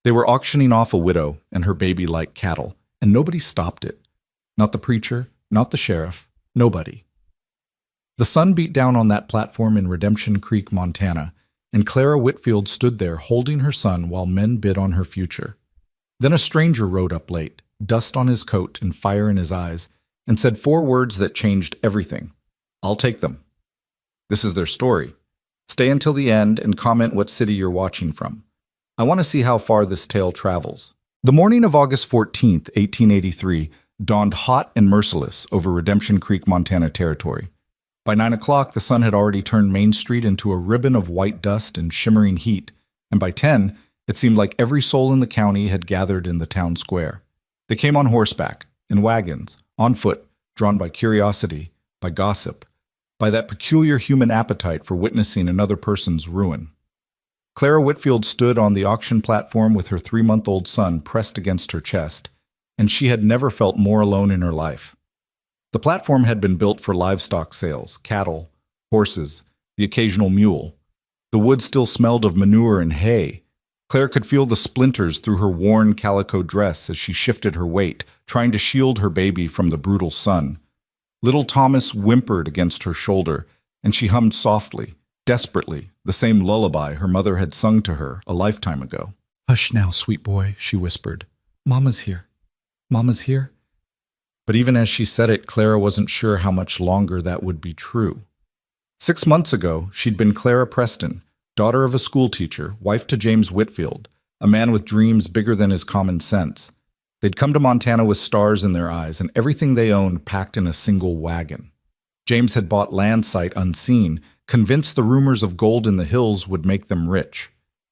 They were auctioning off a widow and her baby like cattle, and nobody stopped it. Not the preacher, not the sheriff, nobody. The sun beat down on that platform in Redemption Creek, Montana, and Clara Whitfield stood there holding her son while men bid on her future. Then a stranger rode up late, dust on his coat and fire in his eyes, and said 4 words that changed everything. "I'll take them." This is their story. Stay until the end and comment what city you're watching from. I want to see how far this tale travels. The morning of August 14th, 1883, dawned hot and merciless over Redemption Creek, Montana territory. By 9 o'clock, the sun had already turned Main Street into a ribbon of white dust and shimmering heat, and by 10, it seemed like every soul in the county had gathered in the town square. They came on horseback, in wagons, on foot, drawn by curiosity, by gossip, by that peculiar human appetite for witnessing another person's ruin. Clara Whitfield stood on the auction platform with her 3-month-old son pressed against her chest, and she had never felt more alone in her life. The platform had been built for livestock sales, cattle, horses, the occasional mule. The wood still smelled of manure and hay. Claire could feel the splinters through her worn calico dress as she shifted her weight, trying to shield her baby from the brutal sun. Little Thomas whimpered against her shoulder, and she hummed softly, desperately, the same lullaby her mother had sung to her a lifetime ago. "Hush now, sweet boy," she whispered. "Mama's here. Mama's here." But even as she said it, Clara wasn't sure how much longer that would be true. 6 months ago, she'd been Clara Preston, daughter of a schoolteacher, wife to James Whitfield, a man with dreams bigger than his common sense. They'd come to Montana with stars in their eyes and everything they owned packed in a single wagon. James had bought land sight unseen, convinced the rumors of gold in the hills would make them rich.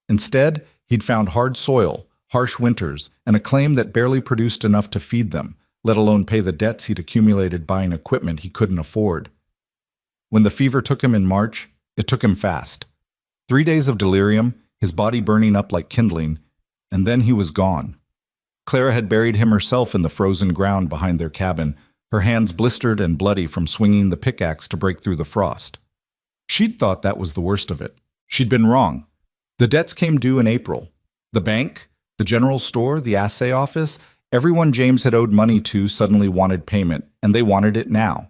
Instead, he'd found hard soil, harsh winters, and a claim that barely produced enough to feed them, let alone pay the debts he'd accumulated buying equipment he couldn't afford. When the fever took him in March, it took him fast. 3 days of delirium, his body burning up like kindling, and then he was gone. Clara had buried him herself in the frozen ground behind their cabin, her hands blistered and bloody from swinging the pickaxe to break through the frost. She'd thought that was the worst of it. She'd been wrong. The debts came due in April. The bank, the general store, the assay office, everyone James had owed money to suddenly wanted payment, and they wanted it now.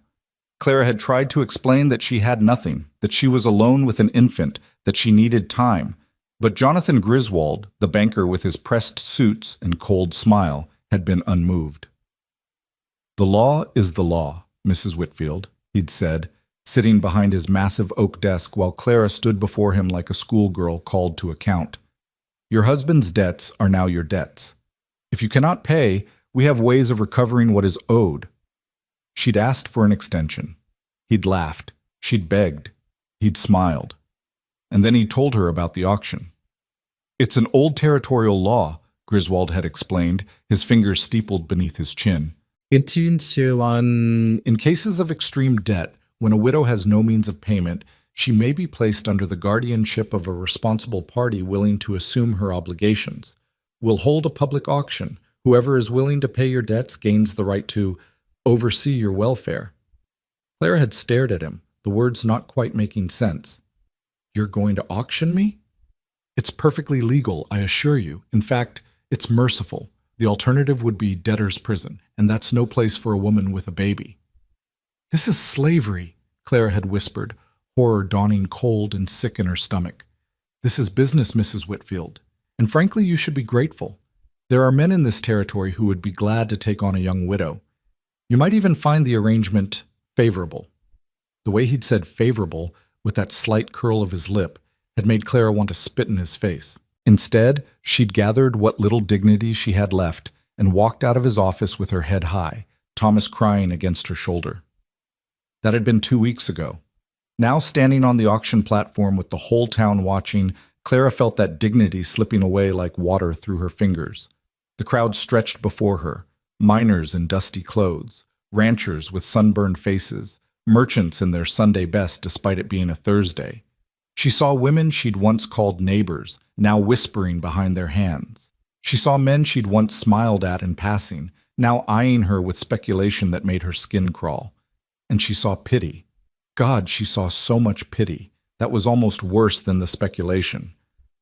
Clara had tried to explain that she had nothing, that she was alone with an infant, that she needed time. But Jonathan Griswold, the banker with his pressed suits and cold smile, had been unmoved. "The law is the law, Mrs. Whitfield," he'd said, sitting behind his massive oak desk while Clara stood before him like a schoolgirl called to account. "Your husband's debts are now your debts. If you cannot pay, we have ways of recovering what is owed." She'd asked for an extension. He'd laughed. She'd begged. He'd smiled. And then he told her about the auction. "It's an old territorial law," Griswold had explained, his fingers steepled beneath his chin. "In cases of extreme debt, when a widow has no means of payment, she may be placed under the guardianship of a responsible party willing to assume her obligations. We'll hold a public auction. Whoever is willing to pay your debts gains the right to oversee your welfare." Clara had stared at him, the words not quite making sense. "You're going to auction me?" "It's perfectly legal, I assure you. In fact, it's merciful. The alternative would be debtor's prison, and that's no place for a woman with a baby." "This is slavery," Clara had whispered, horror dawning cold and sick in her stomach. "This is business, Mrs. Whitfield. And frankly, you should be grateful. There are men in this territory who would be glad to take on a young widow. You might even find the arrangement favorable." The way he'd said favorable, with that slight curl of his lip, had made Clara want to spit in his face. Instead, she'd gathered what little dignity she had left and walked out of his office with her head high, Thomas crying against her shoulder. That had been 2 weeks ago. Now, standing on the auction platform with the whole town watching, Clara felt that dignity slipping away like water through her fingers. The crowd stretched before her, miners in dusty clothes, ranchers with sunburned faces, merchants in their Sunday best despite it being a Thursday. She saw women she'd once called neighbors, now whispering behind their hands. She saw men she'd once smiled at in passing, now eyeing her with speculation that made her skin crawl. And she saw pity. God, she saw so much pity. That was almost worse than the speculation.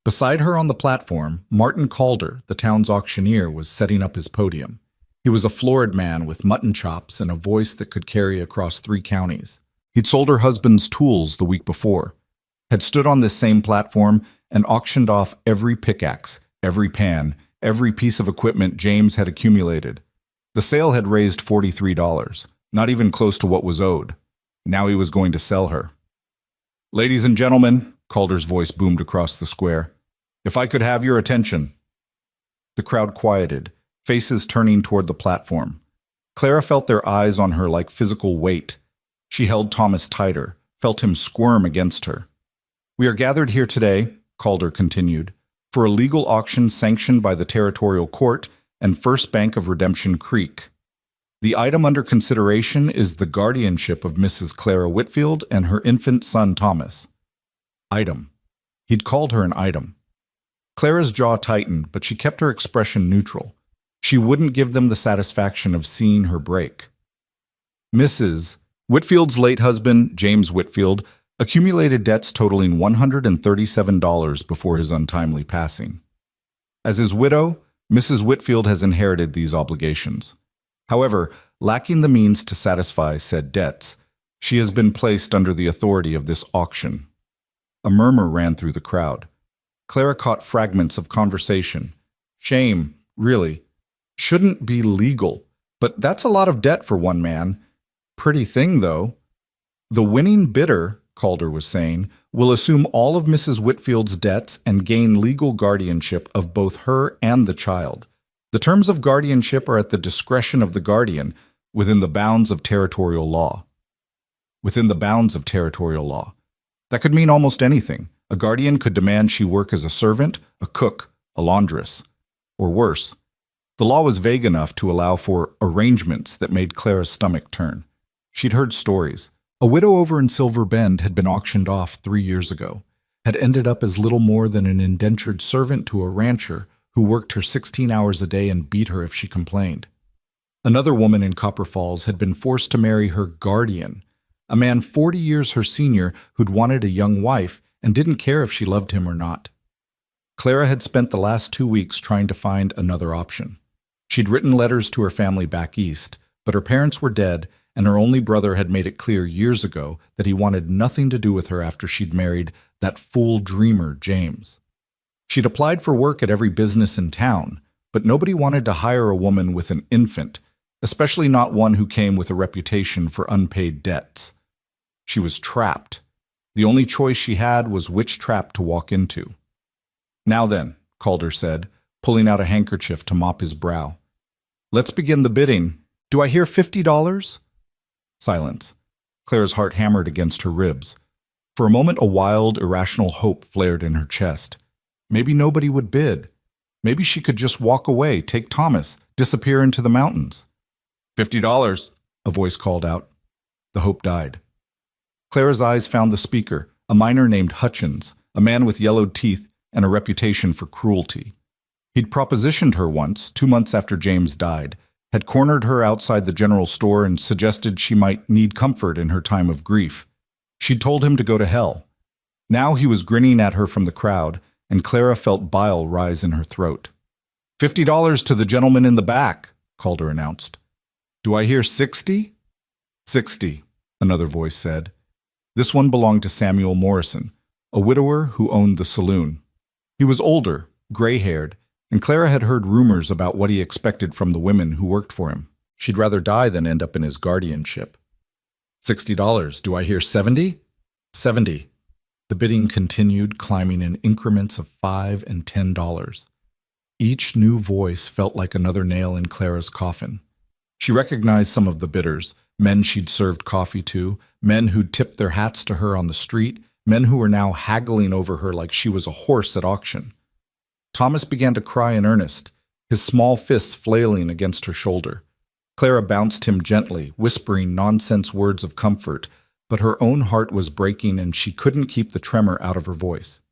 Beside her on the platform, Martin Calder, the town's auctioneer, was setting up his podium. He was a florid man with mutton chops and a voice that could carry across 3 counties. He'd sold her husband's tools the week before, had stood on this same platform and auctioned off every pickaxe, every pan, every piece of equipment James had accumulated. The sale had raised $43, not even close to what was owed. Now he was going to sell her. "Ladies and gentlemen," Calder's voice boomed across the square, "if I could have your attention." The crowd quieted, faces turning toward the platform. Clara felt their eyes on her like physical weight. She held Thomas tighter, felt him squirm against her. "We are gathered here today," Calder continued, "for a legal auction sanctioned by the Territorial Court and First Bank of Redemption Creek. The item under consideration is the guardianship of Mrs. Clara Whitfield and her infant son Thomas." Item. He'd called her an item. Clara's jaw tightened, but she kept her expression neutral. She wouldn't give them the satisfaction of seeing her break. Mrs. Whitfield's late husband, James Whitfield, accumulated debts totaling $137 before his untimely passing. As his widow, Mrs. Whitfield has inherited these obligations. However, lacking the means to satisfy said debts, she has been placed under the authority of this auction. A murmur ran through the crowd. Clara caught fragments of conversation. "Shame, really. Shouldn't be legal. But that's a lot of debt for one man. Pretty thing, though. The winning bidder," Calder was saying, "will assume all of Mrs. Whitfield's debts and gain legal guardianship of both her and the child. The terms of guardianship are at the discretion of the guardian, within the bounds of territorial law." Within the bounds of territorial law. That could mean almost anything. A guardian could demand she work as a servant, a cook, a laundress, or worse. The law was vague enough to allow for arrangements that made Clara's stomach turn. She'd heard stories. A widow over in Silver Bend had been auctioned off 3 years ago, had ended up as little more than an indentured servant to a rancher who worked her 16 hours a day and beat her if she complained. Another woman in Copper Falls had been forced to marry her guardian, a man 40 years her senior who'd wanted a young wife and didn't care if she loved him or not. Clara had spent the last 2 weeks trying to find another option. She'd written letters to her family back east, but her parents were dead, and her only brother had made it clear years ago that he wanted nothing to do with her after she'd married that fool dreamer, James. She'd applied for work at every business in town, but nobody wanted to hire a woman with an infant, especially not one who came with a reputation for unpaid debts. She was trapped. The only choice she had was which trap to walk into. "Now then," Calder said, pulling out a handkerchief to mop his brow. "Let's begin the bidding. Do I hear $50? Silence. Clara's heart hammered against her ribs. For a moment, a wild, irrational hope flared in her chest. Maybe nobody would bid. Maybe she could just walk away, take Thomas, disappear into the mountains. $50, a voice called out. The hope died. Clara's eyes found the speaker, a miner named Hutchins, a man with yellowed teeth and a reputation for cruelty. He'd propositioned her once, 2 months after James died, had cornered her outside the general store and suggested she might need comfort in her time of grief. She'd told him to go to hell. Now he was grinning at her from the crowd, and Clara felt bile rise in her throat. $50 to the gentleman in the back, Calder announced. Do I hear 60? 60, another voice said. This one belonged to Samuel Morrison, a widower who owned the saloon. He was older, gray-haired, and Clara had heard rumors about what he expected from the women who worked for him. She'd rather die than end up in his guardianship. $60. Do I hear 70? 70. The bidding continued, climbing in increments of $5 and $10. Each new voice felt like another nail in Clara's coffin. She recognized some of the bidders, men she'd served coffee to, men who'd tipped their hats to her on the street, men who were now haggling over her like she was a horse at auction. Thomas began to cry in earnest, his small fists flailing against her shoulder. Clara bounced him gently, whispering nonsense words of comfort, but her own heart was breaking and she couldn't keep the tremor out of her voice.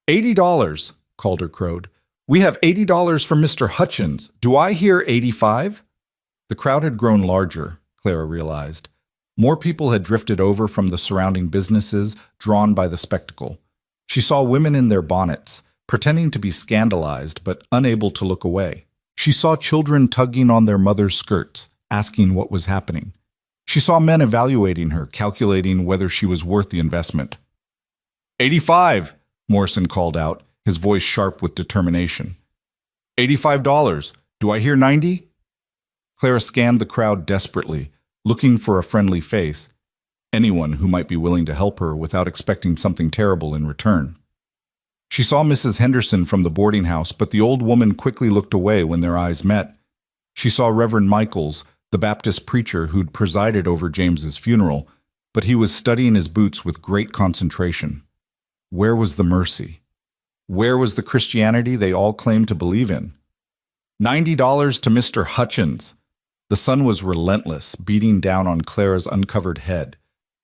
$80, Calder crowed. We have $80 for Mr. Hutchins. Do I hear 85? The crowd had grown larger, Clara realized. More people had drifted over from the surrounding businesses, drawn by the spectacle. She saw women in their bonnets, pretending to be scandalized but unable to look away. She saw children tugging on their mother's skirts, asking what was happening. She saw men evaluating her, calculating whether she was worth the investment. 85, Morrison called out, his voice sharp with determination. $85. Do I hear 90? Clara scanned the crowd desperately, looking for a friendly face, anyone who might be willing to help her without expecting something terrible in return. She saw Mrs. Henderson from the boarding house, but the old woman quickly looked away when their eyes met. She saw Reverend Michaels, the Baptist preacher who'd presided over James's funeral, but he was studying his boots with great concentration. Where was the mercy? Where was the Christianity they all claimed to believe in? $90 to Mr. Hutchins. The sun was relentless, beating down on Clara's uncovered head.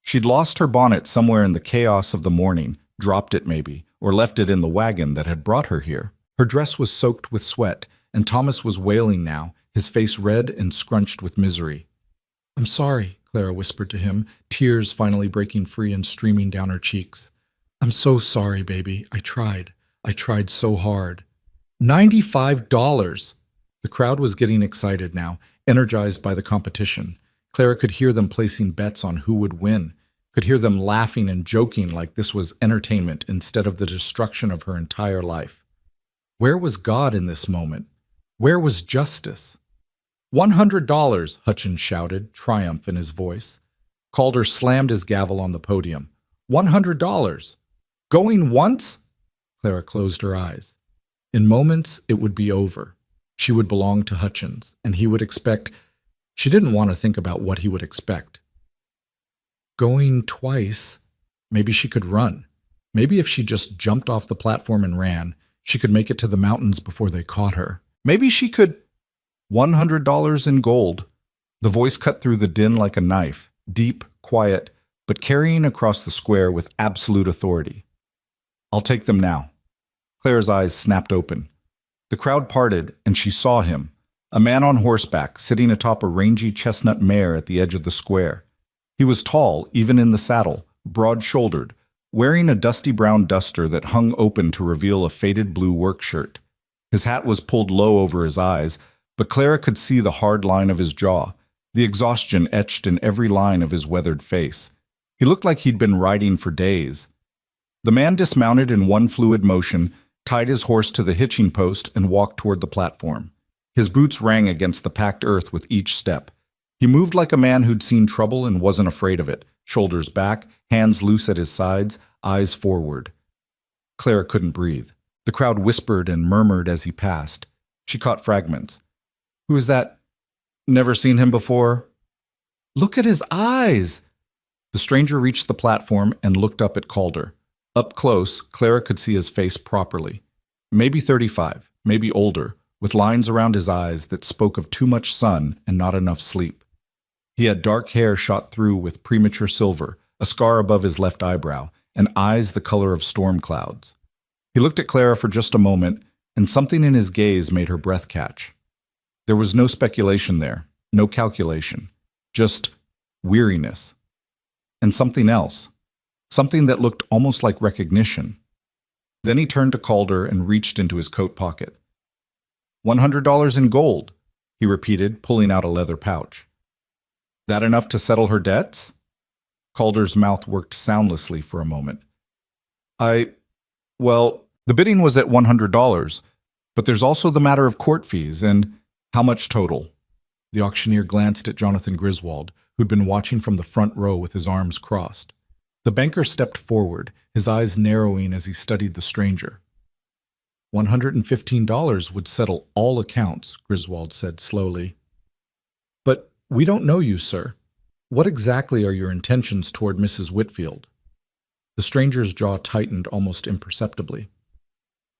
She'd lost her bonnet somewhere in the chaos of the morning, dropped it maybe, or left it in the wagon that had brought her here. Her dress was soaked with sweat, and Thomas was wailing now, his face red and scrunched with misery. "I'm sorry," Clara whispered to him, tears finally breaking free and streaming down her cheeks. "I'm so sorry, baby. I tried so hard." $95! The crowd was getting excited now, energized by the competition. Clara could hear them placing bets on who would win, could hear them laughing and joking like this was entertainment instead of the destruction of her entire life. Where was God in this moment? Where was justice? $100, Hutchins shouted, triumph in his voice. Calder slammed his gavel on the podium. $100! Going once? Clara closed her eyes. In moments, it would be over. She would belong to Hutchins, and he would expect... She didn't want to think about what he would expect. Going twice, maybe she could run. Maybe if she just jumped off the platform and ran, she could make it to the mountains before they caught her. Maybe she could... $100 in gold. The voice cut through the din like a knife, deep, quiet, but carrying across the square with absolute authority. "I'll take them now." Clara's eyes snapped open. The crowd parted, and she saw him, a man on horseback, sitting atop a rangy chestnut mare at the edge of the square. He was tall, even in the saddle, broad-shouldered, wearing a dusty brown duster that hung open to reveal a faded blue work shirt. His hat was pulled low over his eyes, but Clara could see the hard line of his jaw, the exhaustion etched in every line of his weathered face. He looked like he'd been riding for days. The man dismounted in one fluid motion, tied his horse to the hitching post, and walked toward the platform. His boots rang against the packed earth with each step. He moved like a man who'd seen trouble and wasn't afraid of it, shoulders back, hands loose at his sides, eyes forward. Clara couldn't breathe. The crowd whispered and murmured as he passed. She caught fragments. "Who is that? Never seen him before?" "Look at his eyes!" The stranger reached the platform and looked up at Calder. Up close, Clara could see his face properly. Maybe 35, maybe older, with lines around his eyes that spoke of too much sun and not enough sleep. He had dark hair shot through with premature silver, a scar above his left eyebrow, and eyes the color of storm clouds. He looked at Clara for just a moment, and something in his gaze made her breath catch. There was no speculation there, no calculation, just weariness. And something else, something that looked almost like recognition. Then he turned to Calder and reached into his coat pocket. $100 in gold, he repeated, pulling out a leather pouch. That enough to settle her debts? Calder's mouth worked soundlessly for a moment. Well, the bidding was at $100, but there's also the matter of court fees and how much total? The auctioneer glanced at Jonathan Griswold, who'd been watching from the front row with his arms crossed. The banker stepped forward, his eyes narrowing as he studied the stranger. $115 would settle all accounts, Griswold said slowly. But we don't know you, sir. What exactly are your intentions toward Mrs. Whitfield? The stranger's jaw tightened almost imperceptibly.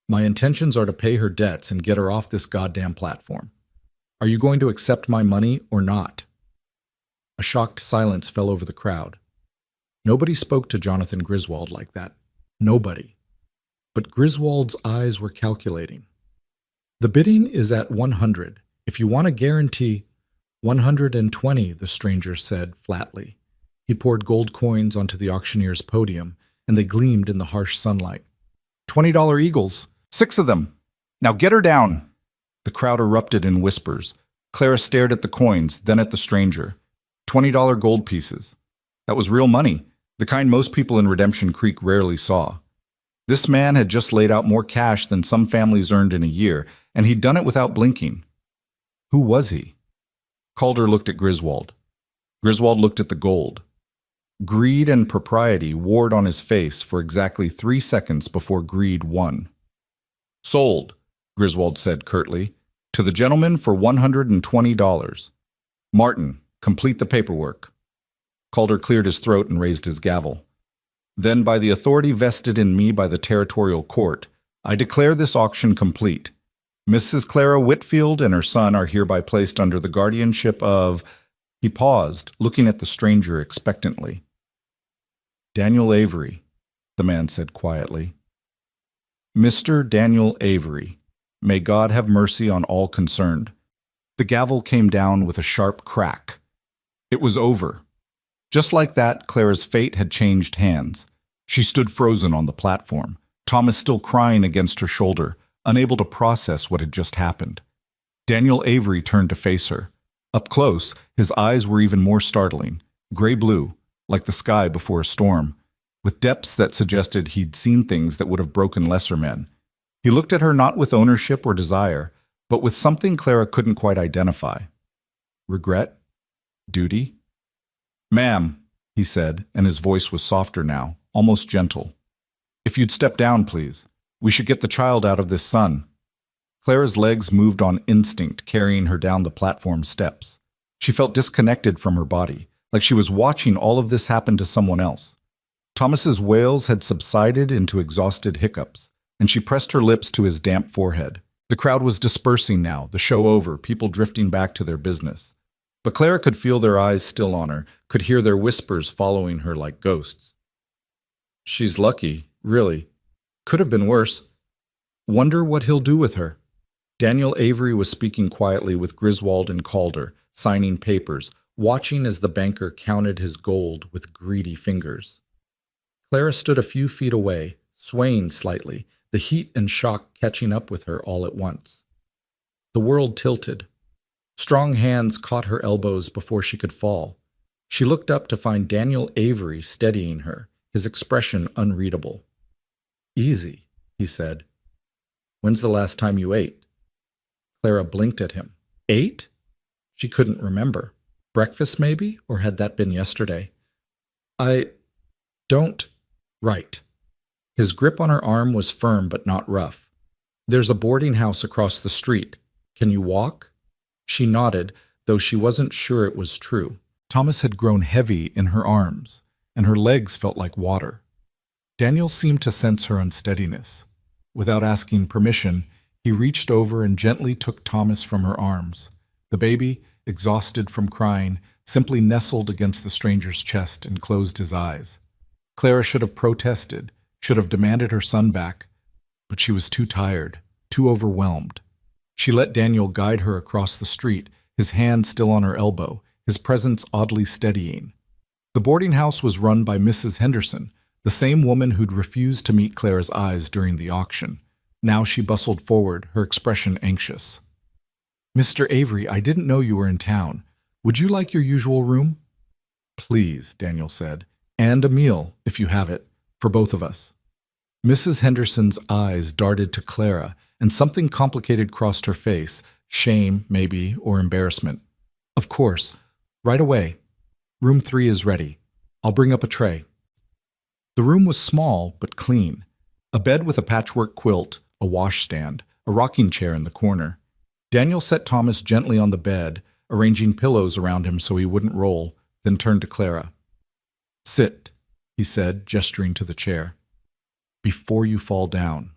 My intentions are to pay her debts and get her off this goddamn platform. Are you going to accept my money or not? A shocked silence fell over the crowd. Nobody spoke to Jonathan Griswold like that. Nobody. But Griswold's eyes were calculating. The bidding is at 100. If you want a guarantee, 120, the stranger said flatly. He poured gold coins onto the auctioneer's podium, and they gleamed in the harsh sunlight. $20 eagles. 6 of them. Now get her down. The crowd erupted in whispers. Clara stared at the coins, then at the stranger. $20 gold pieces. That was real money, the kind most people in Redemption Creek rarely saw. This man had just laid out more cash than some families earned in a year, and he'd done it without blinking. Who was he? Calder looked at Griswold. Griswold looked at the gold. Greed and propriety warred on his face for exactly 3 seconds before greed won. Sold, Griswold said curtly, to the gentleman for $120. Martin, complete the paperwork. Calder cleared his throat and raised his gavel. Then, by the authority vested in me by the territorial court, I declare this auction complete. Mrs. Clara Whitfield and her son are hereby placed under the guardianship of... He paused, looking at the stranger expectantly. Daniel Avery, the man said quietly. Mr. Daniel Avery, may God have mercy on all concerned. The gavel came down with a sharp crack. It was over. Just like that, Clara's fate had changed hands. She stood frozen on the platform, Thomas still crying against her shoulder, unable to process what had just happened. Daniel Avery turned to face her. Up close, his eyes were even more startling, gray-blue, like the sky before a storm, with depths that suggested he'd seen things that would have broken lesser men. He looked at her not with ownership or desire, but with something Clara couldn't quite identify. Regret? Duty? Ma'am, he said, and his voice was softer now, almost gentle. If you'd step down, please. We should get the child out of this sun. Clara's legs moved on instinct, carrying her down the platform steps. She felt disconnected from her body, like she was watching all of this happen to someone else. Thomas's wails had subsided into exhausted hiccups, and she pressed her lips to his damp forehead. The crowd was dispersing now, the show over, people drifting back to their business. But Clara could feel their eyes still on her, could hear their whispers following her like ghosts. She's lucky, really. Could have been worse. Wonder what he'll do with her. Daniel Avery was speaking quietly with Griswold and Calder, signing papers, watching as the banker counted his gold with greedy fingers. Clara stood a few feet away, swaying slightly, the heat and shock catching up with her all at once. The world tilted. Strong hands caught her elbows before she could fall. She looked up to find Daniel Avery steadying her, his expression unreadable. Easy, he said. When's the last time you ate? Clara blinked at him. Ate? She couldn't remember. Breakfast, maybe? Or had that been yesterday? I don't... Right. His grip on her arm was firm but not rough. There's a boarding house across the street. Can you walk? She nodded, though she wasn't sure it was true. Thomas had grown heavy in her arms, and her legs felt like water. Daniel seemed to sense her unsteadiness. Without asking permission, he reached over and gently took Thomas from her arms. The baby, exhausted from crying, simply nestled against the stranger's chest and closed his eyes. Clara should have protested, should have demanded her son back, but she was too tired, too overwhelmed. She let Daniel guide her across the street, his hand still on her elbow, his presence oddly steadying. The boarding house was run by Mrs. Henderson, the same woman who'd refused to meet Clara's eyes during the auction. Now she bustled forward, her expression anxious. Mr. Avery, I didn't know you were in town. Would you like your usual room? Please, Daniel said, and a meal, if you have it, for both of us. Mrs. Henderson's eyes darted to Clara, and something complicated crossed her face, shame, maybe, or embarrassment. Of course, right away. Room 3 is ready. I'll bring up a tray. The room was small, but clean. A bed with a patchwork quilt, a washstand, a rocking chair in the corner. Daniel set Thomas gently on the bed, arranging pillows around him so he wouldn't roll, then turned to Clara. Sit, he said, gesturing to the chair. Before you fall down.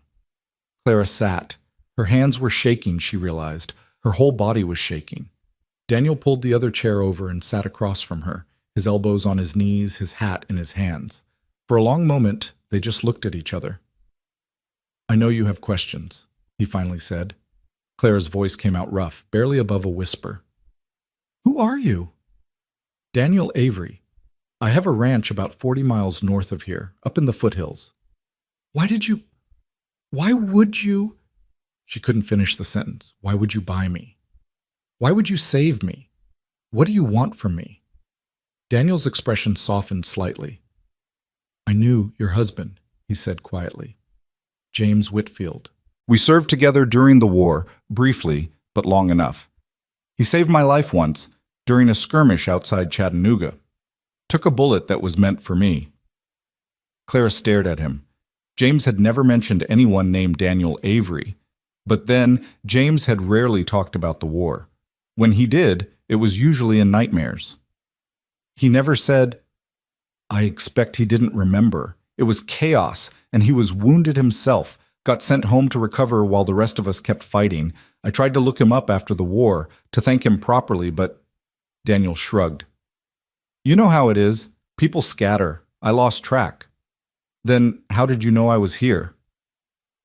Clara sat. Her hands were shaking, she realized. Her whole body was shaking. Daniel pulled the other chair over and sat across from her, his elbows on his knees, his hat in his hands. For a long moment, they just looked at each other. I know you have questions, he finally said. Clara's voice came out rough, barely above a whisper. Who are you? Daniel Avery. I have a ranch about 40 miles north of here, up in the foothills. Why did you... Why would you? She couldn't finish the sentence. Why would you buy me? Why would you save me? What do you want from me? Daniel's expression softened slightly. I knew your husband, he said quietly. James Whitfield. We served together during the war, briefly, but long enough. He saved my life once, during a skirmish outside Chattanooga. Took a bullet that was meant for me. Clara stared at him. James had never mentioned anyone named Daniel Avery, but then James had rarely talked about the war. When he did, it was usually in nightmares. He never said, I expect he didn't remember. It was chaos, and he was wounded himself, got sent home to recover while the rest of us kept fighting. I tried to look him up after the war, to thank him properly, but Daniel shrugged. You know how it is. People scatter. I lost track. Then how did you know I was here?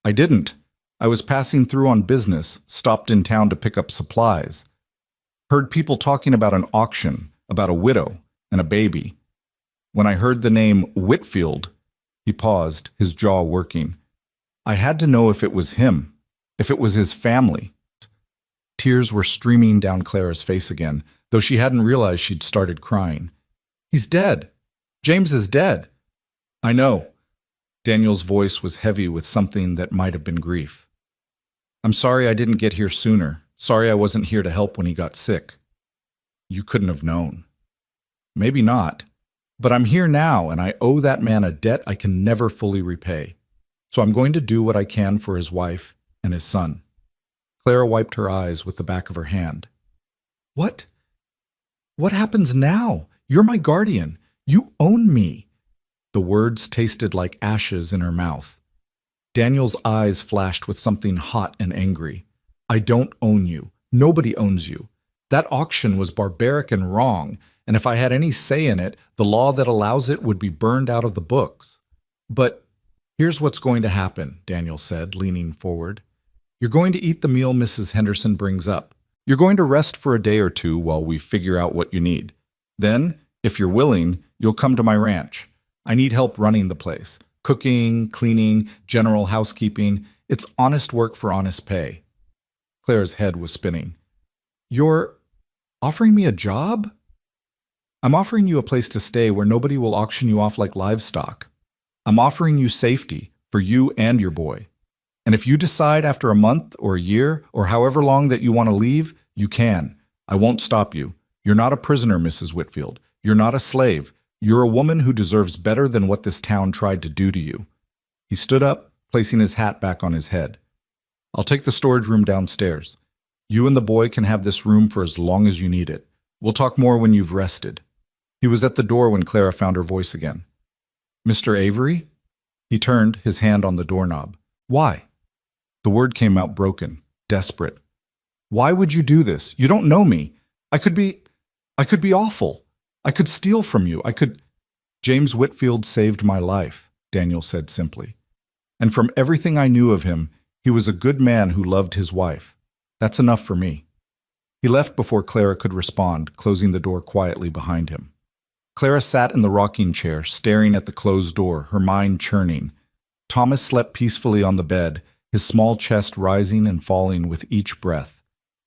I didn't. I was passing through on business, stopped in town to pick up supplies. Heard people talking about an auction, about a widow and a baby. When I heard the name Whitfield, he paused, his jaw working. I had to know if it was him, if it was his family. Tears were streaming down Clara's face again, though she hadn't realized she'd started crying. He's dead. James is dead. I know. Daniel's voice was heavy with something that might have been grief. I'm sorry I didn't get here sooner. Sorry I wasn't here to help when he got sick. You couldn't have known. Maybe not. But I'm here now, and I owe that man a debt I can never fully repay. So I'm going to do what I can for his wife and his son. Clara wiped her eyes with the back of her hand. What? What happens now? You're my guardian. You own me. The words tasted like ashes in her mouth. Daniel's eyes flashed with something hot and angry. I don't own you. Nobody owns you. That auction was barbaric and wrong, and if I had any say in it, the law that allows it would be burned out of the books. But here's what's going to happen, Daniel said, leaning forward. You're going to eat the meal Mrs. Henderson brings up. You're going to rest for a day or two while we figure out what you need. Then, if you're willing, you'll come to my ranch. I need help running the place. Cooking, cleaning, general housekeeping. It's honest work for honest pay. Clara's head was spinning. You're offering me a job? I'm offering you a place to stay where nobody will auction you off like livestock. I'm offering you safety for you and your boy. And if you decide after a month or a year or however long that you want to leave, you can. I won't stop you. You're not a prisoner, Mrs. Whitfield. You're not a slave. You're a woman who deserves better than what this town tried to do to you. He stood up, placing his hat back on his head. I'll take the storage room downstairs. You and the boy can have this room for as long as you need it. We'll talk more when you've rested. He was at the door when Clara found her voice again. Mr. Avery? He turned, his hand on the doorknob. Why? The word came out broken, desperate. Why would you do this? You don't know me. I could be awful. I could steal from you. James Whitfield saved my life, Daniel said simply. And from everything I knew of him, he was a good man who loved his wife. That's enough for me. He left before Clara could respond, closing the door quietly behind him. Clara sat in the rocking chair, staring at the closed door, her mind churning. Thomas slept peacefully on the bed, his small chest rising and falling with each breath.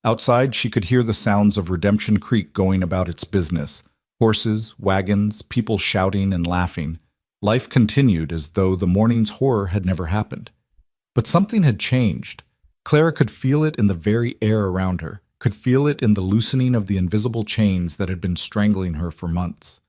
Outside, she could hear the sounds of Redemption Creek going about its business. Horses, wagons, people shouting and laughing. Life continued as though the morning's horror had never happened. But something had changed. Clara could feel it in the very air around her, could feel it in the loosening of the invisible chains that had been strangling her for months.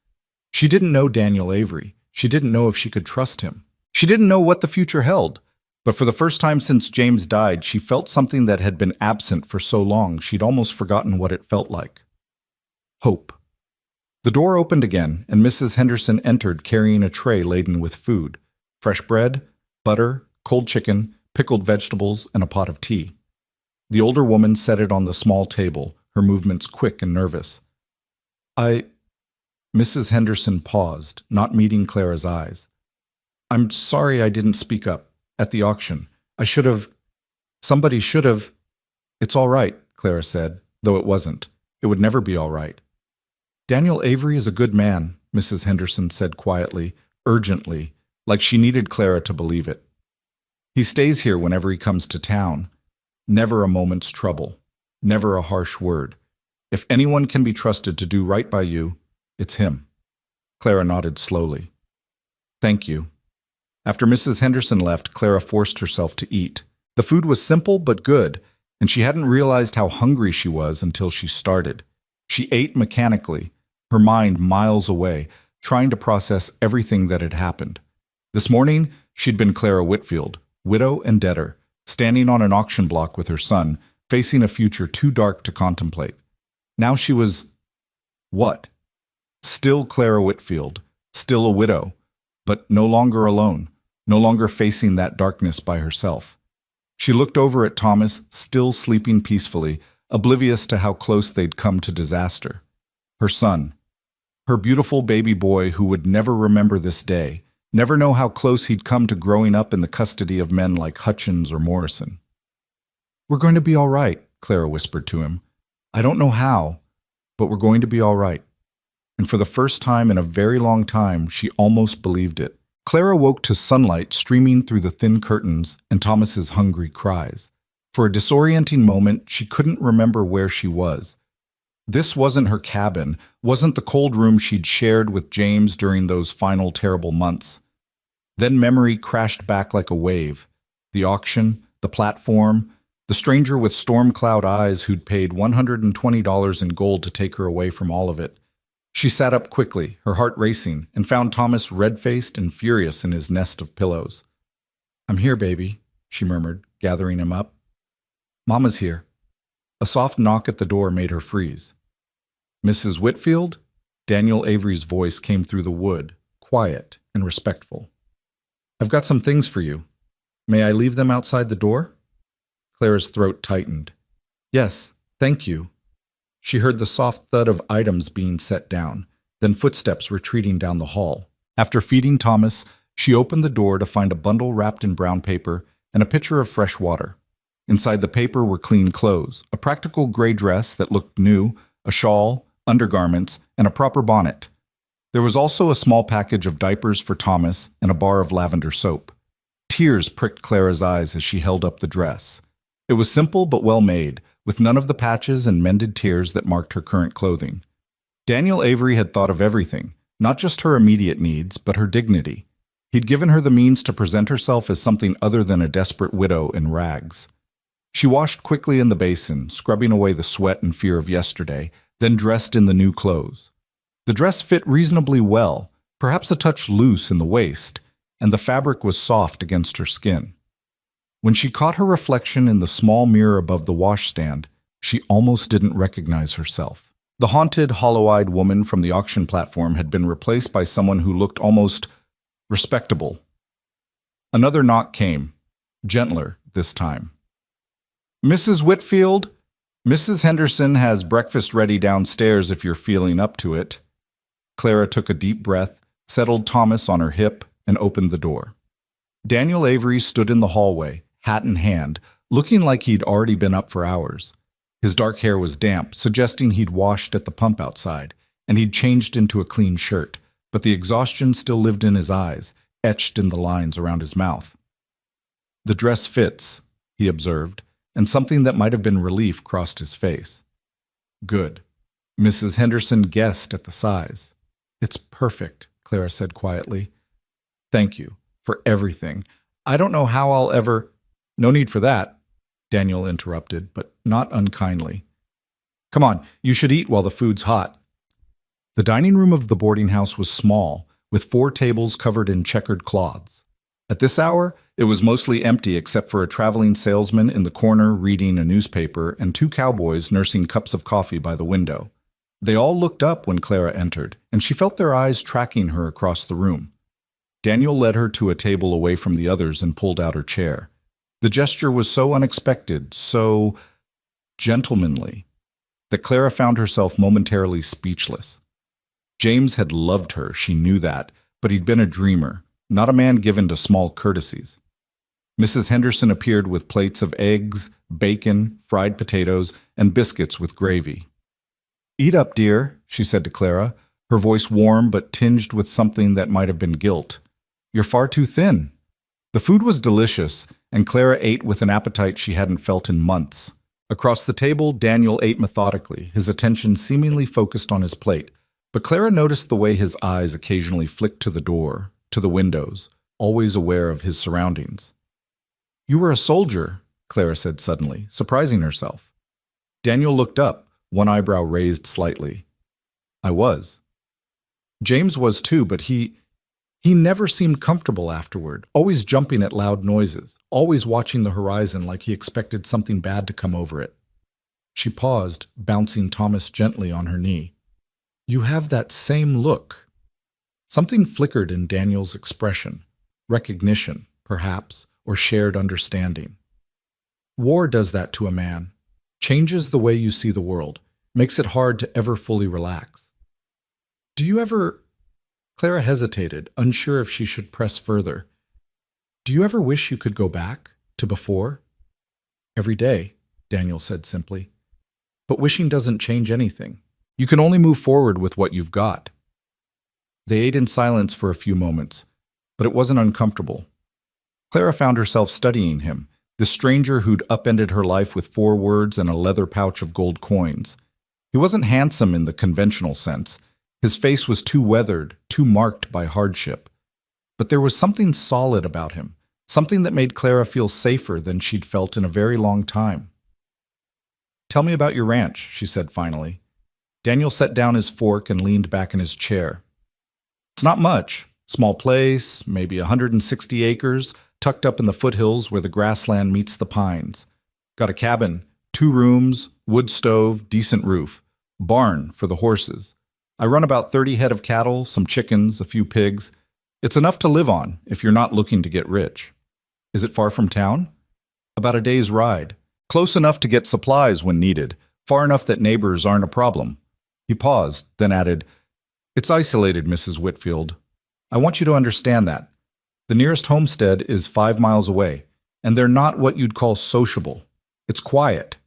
She didn't know Daniel Avery. She didn't know if she could trust him. She didn't know what the future held. But for the first time since James died, she felt something that had been absent for so long she'd almost forgotten what it felt like. Hope. The door opened again, and Mrs. Henderson entered carrying a tray laden with food. Fresh bread, butter, cold chicken, pickled vegetables, and a pot of tea. The older woman set it on the small table, her movements quick and nervous. Mrs. Henderson paused, not meeting Clara's eyes. I'm sorry I didn't speak up. At the auction. Somebody should have. It's all right, Clara said, though it wasn't. It would never be all right. Daniel Avery is a good man, Mrs. Henderson said quietly, urgently, like she needed Clara to believe it. He stays here whenever he comes to town. Never a moment's trouble. Never a harsh word. If anyone can be trusted to do right by you, it's him." Clara nodded slowly. "Thank you." After Mrs. Henderson left, Clara forced herself to eat. The food was simple but good, and she hadn't realized how hungry she was until she started. She ate mechanically, her mind miles away, trying to process everything that had happened. This morning, she'd been Clara Whitfield, widow and debtor, standing on an auction block with her son, facing a future too dark to contemplate. Now she was... what? Still Clara Whitfield, still a widow, but no longer alone, no longer facing that darkness by herself. She looked over at Thomas, still sleeping peacefully, oblivious to how close they'd come to disaster. Her son, her beautiful baby boy who would never remember this day, never know how close he'd come to growing up in the custody of men like Hutchins or Morrison. "We're going to be all right," Clara whispered to him. "I don't know how, but we're going to be all right." And for the first time in a very long time, she almost believed it. Clara woke to sunlight streaming through the thin curtains and Thomas's hungry cries. For a disorienting moment, she couldn't remember where she was. This wasn't her cabin, wasn't the cold room she'd shared with James during those final terrible months. Then memory crashed back like a wave. The auction, the platform, the stranger with storm cloud eyes who'd paid $120 in gold to take her away from all of it. She sat up quickly, her heart racing, and found Thomas red-faced and furious in his nest of pillows. "I'm here, baby," she murmured, gathering him up. "Mama's here." A soft knock at the door made her freeze. "Mrs. Whitfield?" Daniel Avery's voice came through the wood, quiet and respectful. "I've got some things for you. May I leave them outside the door?" Clara's throat tightened. "Yes, thank you." She heard the soft thud of items being set down, then footsteps retreating down the hall. After feeding Thomas, she opened the door to find a bundle wrapped in brown paper and a pitcher of fresh water. Inside the paper were clean clothes, a practical gray dress that looked new, a shawl, undergarments, and a proper bonnet. There was also a small package of diapers for Thomas and a bar of lavender soap. Tears pricked Clara's eyes as she held up the dress. It was simple but well made, with none of the patches and mended tears that marked her current clothing. Daniel Avery had thought of everything, not just her immediate needs, but her dignity. He'd given her the means to present herself as something other than a desperate widow in rags. She washed quickly in the basin, scrubbing away the sweat and fear of yesterday, then dressed in the new clothes. The dress fit reasonably well, perhaps a touch loose in the waist, and the fabric was soft against her skin. When she caught her reflection in the small mirror above the washstand, she almost didn't recognize herself. The haunted, hollow-eyed woman from the auction platform had been replaced by someone who looked almost respectable. Another knock came, gentler this time. "Mrs. Whitfield, Mrs. Henderson has breakfast ready downstairs if you're feeling up to it." Clara took a deep breath, settled Thomas on her hip, and opened the door. Daniel Avery stood in the hallway, hat in hand, looking like he'd already been up for hours. His dark hair was damp, suggesting he'd washed at the pump outside, and he'd changed into a clean shirt, but the exhaustion still lived in his eyes, etched in the lines around his mouth. "The dress fits," he observed, and something that might have been relief crossed his face. "Good." Mrs. Henderson guessed at the size. "It's perfect," Clara said quietly. "Thank you for everything. I don't know how I'll ever—" "No need for that," Daniel interrupted, but not unkindly. "Come on, you should eat while the food's hot." The dining room of the boarding house was small, with 4 tables covered in checkered cloths. At this hour, it was mostly empty except for a traveling salesman in the corner reading a newspaper and 2 cowboys nursing cups of coffee by the window. They all looked up when Clara entered, and she felt their eyes tracking her across the room. Daniel led her to a table away from the others and pulled out her chair. The gesture was so unexpected, so gentlemanly, that Clara found herself momentarily speechless. James had loved her, she knew that, but he'd been a dreamer, not a man given to small courtesies. Mrs. Henderson appeared with plates of eggs, bacon, fried potatoes, and biscuits with gravy. "Eat up, dear," she said to Clara, her voice warm but tinged with something that might have been guilt. "You're far too thin." The food was delicious, and Clara ate with an appetite she hadn't felt in months. Across the table, Daniel ate methodically, his attention seemingly focused on his plate, but Clara noticed the way his eyes occasionally flicked to the door, to the windows, always aware of his surroundings. "You were a soldier," Clara said suddenly, surprising herself. Daniel looked up, one eyebrow raised slightly. "I was." James was too, but he never seemed comfortable afterward, always jumping at loud noises, always watching the horizon like he expected something bad to come over it. She paused, bouncing Thomas gently on her knee. "You have that same look." Something flickered in Daniel's expression. Recognition, perhaps, or shared understanding. War does that to a man. Changes the way you see the world. Makes it hard to ever fully relax. "Do you ever—" Clara hesitated, unsure if she should press further. "Do you ever wish you could go back to before?" "Every day," Daniel said simply. "But wishing doesn't change anything. You can only move forward with what you've got." They ate in silence for a few moments, but it wasn't uncomfortable. Clara found herself studying him, the stranger who'd upended her life with 4 words and a leather pouch of gold coins. He wasn't handsome in the conventional sense. His face was too weathered, too marked by hardship. But there was something solid about him, something that made Clara feel safer than she'd felt in a very long time. "Tell me about your ranch," she said finally. Daniel set down his fork and leaned back in his chair. "It's not much. Small place, maybe 160 acres, tucked up in the foothills where the grassland meets the pines. Got a cabin, 2 rooms, wood stove, decent roof. Barn for the horses. I run about 30 head of cattle, some chickens, a few pigs. It's enough to live on if you're not looking to get rich." "Is it far from town?" "About a day's ride. Close enough to get supplies when needed, far enough that neighbors aren't a problem." He paused, then added, "It's isolated, Mrs. Whitfield. I want you to understand that. The nearest homestead is 5 miles away, and they're not what you'd call sociable. It's quiet.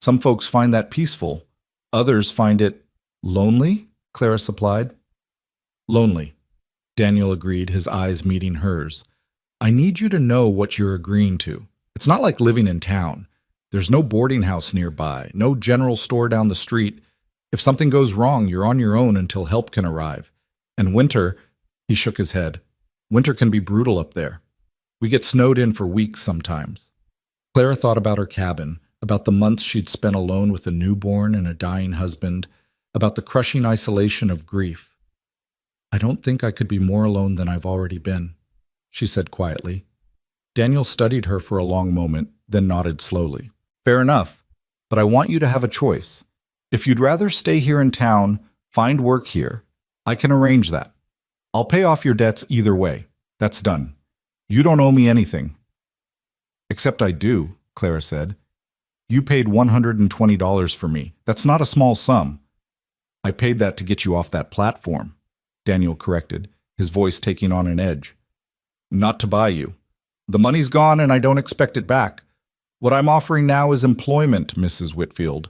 Some folks find that peaceful. Others find it—" "Lonely?" Clara supplied. "Lonely," Daniel agreed, his eyes meeting hers. "I need you to know what you're agreeing to. It's not like living in town. There's no boarding house nearby, no general store down the street. If something goes wrong, you're on your own until help can arrive. And winter," he shook his head, "winter can be brutal up there. We get snowed in for weeks sometimes." Clara thought about her cabin, about the months she'd spent alone with a newborn and a dying husband, about the crushing isolation of grief. "I don't think I could be more alone than I've already been," she said quietly. Daniel studied her for a long moment, then nodded slowly. "Fair enough, but I want you to have a choice. If you'd rather stay here in town, find work here, I can arrange that. I'll pay off your debts either way. That's done. You don't owe me anything." "Except I do," Clara said. "You paid $120 for me. That's not a small sum." "I paid that to get you off that platform," Daniel corrected, his voice taking on an edge. "Not to buy you. The money's gone and I don't expect it back. What I'm offering now is employment, Mrs. Whitfield.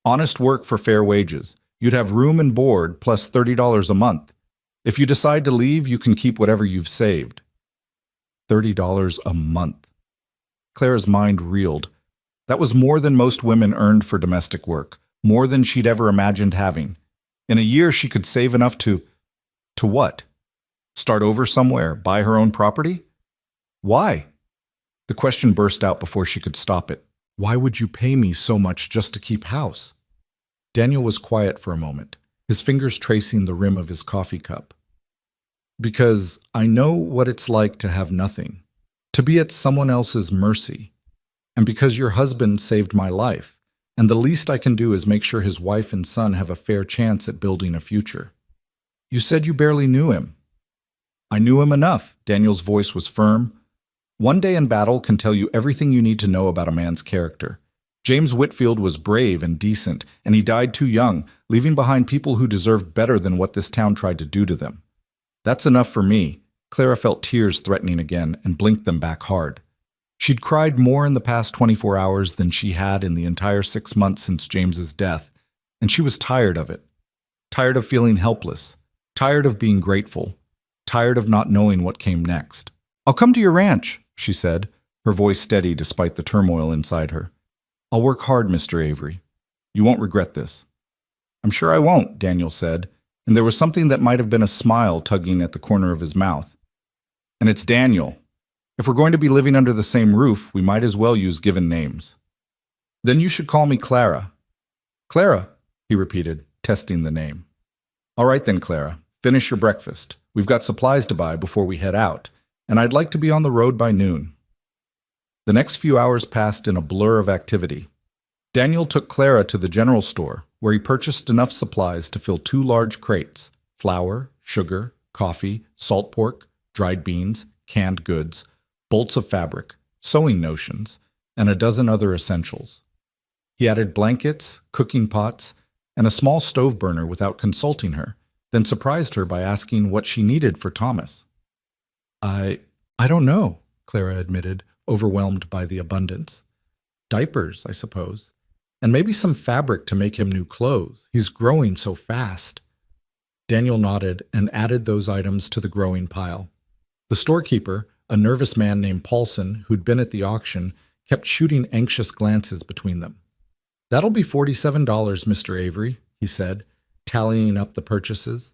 Honest work for fair wages. You'd have room and board plus $30 a month. If you decide to leave, you can keep whatever you've saved." $30 a month. Clara's mind reeled. That was more than most women earned for domestic work, more than she'd ever imagined having. In a year, she could save enough to what? Start over somewhere, buy her own property? Why? The question burst out before she could stop it. "Why would you pay me so much just to keep house?" Daniel was quiet for a moment, his fingers tracing the rim of his coffee cup. "Because I know what it's like to have nothing, to be at someone else's mercy. And because your husband saved my life, and the least I can do is make sure his wife and son have a fair chance at building a future." "You said you barely knew him." "I knew him enough." Daniel's voice was firm. "One day in battle can tell you everything you need to know about a man's character. James Whitfield was brave and decent, and he died too young, leaving behind people who deserved better than what this town tried to do to them. That's enough for me." Clara felt tears threatening again and blinked them back hard. She'd cried more in the past 24 hours than she had in the entire 6 months since James's death, and she was tired of it. Tired of feeling helpless. Tired of being grateful. Tired of not knowing what came next. "I'll come to your ranch," she said. her voice steady despite the turmoil inside her. "I'll work hard, Mr. Avery. You won't regret this." "I'm sure I won't," Daniel said, and there was something that might have been a smile tugging at the corner of his mouth. "And it's Daniel. If we're going to be living under the same roof, we might as well use given names." "Then you should call me Clara." "Clara," he repeated, testing the name. "All right then, Clara. Finish your breakfast. We've got supplies to buy before we head out, and I'd like to be on the road by noon." The next few hours passed in a blur of activity. Daniel took Clara to the general store, where he purchased enough supplies to fill 2 large crates: flour, sugar, coffee, salt pork, dried beans, canned goods, bolts of fabric, sewing notions, and a dozen other essentials. He added blankets, cooking pots, and a small stove burner without consulting her, then surprised her by asking what she needed for Thomas. I don't know," Clara admitted, overwhelmed by the abundance. "Diapers, I suppose. And maybe some fabric to make him new clothes. He's growing so fast." Daniel nodded and added those items to the growing pile. The storekeeper, a nervous man named Paulson, who'd been at the auction, kept shooting anxious glances between them. "That'll be $47, Mr. Avery," he said, tallying up the purchases.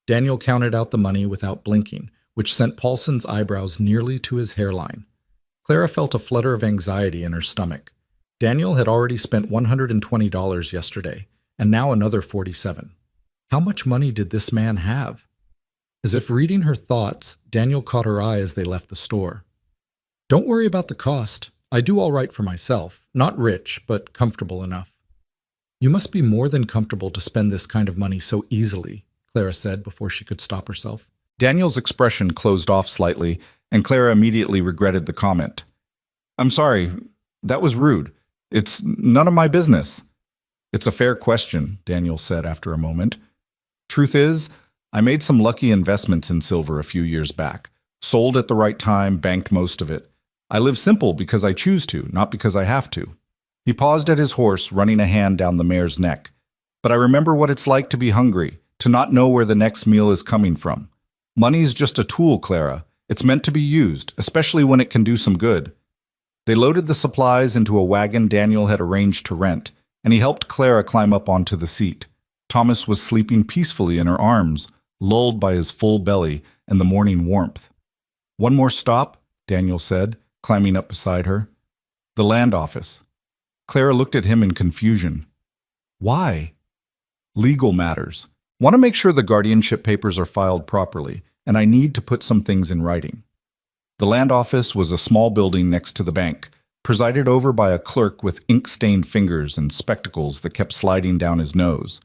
Daniel counted out the money without blinking, which sent Paulson's eyebrows nearly to his hairline. Clara felt a flutter of anxiety in her stomach. Daniel had already spent $120 yesterday, and now another $47. How much money did this man have? As if reading her thoughts, Daniel caught her eye as they left the store. "Don't worry about the cost. I do all right for myself. Not rich, but comfortable enough." "You must be more than comfortable to spend this kind of money so easily," Clara said before she could stop herself. Daniel's expression closed off slightly, and Clara immediately regretted the comment. "I'm sorry. That was rude. It's none of my business." "It's a fair question," Daniel said after a moment. "Truth is, I made some lucky investments in silver a few years back. Sold at the right time, banked most of it. I live simple because I choose to, not because I have to." He paused at his horse, running a hand down the mare's neck. "But I remember what it's like to be hungry, to not know where the next meal is coming from. Money's just a tool, Clara. It's meant to be used, especially when it can do some good." They loaded the supplies into a wagon Daniel had arranged to rent, and he helped Clara climb up onto the seat. Thomas was sleeping peacefully in her arms, lulled by his full belly and the morning warmth. "One more stop," Daniel said, climbing up beside her. "The land office." Clara looked at him in confusion. "Why?" "Legal matters. Want to make sure the guardianship papers are filed properly, and I need to put some things in writing." The land office was a small building next to the bank, presided over by a clerk with ink-stained fingers and spectacles that kept sliding down his nose.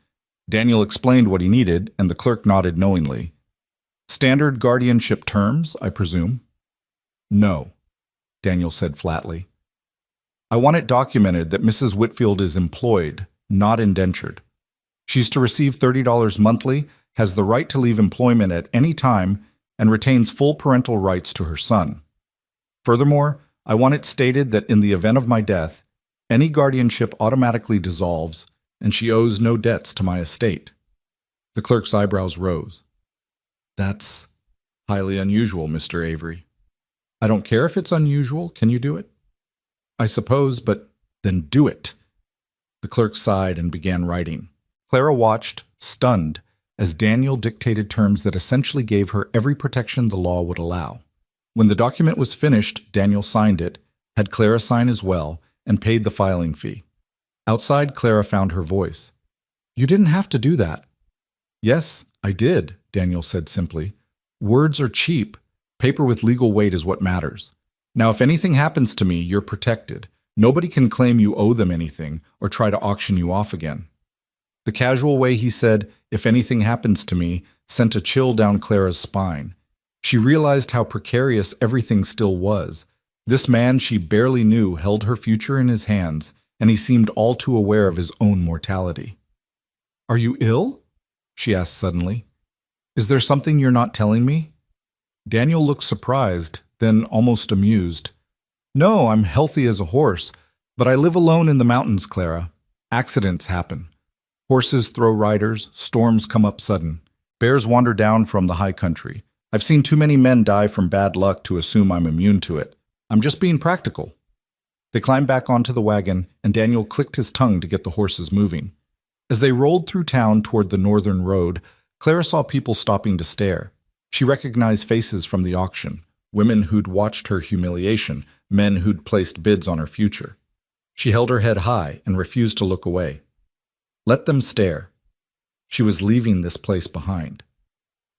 Daniel explained what he needed, and the clerk nodded knowingly. "Standard guardianship terms, I presume?" "No," Daniel said flatly. "I want it documented that Mrs. Whitfield is employed, not indentured. She's to receive $30 monthly, has the right to leave employment at any time, and retains full parental rights to her son. Furthermore, I want it stated that in the event of my death, any guardianship automatically dissolves, and she owes no debts to my estate." The clerk's eyebrows rose. "That's highly unusual, Mr. Avery." "I don't care if it's unusual. Can you do it?" "I suppose, but then do it." The clerk sighed and began writing. Clara watched, stunned, as Daniel dictated terms that essentially gave her every protection the law would allow. When the document was finished, Daniel signed it, had Clara sign as well, and paid the filing fee. Outside, Clara found her voice. "You didn't have to do that." "Yes, I did," Daniel said simply. "Words are cheap. Paper with legal weight is what matters. Now, if anything happens to me, you're protected. Nobody can claim you owe them anything or try to auction you off again." The casual way he said, "if anything happens to me," sent a chill down Clara's spine. She realized how precarious everything still was. This man she barely knew held her future in his hands, and he seemed all too aware of his own mortality. "Are you ill?" she asked suddenly. "Is there something you're not telling me?" Daniel looked surprised, then almost amused. "No, I'm healthy as a horse, but I live alone in the mountains, Clara. Accidents happen. Horses throw riders, storms come up sudden. Bears wander down from the high country. I've seen too many men die from bad luck to assume I'm immune to it. I'm just being practical." They climbed back onto the wagon, and Daniel clicked his tongue to get the horses moving. As they rolled through town toward the northern road, Clara saw people stopping to stare. She recognized faces from the auction, women who'd watched her humiliation, men who'd placed bids on her future. She held her head high and refused to look away. Let them stare. She was leaving this place behind.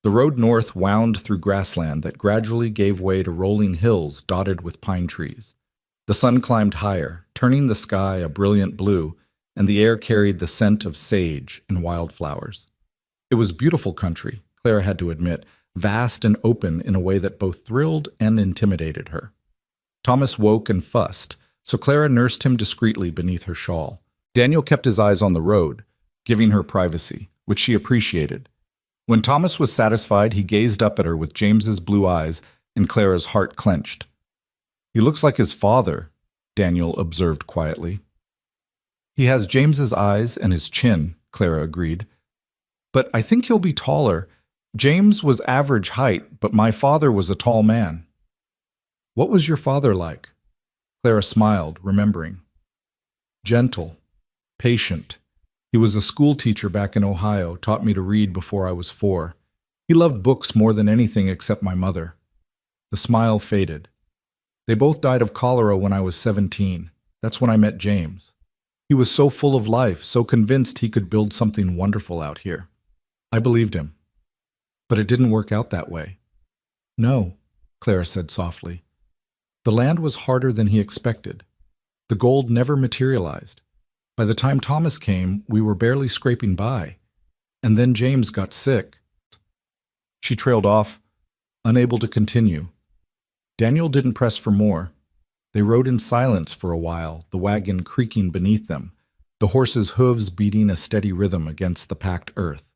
The road north wound through grassland that gradually gave way to rolling hills dotted with pine trees. The sun climbed higher, turning the sky a brilliant blue, and the air carried the scent of sage and wildflowers. It was beautiful country, Clara had to admit, vast and open in a way that both thrilled and intimidated her. Thomas woke and fussed, so Clara nursed him discreetly beneath her shawl. Daniel kept his eyes on the road, giving her privacy, which she appreciated. When Thomas was satisfied, he gazed up at her with James's blue eyes, and Clara's heart clenched. "He looks like his father," Daniel observed quietly. "He has James's eyes and his chin," Clara agreed. "But I think he'll be taller. James was average height, but my father was a tall man." "What was your father like?" Clara smiled, remembering. "Gentle, patient. He was a school teacher back in Ohio, taught me to read before I was 4. He loved books more than anything except my mother." The smile faded. "They both died of cholera when I was 17. That's when I met James. He was so full of life, so convinced he could build something wonderful out here. I believed him. But it didn't work out that way." "No," Clara said softly. "The land was harder than he expected. The gold never materialized. By the time Thomas came, we were barely scraping by. And then James got sick." She trailed off, unable to continue. Daniel didn't press for more. They rode in silence for a while, the wagon creaking beneath them, the horses' hooves beating a steady rhythm against the packed earth.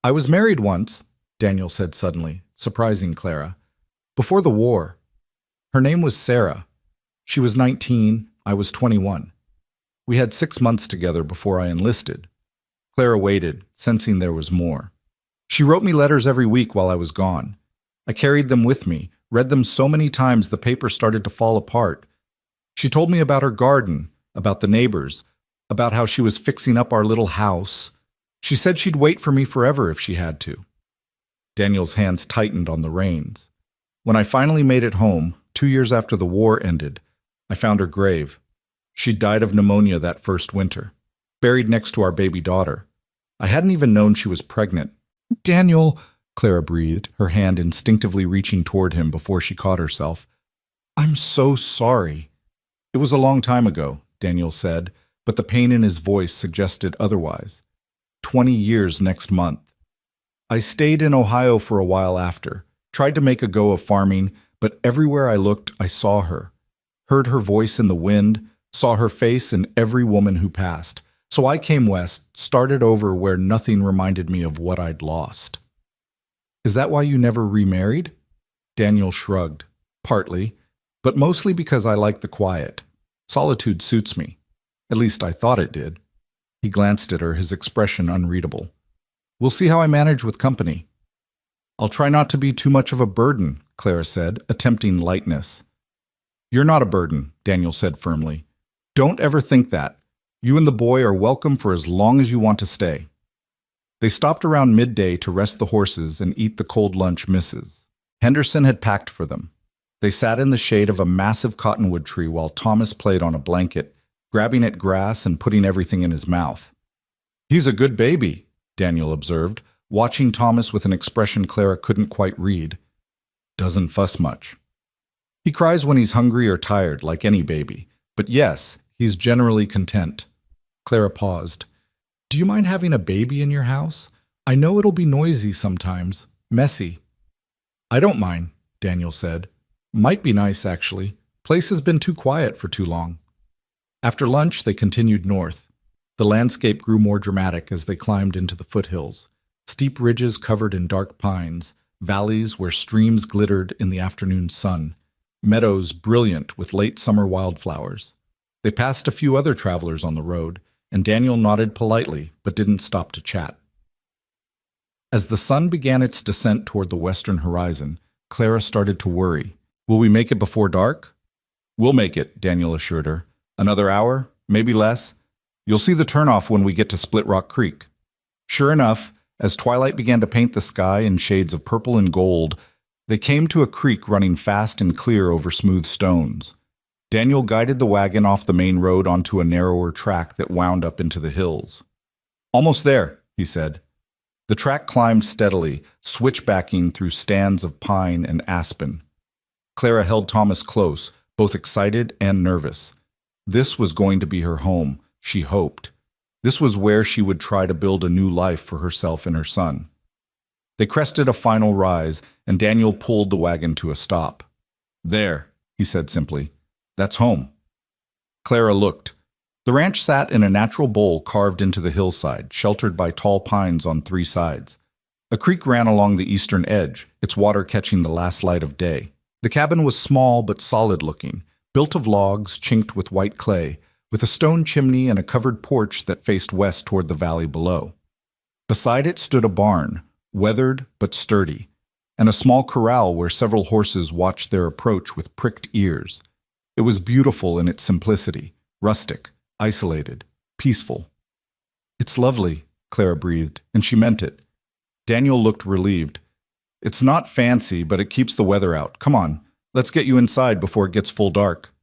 "I was married once," Daniel said suddenly, surprising Clara. "Before the war. Her name was Sarah. She was 19, I was 21. We had 6 months together before I enlisted." Clara waited, sensing there was more. "She wrote me letters every week while I was gone. I carried them with me, read them so many times the paper started to fall apart. She told me about her garden, about the neighbors, about how she was fixing up our little house. She said she'd wait for me forever if she had to." Daniel's hands tightened on the reins. "When I finally made it home, 2 years after the war ended, I found her grave. She'd died of pneumonia that first winter, buried next to our baby daughter. I hadn't even known she was pregnant." "Daniel," Clara breathed, her hand instinctively reaching toward him before she caught herself. "I'm so sorry." "It was a long time ago," Daniel said, but the pain in his voice suggested otherwise. 20 years next month. "I stayed in Ohio for a while after, tried to make a go of farming, but everywhere I looked, I saw her. Heard her voice in the wind, saw her face in every woman who passed. So I came west, started over where nothing reminded me of what I'd lost." "Is that why you never remarried?" Daniel shrugged. "Partly, but mostly because I like the quiet. Solitude suits me. At least I thought it did." He glanced at her, his expression unreadable. "We'll see how I manage with company." "I'll try not to be too much of a burden," Clara said, attempting lightness. "You're not a burden," Daniel said firmly. "Don't ever think that. You and the boy are welcome for as long as you want to stay." They stopped around midday to rest the horses and eat the cold lunch Mrs. Henderson had packed for them. They sat in the shade of a massive cottonwood tree while Thomas played on a blanket, grabbing at grass and putting everything in his mouth. "He's a good baby," Daniel observed, watching Thomas with an expression Clara couldn't quite read. "Doesn't fuss much. He cries when he's hungry or tired, like any baby. But yes, he's generally content." Clara paused. "Do you mind having a baby in your house? I know it'll be noisy sometimes, messy." "I don't mind," Daniel said. "Might be nice, actually. Place has been too quiet for too long." After lunch, they continued north. The landscape grew more dramatic as they climbed into the foothills. Steep ridges covered in dark pines, valleys where streams glittered in the afternoon sun, meadows brilliant with late summer wildflowers. They passed a few other travelers on the road, and Daniel nodded politely but didn't stop to chat. As the sun began its descent toward the western horizon, Clara started to worry. Will we make it before dark? We'll make it, Daniel assured her. Another hour, maybe less. You'll see the turnoff when we get to Split Rock Creek. Sure enough, as twilight began to paint the sky in shades of purple and gold, they came to a creek running fast and clear over smooth stones. Daniel guided the wagon off the main road onto a narrower track that wound up into the hills. Almost there, he said. The track climbed steadily, switchbacking through stands of pine and aspen. Clara held Thomas close, both excited and nervous. This was going to be her home, she hoped. This was where she would try to build a new life for herself and her son. They crested a final rise, and Daniel pulled the wagon to a stop. There, he said simply. That's home. Clara looked. The ranch sat in a natural bowl carved into the hillside, sheltered by tall pines on three sides. A creek ran along the eastern edge, its water catching the last light of day. The cabin was small but solid-looking, built of logs chinked with white clay, with a stone chimney and a covered porch that faced west toward the valley below. Beside it stood a barn, weathered but sturdy, and a small corral where several horses watched their approach with pricked ears. It was beautiful in its simplicity, rustic, isolated, peaceful. It's lovely, Clara breathed, and she meant it. Daniel looked relieved. It's not fancy, but it keeps the weather out. Come on, let's get you inside before it gets full dark.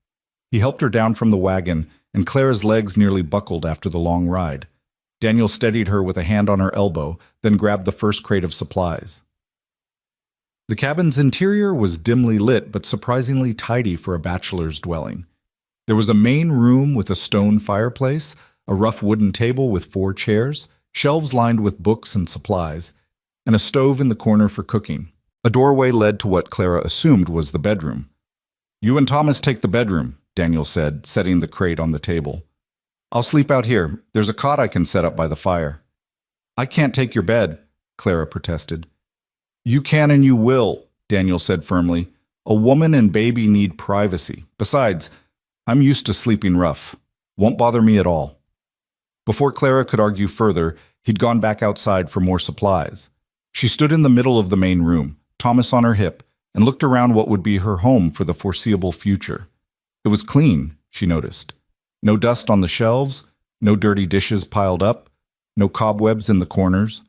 He helped her down from the wagon, and Clara's legs nearly buckled after the long ride. Daniel steadied her with a hand on her elbow, then grabbed the first crate of supplies. The cabin's interior was dimly lit but surprisingly tidy for a bachelor's dwelling. There was a main room with a stone fireplace, a rough wooden table with 4 chairs, shelves lined with books and supplies, and a stove in the corner for cooking. A doorway led to what Clara assumed was the bedroom. You and Thomas take the bedroom, Daniel said, setting the crate on the table. I'll sleep out here. There's a cot I can set up by the fire. I can't take your bed, Clara protested. You can and you will, Daniel said firmly. A woman and baby need privacy. Besides, I'm used to sleeping rough. Won't bother me at all. Before Clara could argue further, he'd gone back outside for more supplies. She stood in the middle of the main room, Thomas on her hip, and looked around what would be her home for the foreseeable future. It was clean, she noticed. No dust on the shelves, no dirty dishes piled up, no cobwebs in the corners.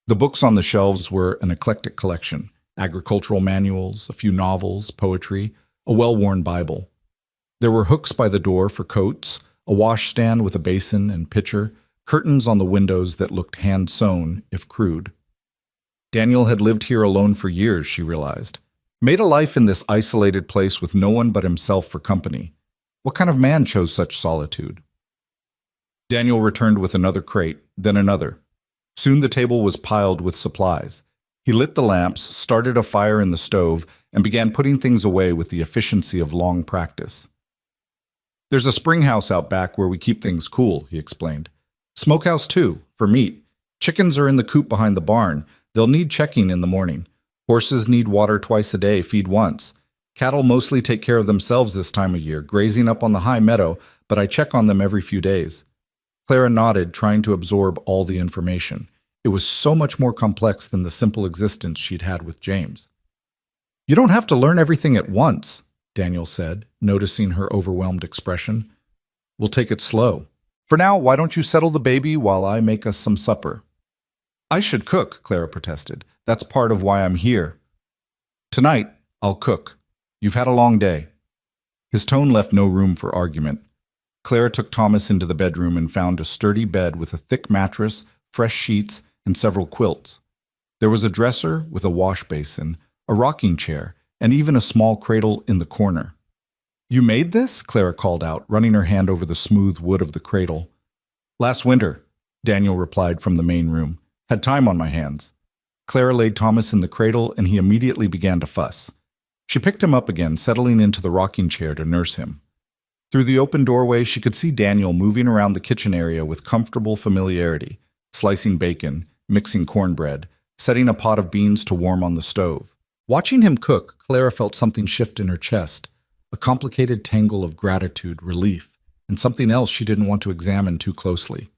The books on the shelves were an eclectic collection: agricultural manuals, a few novels, poetry, a well-worn Bible. There were hooks by the door for coats, a washstand with a basin and pitcher, curtains on the windows that looked hand-sewn, if crude. Daniel had lived here alone for years, she realized. Made a life in this isolated place with no one but himself for company. What kind of man chose such solitude? Daniel returned with another crate, then another. Soon the table was piled with supplies. He lit the lamps, started a fire in the stove, and began putting things away with the efficiency of long practice. There's a spring house out back where we keep things cool, he explained. Smokehouse too, for meat. Chickens are in the coop behind the barn. They'll need checking in the morning. Horses need water twice a day, feed once. Cattle mostly take care of themselves this time of year, grazing up on the high meadow, but I check on them every few days. Clara nodded, trying to absorb all the information. It was so much more complex than the simple existence she'd had with James. You don't have to learn everything at once, Daniel said, noticing her overwhelmed expression. We'll take it slow. For now, why don't you settle the baby while I make us some supper? I should cook, Clara protested. That's part of why I'm here. Tonight, I'll cook. You've had a long day. His tone left no room for argument. Clara took Thomas into the bedroom and found a sturdy bed with a thick mattress, fresh sheets, and several quilts. There was a dresser with a wash basin, a rocking chair, and even a small cradle in the corner. You made this? Clara called out, running her hand over the smooth wood of the cradle. Last winter, Daniel replied from the main room. Had time on my hands. Clara laid Thomas in the cradle, and he immediately began to fuss. She picked him up again, settling into the rocking chair to nurse him. Through the open doorway, she could see Daniel moving around the kitchen area with comfortable familiarity, slicing bacon, mixing cornbread, setting a pot of beans to warm on the stove. Watching him cook, Clara felt something shift in her chest, a complicated tangle of gratitude, relief, and something else she didn't want to examine too closely.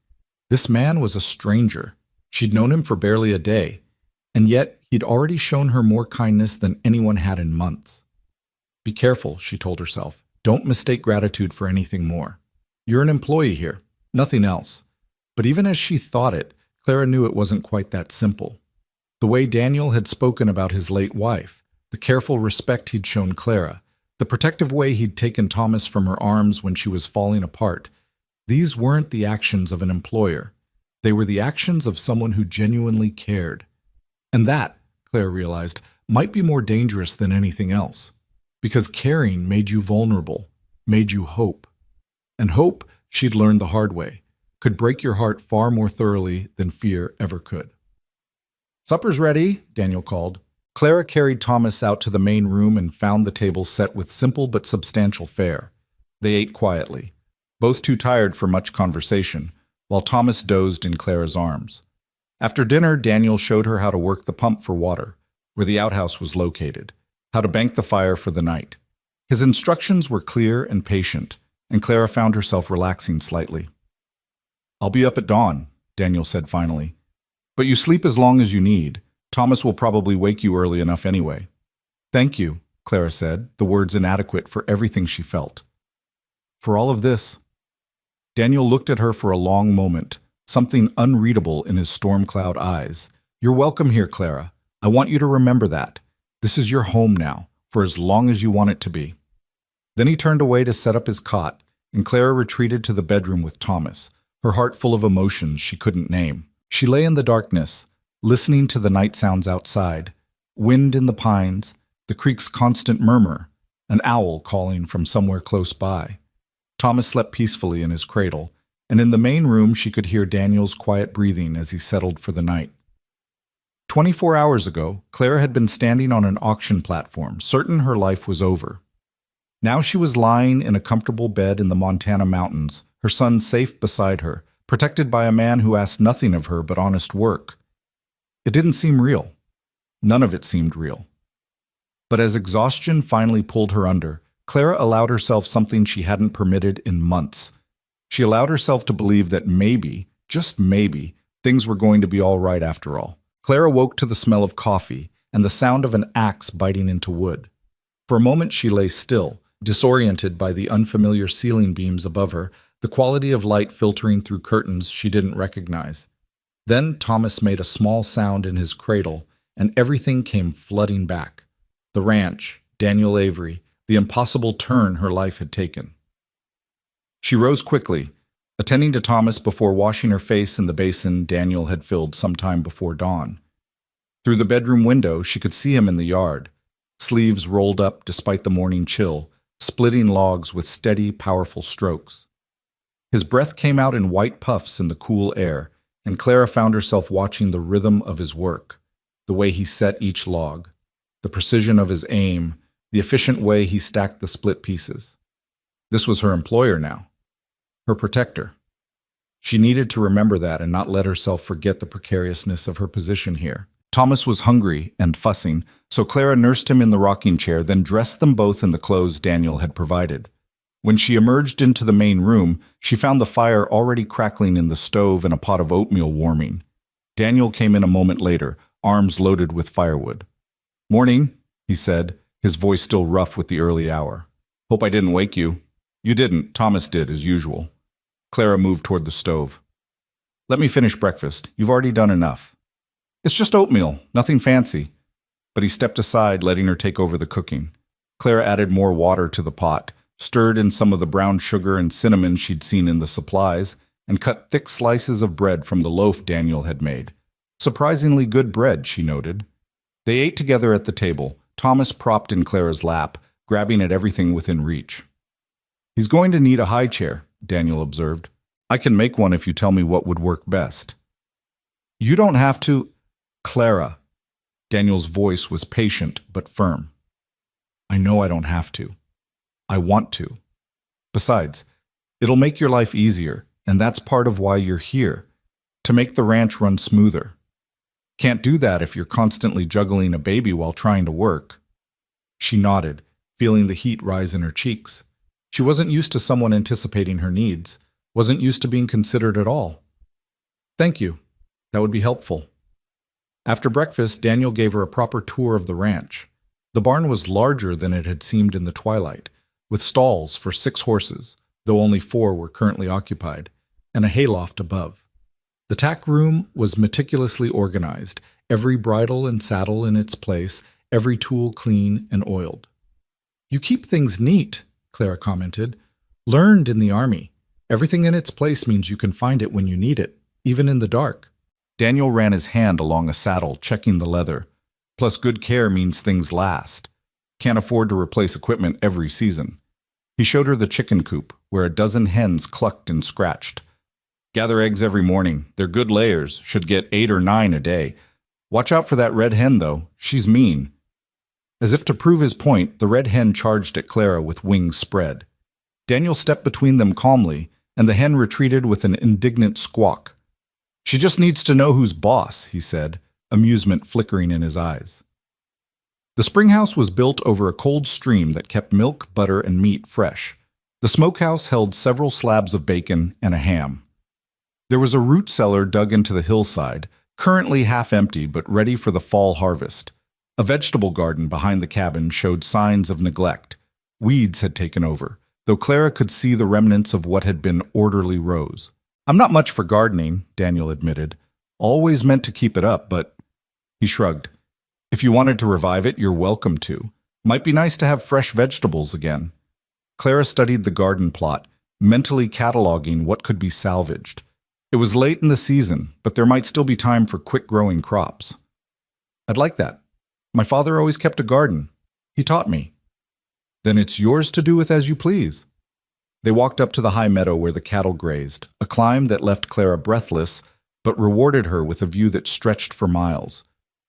This man was a stranger. She'd known him for barely a day, and yet he'd already shown her more kindness than anyone had in months. Be careful, she told herself. Don't mistake gratitude for anything more. You're an employee here, nothing else. But even as she thought it, Clara knew it wasn't quite that simple. The way Daniel had spoken about his late wife, the careful respect he'd shown Clara, the protective way he'd taken Thomas from her arms when she was falling apart, these weren't the actions of an employer. They were the actions of someone who genuinely cared. And that, Clara realized, might be more dangerous than anything else. Because caring made you vulnerable, made you hope. And hope, she'd learned the hard way, could break your heart far more thoroughly than fear ever could. "Supper's ready," Daniel called. Clara carried Thomas out to the main room and found the table set with simple but substantial fare. They ate quietly, both too tired for much conversation, while Thomas dozed in Clara's arms. After dinner, Daniel showed her how to work the pump for water, where the outhouse was located, how to bank the fire for the night. His instructions were clear and patient, and Clara found herself relaxing slightly. "I'll be up at dawn," Daniel said finally. "But you sleep as long as you need. Thomas will probably wake you early enough anyway." "Thank you," Clara said, the words inadequate for everything she felt. "For all of this." Daniel looked at her for a long moment, something unreadable in his storm cloud eyes. "You're welcome here, Clara. I want you to remember that. This is your home now, for as long as you want it to be." Then he turned away to set up his cot, and Clara retreated to the bedroom with Thomas, her heart full of emotions she couldn't name. She lay in the darkness, listening to the night sounds outside, wind in the pines, the creek's constant murmur, an owl calling from somewhere close by. Thomas slept peacefully in his cradle, and in the main room she could hear Daniel's quiet breathing as he settled for the night. 24 hours ago, Clara had been standing on an auction platform, certain her life was over. Now she was lying in a comfortable bed in the Montana mountains, her son safe beside her, protected by a man who asked nothing of her but honest work. It didn't seem real. None of it seemed real. But as exhaustion finally pulled her under, Clara allowed herself something she hadn't permitted in months. She allowed herself to believe that maybe, just maybe, things were going to be all right after all. Clara woke to the smell of coffee and the sound of an axe biting into wood. For a moment she lay still, disoriented by the unfamiliar ceiling beams above her, the quality of light filtering through curtains she didn't recognize. Then Thomas made a small sound in his cradle, and everything came flooding back. The ranch, Daniel Avery, the impossible turn her life had taken. She rose quickly, attending to Thomas before washing her face in the basin Daniel had filled sometime before dawn. Through the bedroom window, she could see him in the yard, sleeves rolled up despite the morning chill, splitting logs with steady, powerful strokes. His breath came out in white puffs in the cool air, and Clara found herself watching the rhythm of his work, the way he set each log, the precision of his aim, the efficient way he stacked the split pieces. This was her employer now, her protector. She needed to remember that and not let herself forget the precariousness of her position here. Thomas was hungry and fussing, so Clara nursed him in the rocking chair, then dressed them both in the clothes Daniel had provided. When she emerged into the main room, she found the fire already crackling in the stove and a pot of oatmeal warming. Daniel came in a moment later, arms loaded with firewood. "Morning," he said, his voice still rough with the early hour. "Hope I didn't wake you." "You didn't. Thomas did, as usual." Clara moved toward the stove. "Let me finish breakfast. You've already done enough." "It's just oatmeal, nothing fancy." But he stepped aside, letting her take over the cooking. Clara added more water to the pot, stirred in some of the brown sugar and cinnamon she'd seen in the supplies, and cut thick slices of bread from the loaf Daniel had made. Surprisingly good bread, she noted. They ate together at the table, Thomas propped in Clara's lap, grabbing at everything within reach. "He's going to need a high chair," Daniel observed. "I can make one if you tell me what would work best." "You don't have to—" "Clara." Daniel's voice was patient but firm. "I know I don't have to. I want to. Besides, it'll make your life easier, and that's part of why you're here, to make the ranch run smoother. Can't do that if you're constantly juggling a baby while trying to work." She nodded, feeling the heat rise in her cheeks. She wasn't used to someone anticipating her needs, wasn't used to being considered at all. "Thank you. That would be helpful." After breakfast, Daniel gave her a proper tour of the ranch. The barn was larger than it had seemed in the twilight, with stalls for 6 horses, though only 4 were currently occupied, and a hayloft above. The tack room was meticulously organized, every bridle and saddle in its place, every tool clean and oiled. "You keep things neat," Clara commented. "Learned in the army. Everything in its place means you can find it when you need it, even in the dark." Daniel ran his hand along a saddle, checking the leather. "Plus good care means things last. Can't afford to replace equipment every season." He showed her the chicken coop, where a dozen hens clucked and scratched. "Gather eggs every morning. They're good layers, should get 8 or 9 a day. Watch out for that red hen, though. She's mean." As if to prove his point, the red hen charged at Clara with wings spread. Daniel stepped between them calmly, and the hen retreated with an indignant squawk. "She just needs to know who's boss," he said, amusement flickering in his eyes. The spring house was built over a cold stream that kept milk, butter, and meat fresh. The smokehouse held several slabs of bacon and a ham. There was a root cellar dug into the hillside, currently half empty but ready for the fall harvest. A vegetable garden behind the cabin showed signs of neglect. Weeds had taken over, though Clara could see the remnants of what had been orderly rows. "I'm not much for gardening," Daniel admitted. "Always meant to keep it up, but—" He shrugged. "If you wanted to revive it, you're welcome to. Might be nice to have fresh vegetables again." Clara studied the garden plot, mentally cataloging what could be salvaged. It was late in the season, but there might still be time for quick-growing crops. "I'd like that. My father always kept a garden. He taught me." "Then it's yours to do with as you please." They walked up to the high meadow where the cattle grazed, a climb that left Clara breathless, but rewarded her with a view that stretched for miles.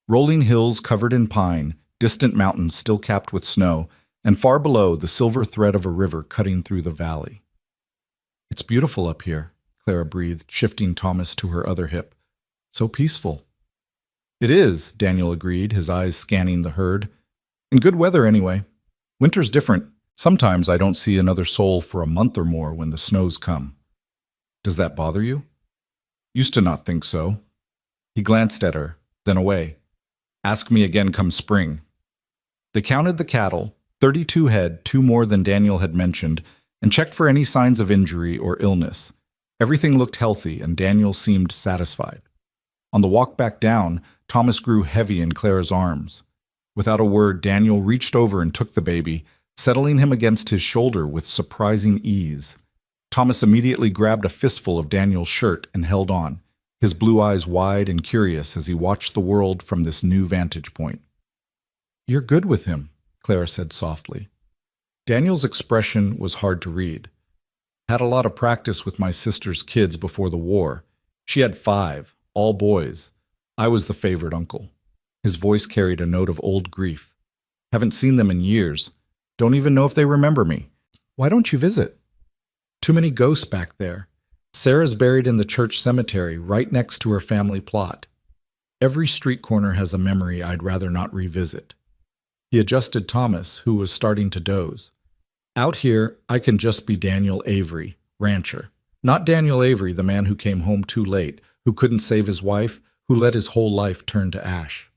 Rolling hills covered in pine, distant mountains still capped with snow, and far below the silver thread of a river cutting through the valley. "It's beautiful up here," Clara breathed, shifting Thomas to her other hip. "So peaceful." "It is," Daniel agreed, his eyes scanning the herd. "In good weather, anyway. Winter's different. Sometimes I don't see another soul for a month or more when the snows come." "Does that bother you?" "Used to not think so." He glanced at her, then away. "Ask me again come spring." They counted the cattle, 32 head, 2 more than Daniel had mentioned, and checked for any signs of injury or illness. Everything looked healthy, and Daniel seemed satisfied. On the walk back down, Thomas grew heavy in Clara's arms. Without a word, Daniel reached over and took the baby, settling him against his shoulder with surprising ease. Thomas immediately grabbed a fistful of Daniel's shirt and held on, his blue eyes wide and curious as he watched the world from this new vantage point. "You're good with him," Clara said softly. Daniel's expression was hard to read. "Had a lot of practice with my sister's kids before the war. She had 5, all boys. I was the favorite uncle." His voice carried a note of old grief. "Haven't seen them in years. Don't even know if they remember me. Why don't you visit?" "Too many ghosts back there. Sarah's buried in the church cemetery right next to her family plot. Every street corner has a memory I'd rather not revisit." He adjusted Thomas, who was starting to doze. "Out here, I can just be Daniel Avery, rancher. Not Daniel Avery, the man who came home too late, who couldn't save his wife, who let his whole life turn to ash."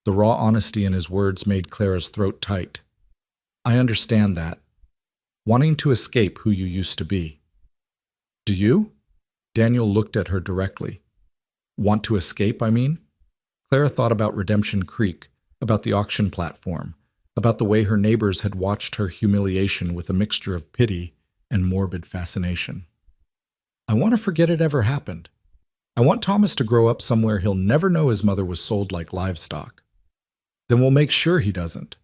The raw honesty in his words made Clara's throat tight. "I understand that. Wanting to escape who you used to be." "Do you?" Daniel looked at her directly. "Want to escape, I mean?" Clara thought about Redemption Creek, about the auction platform, about the way her neighbors had watched her humiliation with a mixture of pity and morbid fascination. "I want to forget it ever happened. I want Thomas to grow up somewhere he'll never know his mother was sold like livestock. Then we'll make sure he doesn't.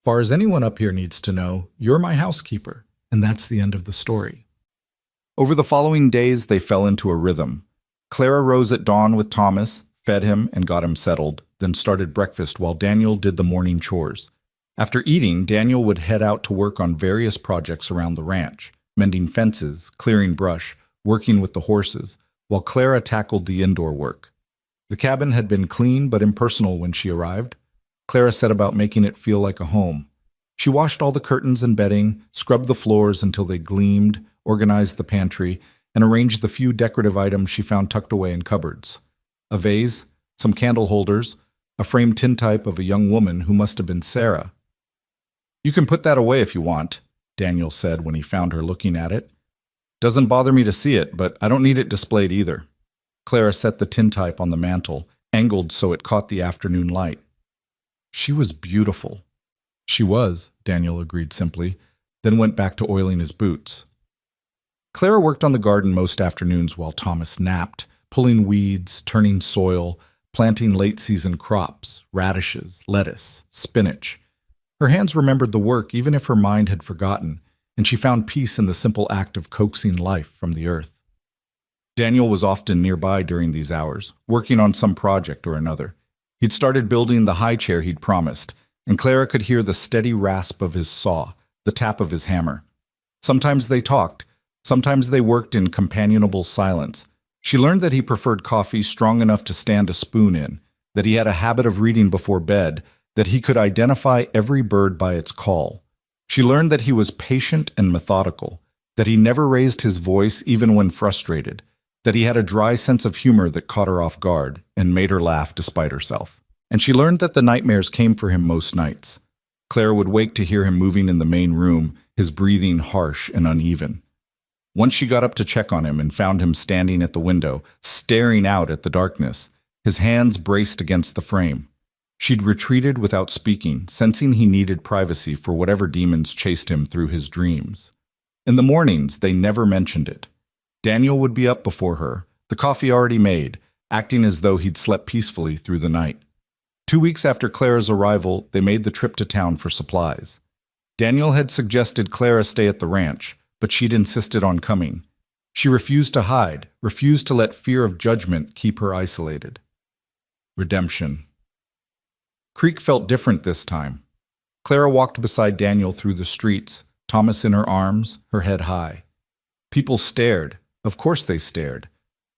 Far as anyone up here needs to know, you're my housekeeper, and that's the end of the story." Over the following days, they fell into a rhythm. Clara rose at dawn with Thomas, fed him, and got him settled, then started breakfast while Daniel did the morning chores. After eating, Daniel would head out to work on various projects around the ranch, mending fences, clearing brush, working with the horses, while Clara tackled the indoor work. The cabin had been clean but impersonal when she arrived. Clara set about making it feel like a home. She washed all the curtains and bedding, scrubbed the floors until they gleamed, organized the pantry, and arranged the few decorative items she found tucked away in cupboards. A vase, some candle holders, a framed tintype of a young woman who must have been Sarah. "You can put that away if you want," Daniel said when he found her looking at it. "Doesn't bother me to see it, but I don't need it displayed either." Clara set the tintype on the mantel, angled so it caught the afternoon light. She was beautiful. "She was," Daniel agreed simply, then went back to oiling his boots. Clara worked on the garden most afternoons while Thomas napped, pulling weeds, turning soil, planting late-season crops, radishes, lettuce, spinach. Her hands remembered the work even if her mind had forgotten, and she found peace in the simple act of coaxing life from the earth. Daniel was often nearby during these hours, working on some project or another. He'd started building the high chair he'd promised, and Clara could hear the steady rasp of his saw, the tap of his hammer. Sometimes they talked, sometimes they worked in companionable silence. She learned that he preferred coffee strong enough to stand a spoon in, that he had a habit of reading before bed, that he could identify every bird by its call. She learned that he was patient and methodical, that he never raised his voice even when frustrated, that he had a dry sense of humor that caught her off guard and made her laugh despite herself. And she learned that the nightmares came for him most nights. Clara would wake to hear him moving in the main room, his breathing harsh and uneven. Once she got up to check on him and found him standing at the window, staring out at the darkness, his hands braced against the frame. She'd retreated without speaking, sensing he needed privacy for whatever demons chased him through his dreams. In the mornings, they never mentioned it. Daniel would be up before her, the coffee already made, acting as though he'd slept peacefully through the night. 2 weeks after Clara's arrival, they made the trip to town for supplies. Daniel had suggested Clara stay at the ranch, but she'd insisted on coming. She refused to hide, refused to let fear of judgment keep her isolated. Redemption. Creek felt different this time. Clara walked beside Daniel through the streets, Thomas in her arms, her head high. People stared. Of course they stared.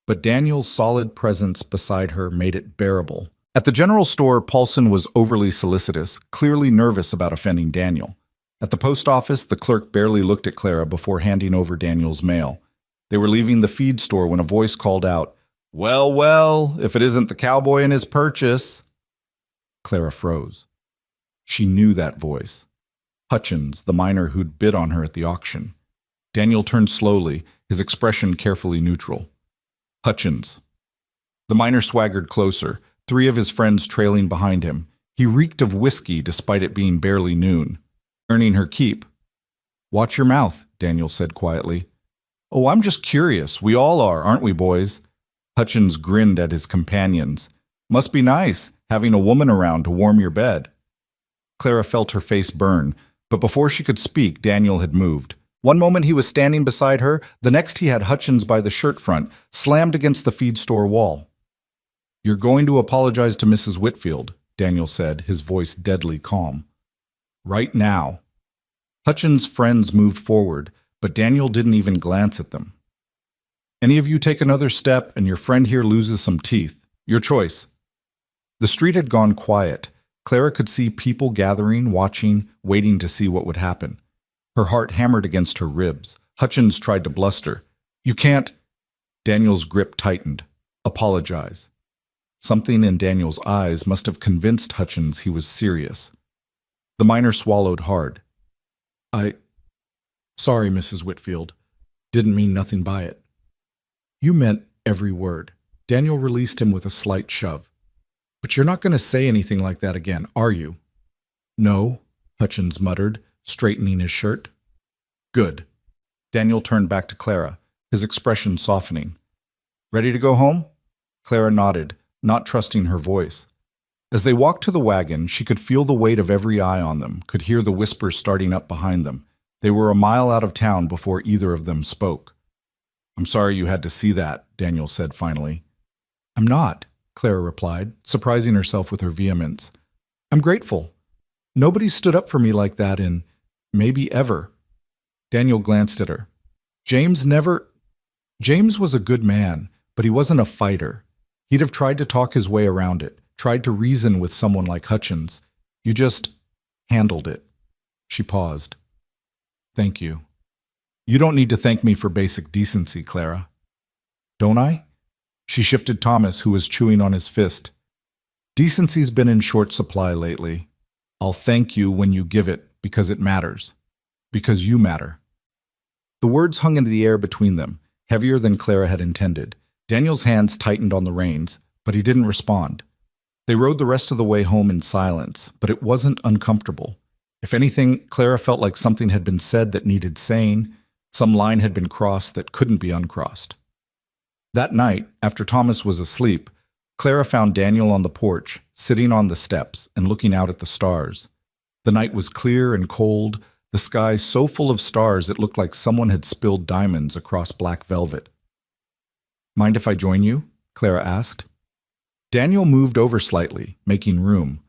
But Daniel's solid presence beside her made it bearable. At the general store, Paulson was overly solicitous, clearly nervous about offending Daniel. At the post office, the clerk barely looked at Clara before handing over Daniel's mail. They were leaving the feed store when a voice called out, "Well, well, if it isn't the cowboy and his purchase." Clara froze. She knew that voice. Hutchins, the miner who'd bid on her at the auction. Daniel turned slowly, his expression carefully neutral. Hutchins. The miner swaggered closer, 3 of his friends trailing behind him. He reeked of whiskey despite it being barely noon. Earning her keep. "Watch your mouth," Daniel said quietly. "Oh, I'm just curious. We all are, aren't we, boys?" Hutchins grinned at his companions. "Must be nice, having a woman around to warm your bed." Clara felt her face burn, but before she could speak, Daniel had moved. One moment he was standing beside her, the next he had Hutchins by the shirt front, slammed against the feed store wall. "You're going to apologize to Mrs. Whitfield," Daniel said, his voice deadly calm. "Right now." Hutchins' friends moved forward, but Daniel didn't even glance at them. "Any of you take another step and your friend here loses some teeth. Your choice." The street had gone quiet. Clara could see people gathering, watching, waiting to see what would happen. Her heart hammered against her ribs. Hutchins tried to bluster. "You can't." Daniel's grip tightened. "Apologize." Something in Daniel's eyes must have convinced Hutchins he was serious. The miner swallowed hard. Sorry, Mrs. Whitfield. Didn't mean nothing by it." "You meant every word." Daniel released him with a slight shove. "But you're not going to say anything like that again, are you?" "No," Hutchins muttered, straightening his shirt. "Good." Daniel turned back to Clara, his expression softening. "Ready to go home?" Clara nodded, not trusting her voice. As they walked to the wagon, she could feel the weight of every eye on them, could hear the whispers starting up behind them. They were a mile out of town before either of them spoke. "I'm sorry you had to see that," Daniel said finally. "I'm not," Clara replied, surprising herself with her vehemence. "I'm grateful. Nobody stood up for me like that in, maybe ever." Daniel glanced at her. James was a good man, but he wasn't a fighter. He'd have tried to talk his way around it, tried to reason with someone like Hutchins. You just handled it. She paused. "Thank you." "You don't need to thank me for basic decency, Clara." "Don't I?" She shifted Thomas, who was chewing on his fist. Decency's been in short supply lately. I'll thank you when you give it because it matters. Because you matter. The words hung into the air between them, heavier than Clara had intended. Daniel's hands tightened on the reins, but he didn't respond. They rode the rest of the way home in silence, but it wasn't uncomfortable. If anything, Clara felt like something had been said that needed saying, some line had been crossed that couldn't be uncrossed. That night, after Thomas was asleep, Clara found Daniel on the porch, sitting on the steps and looking out at the stars. The night was clear and cold, the sky so full of stars it looked like someone had spilled diamonds across black velvet. "Mind if I join you?" Clara asked. Daniel moved over slightly, making room.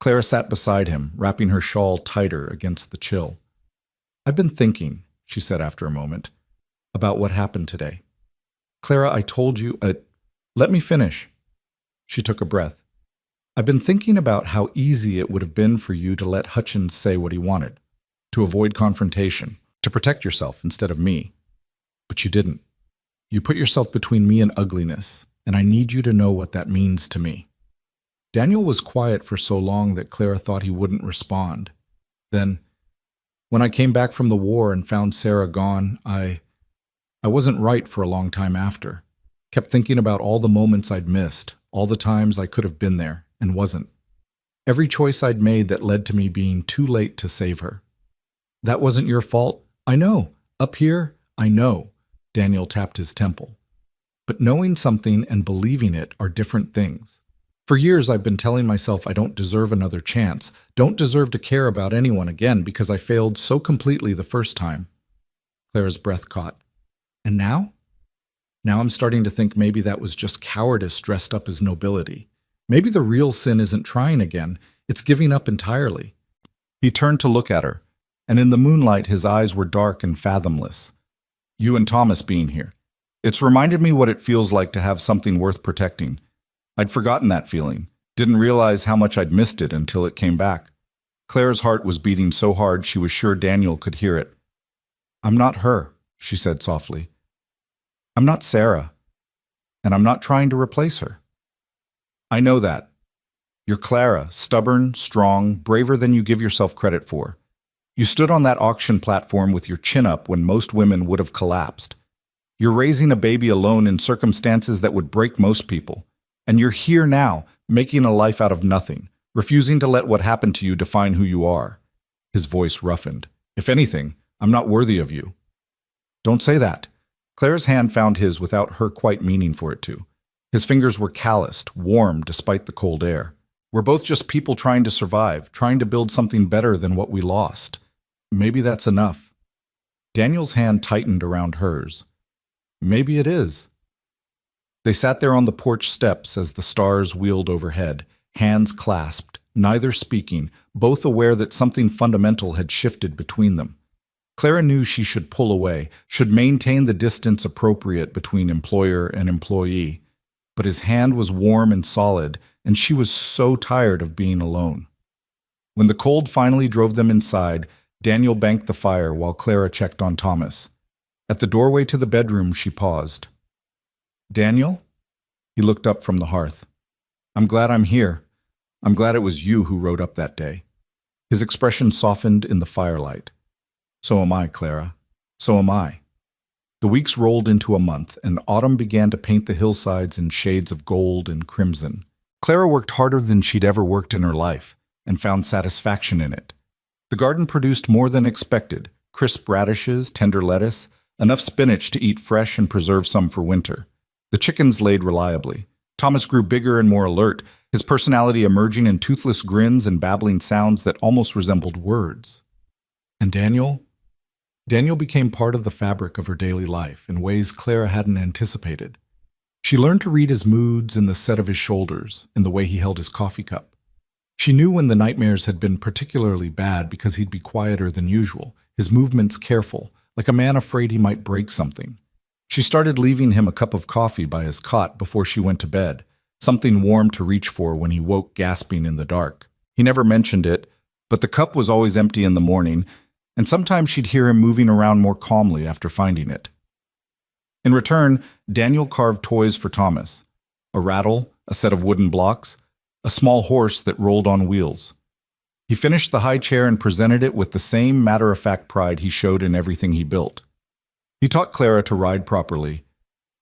Clara sat beside him, wrapping her shawl tighter against the chill. "I've been thinking," she said after a moment, "about what happened today. Clara, I told you, let me finish." She took a breath. "I've been thinking about how easy it would have been for you to let Hutchins say what he wanted, to avoid confrontation, to protect yourself instead of me. But you didn't. You put yourself between me and ugliness, and I need you to know what that means to me." Daniel was quiet for so long that Clara thought he wouldn't respond. Then, "When I came back from the war and found Sarah gone, I wasn't right for a long time after. Kept thinking about all the moments I'd missed, all the times I could have been there and wasn't. Every choice I'd made that led to me being too late to save her. That wasn't your fault. I know. Up here, I know." Daniel tapped his temple. "But knowing something and believing it are different things. For years I've been telling myself I don't deserve another chance, don't deserve to care about anyone again because I failed so completely the first time." Clara's breath caught. "And now? Now I'm starting to think maybe that was just cowardice dressed up as nobility. Maybe the real sin isn't trying again, it's giving up entirely." He turned to look at her, and in the moonlight his eyes were dark and fathomless. "You and Thomas being here. It's reminded me what it feels like to have something worth protecting. I'd forgotten that feeling, didn't realize how much I'd missed it until it came back." Clara's heart was beating so hard she was sure Daniel could hear it. "I'm not her," she said softly. "I'm not Sarah, and I'm not trying to replace her. I know that. You're Clara, stubborn, strong, braver than you give yourself credit for. You stood on that auction platform with your chin up when most women would have collapsed. You're raising a baby alone in circumstances that would break most people. And you're here now, making a life out of nothing, refusing to let what happened to you define who you are." His voice roughened. "If anything, I'm not worthy of you." "Don't say that." Clara's hand found his without her quite meaning for it to. His fingers were calloused, warm despite the cold air. "We're both just people trying to survive, trying to build something better than what we lost. Maybe that's enough." Daniel's hand tightened around hers. "Maybe it is." They sat there on the porch steps as the stars wheeled overhead, hands clasped, neither speaking, both aware that something fundamental had shifted between them. Clara knew she should pull away, should maintain the distance appropriate between employer and employee. But his hand was warm and solid, and she was so tired of being alone. When the cold finally drove them inside, Daniel banked the fire while Clara checked on Thomas. At the doorway to the bedroom, she paused. "Daniel?" He looked up from the hearth. "I'm glad I'm here. I'm glad it was you who rode up that day." His expression softened in the firelight. "So am I, Clara. So am I." The weeks rolled into a month, and autumn began to paint the hillsides in shades of gold and crimson. Clara worked harder than she'd ever worked in her life, and found satisfaction in it. The garden produced more than expected: crisp radishes, tender lettuce, enough spinach to eat fresh and preserve some for winter. The chickens laid reliably. Thomas grew bigger and more alert, his personality emerging in toothless grins and babbling sounds that almost resembled words. And Daniel? Daniel became part of the fabric of her daily life in ways Clara hadn't anticipated. She learned to read his moods in the set of his shoulders, in the way he held his coffee cup. She knew when the nightmares had been particularly bad because he'd be quieter than usual, his movements careful, like a man afraid he might break something. She started leaving him a cup of coffee by his cot before she went to bed, something warm to reach for when he woke gasping in the dark. He never mentioned it, but the cup was always empty in the morning, and sometimes she'd hear him moving around more calmly after finding it. In return, Daniel carved toys for Thomas. A rattle, a set of wooden blocks, a small horse that rolled on wheels. He finished the high chair and presented it with the same matter-of-fact pride he showed in everything he built. He taught Clara to ride properly,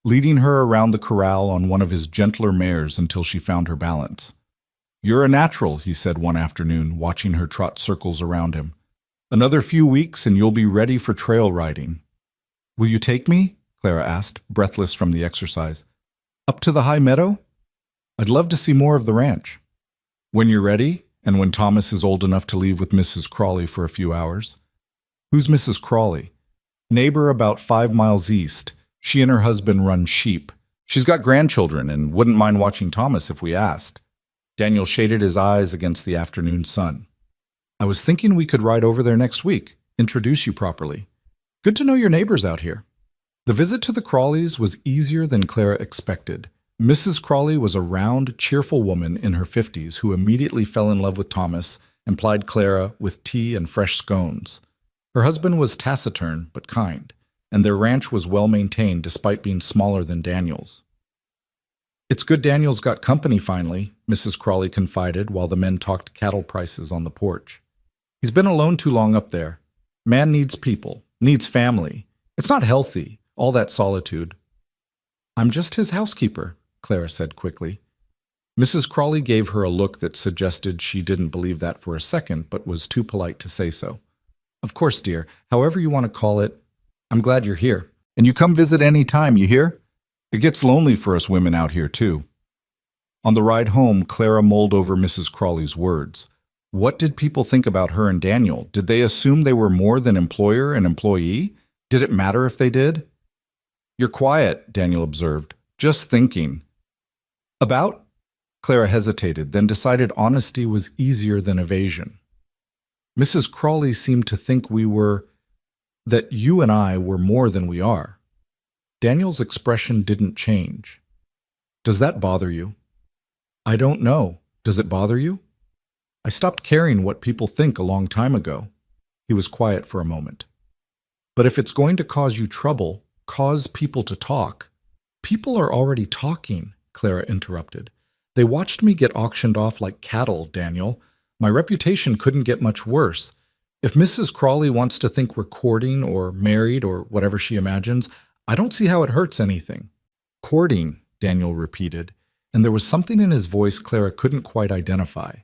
leading her around the corral on one of his gentler mares until she found her balance. "You're a natural," he said one afternoon, watching her trot circles around him. "Another few weeks and you'll be ready for trail riding." "Will you take me?" Clara asked, breathless from the exercise. "Up to the high meadow? I'd love to see more of the ranch." "When you're ready, and when Thomas is old enough to leave with Mrs. Crawley for a few hours." "Who's Mrs. Crawley?" "Neighbor about 5 miles east. She and her husband run sheep. She's got grandchildren and wouldn't mind watching Thomas if we asked." Daniel shaded his eyes against the afternoon sun. "I was thinking we could ride over there next week, introduce you properly. Good to know your neighbors out here." The visit to the Crawleys was easier than Clara expected. Mrs. Crawley was a round, cheerful woman in her 50s who immediately fell in love with Thomas and plied Clara with tea and fresh scones. Her husband was taciturn but kind, and their ranch was well maintained despite being smaller than Daniel's. "It's good Daniel's got company finally," Mrs. Crawley confided while the men talked cattle prices on the porch. "He's been alone too long up there. Man needs people, needs family. It's not healthy, all that solitude." "I'm just his housekeeper," Clara said quickly. Mrs. Crawley gave her a look that suggested she didn't believe that for a second, but was too polite to say so. "Of course, dear, however you want to call it. I'm glad you're here. And you come visit any time, you hear? It gets lonely for us women out here, too." On the ride home, Clara mulled over Mrs. Crawley's words. What did people think about her and Daniel? Did they assume they were more than employer and employee? Did it matter if they did? "You're quiet," Daniel observed. "Just thinking." "About?" Clara hesitated, then decided honesty was easier than evasion. "Mrs. Crawley seemed to think that you and I were more than we are." Daniel's expression didn't change. "Does that bother you?" "I don't know. Does it bother you?" "I stopped caring what people think a long time ago." He was quiet for a moment. "But if it's going to cause you trouble, cause people to talk." "People are already talking," Clara interrupted. "They watched me get auctioned off like cattle, Daniel. My reputation couldn't get much worse. If Mrs. Crawley wants to think we're courting or married or whatever she imagines, I don't see how it hurts anything." "Courting," Daniel repeated, and there was something in his voice Clara couldn't quite identify.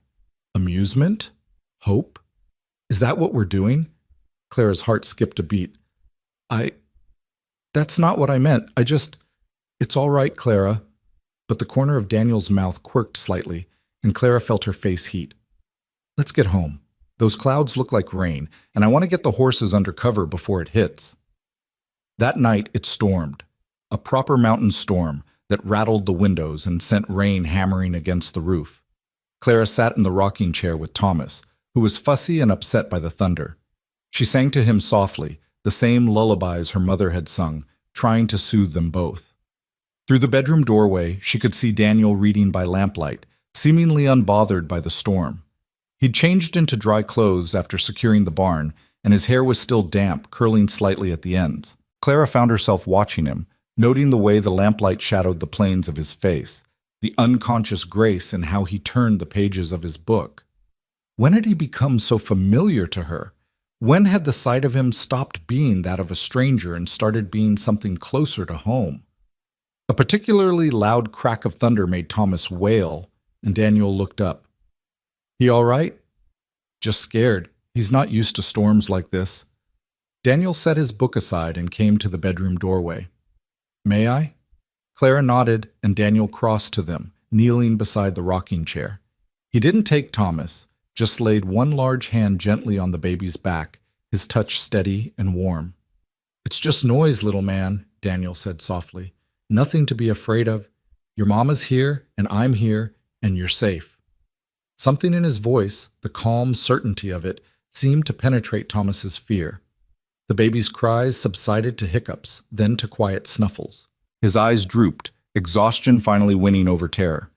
Amusement? Hope? Is that what we're doing? Clara's heart skipped a beat. That's not what I meant. It's all right, Clara. But the corner of Daniel's mouth quirked slightly, and Clara felt her face heat. Let's get home. Those clouds look like rain, and I want to get the horses under cover before it hits. That night it stormed, a proper mountain storm that rattled the windows and sent rain hammering against the roof. Clara sat in the rocking chair with Thomas, who was fussy and upset by the thunder. She sang to him softly, the same lullabies her mother had sung, trying to soothe them both. Through the bedroom doorway, she could see Daniel reading by lamplight, seemingly unbothered by the storm. He'd changed into dry clothes after securing the barn, and his hair was still damp, curling slightly at the ends. Clara found herself watching him, noting the way the lamplight shadowed the planes of his face, the unconscious grace in how he turned the pages of his book. When had he become so familiar to her? When had the sight of him stopped being that of a stranger and started being something closer to home? A particularly loud crack of thunder made Thomas wail, and Daniel looked up. "He all right?" "Just scared. He's not used to storms like this." Daniel set his book aside and came to the bedroom doorway. "May I?" Clara nodded, and Daniel crossed to them, kneeling beside the rocking chair. He didn't take Thomas, just laid one large hand gently on the baby's back, his touch steady and warm. "It's just noise, little man," Daniel said softly. "Nothing to be afraid of. Your mama's here, and I'm here, and you're safe." Something in his voice, the calm certainty of it, seemed to penetrate Thomas's fear. The baby's cries subsided to hiccups, then to quiet snuffles. His eyes drooped, exhaustion finally winning over terror.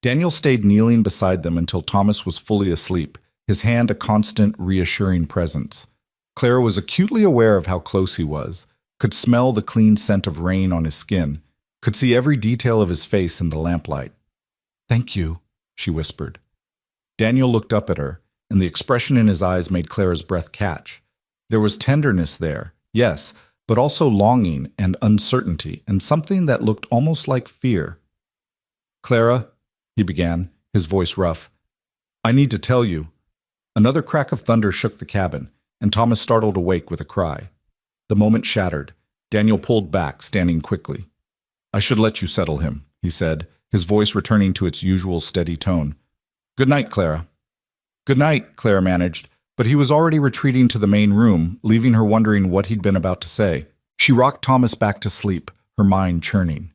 Daniel stayed kneeling beside them until Thomas was fully asleep, his hand a constant, reassuring presence. Clara was acutely aware of how close he was, could smell the clean scent of rain on his skin, could see every detail of his face in the lamplight. "Thank you," she whispered. Daniel looked up at her, and the expression in his eyes made Clara's breath catch. There was tenderness there, yes, but also longing and uncertainty, and something that looked almost like fear. "Clara," he began, his voice rough, "I need to tell you." Another crack of thunder shook the cabin, and Thomas startled awake with a cry. The moment shattered. Daniel pulled back, standing quickly. "I should let you settle him," he said, his voice returning to its usual steady tone. "Good night, Clara." "Good night," Clara managed, but he was already retreating to the main room, leaving her wondering what he'd been about to say. She rocked Thomas back to sleep, her mind churning.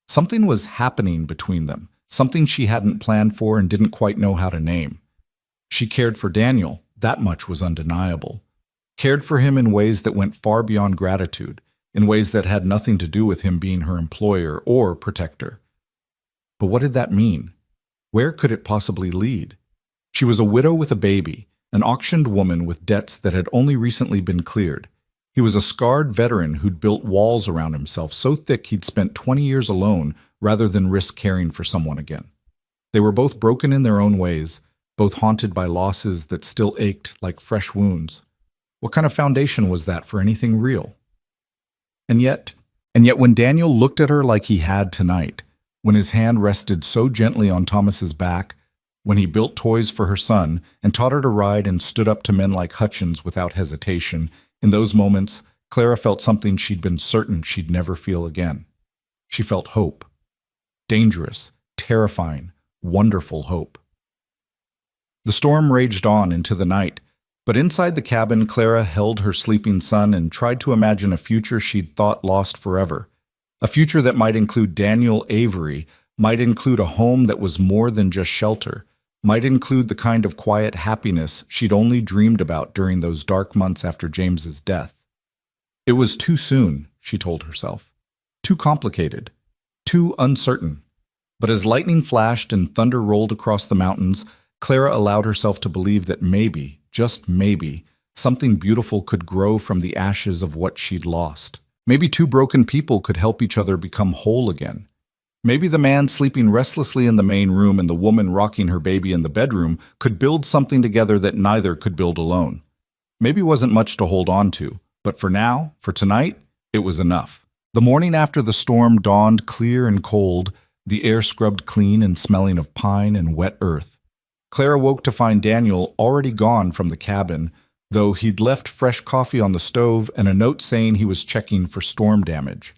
Something was happening between them, something she hadn't planned for and didn't quite know how to name. She cared for Daniel, that much was undeniable. Cared for him in ways that went far beyond gratitude, in ways that had nothing to do with him being her employer or protector. But what did that mean? Where could it possibly lead? She was a widow with a baby, an auctioned woman with debts that had only recently been cleared. He was a scarred veteran who'd built walls around himself so thick he'd spent 20 years alone rather than risk caring for someone again. They were both broken in their own ways, both haunted by losses that still ached like fresh wounds. What kind of foundation was that for anything real? And yet when Daniel looked at her like he had tonight, when his hand rested so gently on Thomas's back, when he built toys for her son and taught her to ride and stood up to men like Hutchins without hesitation, in those moments, Clara felt something she'd been certain she'd never feel again. She felt hope. Dangerous, terrifying, wonderful hope. The storm raged on into the night, but inside the cabin, Clara held her sleeping son and tried to imagine a future she'd thought lost forever. A future that might include Daniel Avery, might include a home that was more than just shelter, might include the kind of quiet happiness she'd only dreamed about during those dark months after James's death. It was too soon, she told herself. Too complicated. Too uncertain. But as lightning flashed and thunder rolled across the mountains, Clara allowed herself to believe that maybe, just maybe, something beautiful could grow from the ashes of what she'd lost. Maybe two broken people could help each other become whole again. Maybe the man sleeping restlessly in the main room and the woman rocking her baby in the bedroom could build something together that neither could build alone. Maybe wasn't much to hold on to, but for now, for tonight, it was enough. The morning after the storm dawned clear and cold, the air scrubbed clean and smelling of pine and wet earth. Clara woke to find Daniel already gone from the cabin, though he'd left fresh coffee on the stove and a note saying he was checking for storm damage.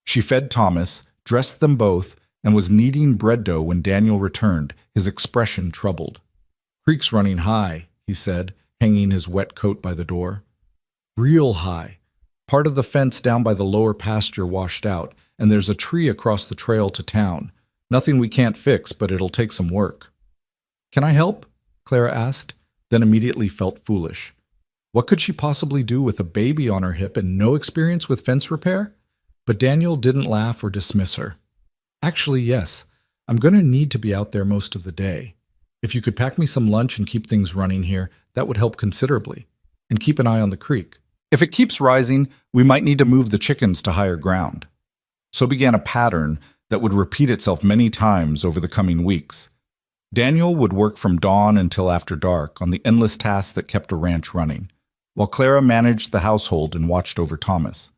She fed Thomas, dressed them both, and was kneading bread dough when Daniel returned, his expression troubled. "Creek's running high," he said, hanging his wet coat by the door. "Real high. Part of the fence down by the lower pasture washed out, and there's a tree across the trail to town. Nothing we can't fix, but it'll take some work." "Can I help?" Clara asked, then immediately felt foolish. What could she possibly do with a baby on her hip and no experience with fence repair? But Daniel didn't laugh or dismiss her. "Actually, yes. I'm going to need to be out there most of the day. If you could pack me some lunch and keep things running here, that would help considerably. And keep an eye on the creek. If it keeps rising, we might need to move the chickens to higher ground." So began a pattern that would repeat itself many times over the coming weeks. Daniel would work from dawn until after dark on the endless tasks that kept a ranch running, while Clara managed the household and watched over Thomas.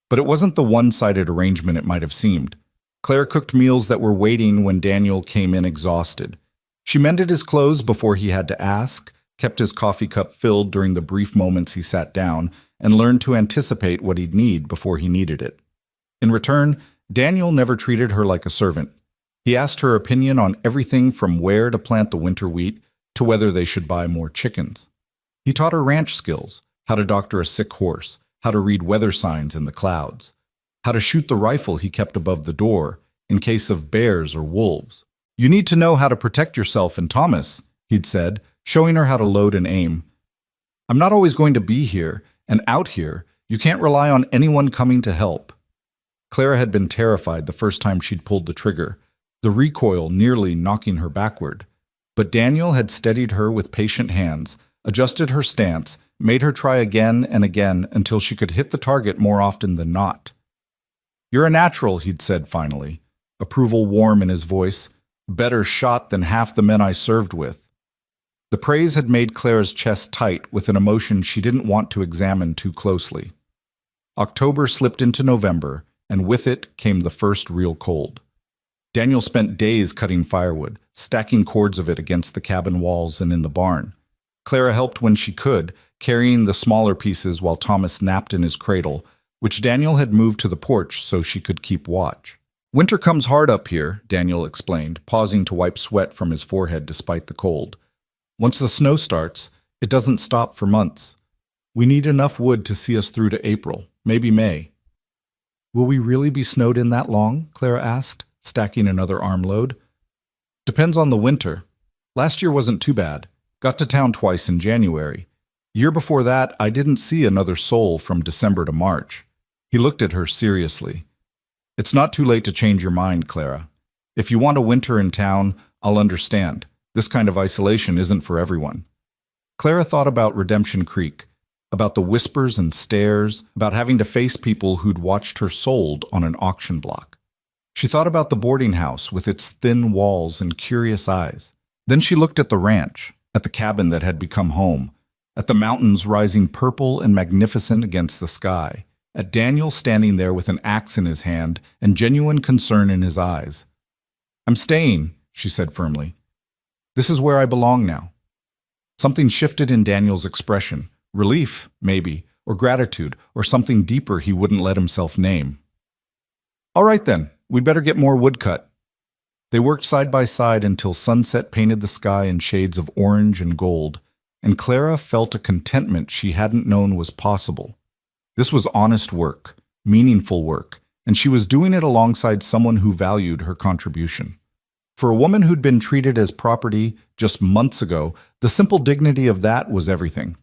But it wasn't the one-sided arrangement it might have seemed. Clara cooked meals that were waiting when Daniel came in exhausted. She mended his clothes before he had to ask, kept his coffee cup filled during the brief moments he sat down, and learned to anticipate what he'd need before he needed it. In return, Daniel never treated her like a servant. He asked her opinion on everything from where to plant the winter wheat to whether they should buy more chickens. He taught her ranch skills, how to doctor a sick horse, how to read weather signs in the clouds, how to shoot the rifle he kept above the door in case of bears or wolves. "You need to know how to protect yourself and Thomas," he'd said, showing her how to load and aim. "I'm not always going to be here, and out here, you can't rely on anyone coming to help." Clara had been terrified the first time she'd pulled the trigger, the recoil nearly knocking her backward. But Daniel had steadied her with patient hands, adjusted her stance, made her try again and again until she could hit the target more often than not. "You're a natural," he'd said finally, approval warm in his voice. Better shot than half the men I served with. The praise had made Clara's chest tight with an emotion she didn't want to examine too closely. October slipped into November, and with it came the first real cold. Daniel spent days cutting firewood, stacking cords of it against the cabin walls and in the barn. Clara helped when she could, carrying the smaller pieces while Thomas napped in his cradle, which Daniel had moved to the porch so she could keep watch. Winter comes hard up here, Daniel explained, pausing to wipe sweat from his forehead despite the cold. Once the snow starts, it doesn't stop for months. We need enough wood to see us through to April, maybe May. Will we really be snowed in that long? Clara asked, stacking another armload. Depends on the winter. Last year wasn't too bad. Got to town twice in January. Year before that, I didn't see another soul from December to March. He looked at her seriously. It's not too late to change your mind, Clara. If you want a winter in town, I'll understand. This kind of isolation isn't for everyone. Clara thought about Redemption Creek, about the whispers and stares, about having to face people who'd watched her sold on an auction block. She thought about the boarding house with its thin walls and curious eyes. Then she looked at the ranch, at the cabin that had become home, at the mountains rising purple and magnificent against the sky, at Daniel standing there with an axe in his hand and genuine concern in his eyes. I'm staying, she said firmly. This is where I belong now. Something shifted in Daniel's expression. Relief, maybe, or gratitude, or something deeper he wouldn't let himself name. All right then, we'd better get more wood cut. They worked side by side until sunset painted the sky in shades of orange and gold, and Clara felt a contentment she hadn't known was possible. This was honest work, meaningful work, and she was doing it alongside someone who valued her contribution. For a woman who'd been treated as property just months ago, the simple dignity of that was everything.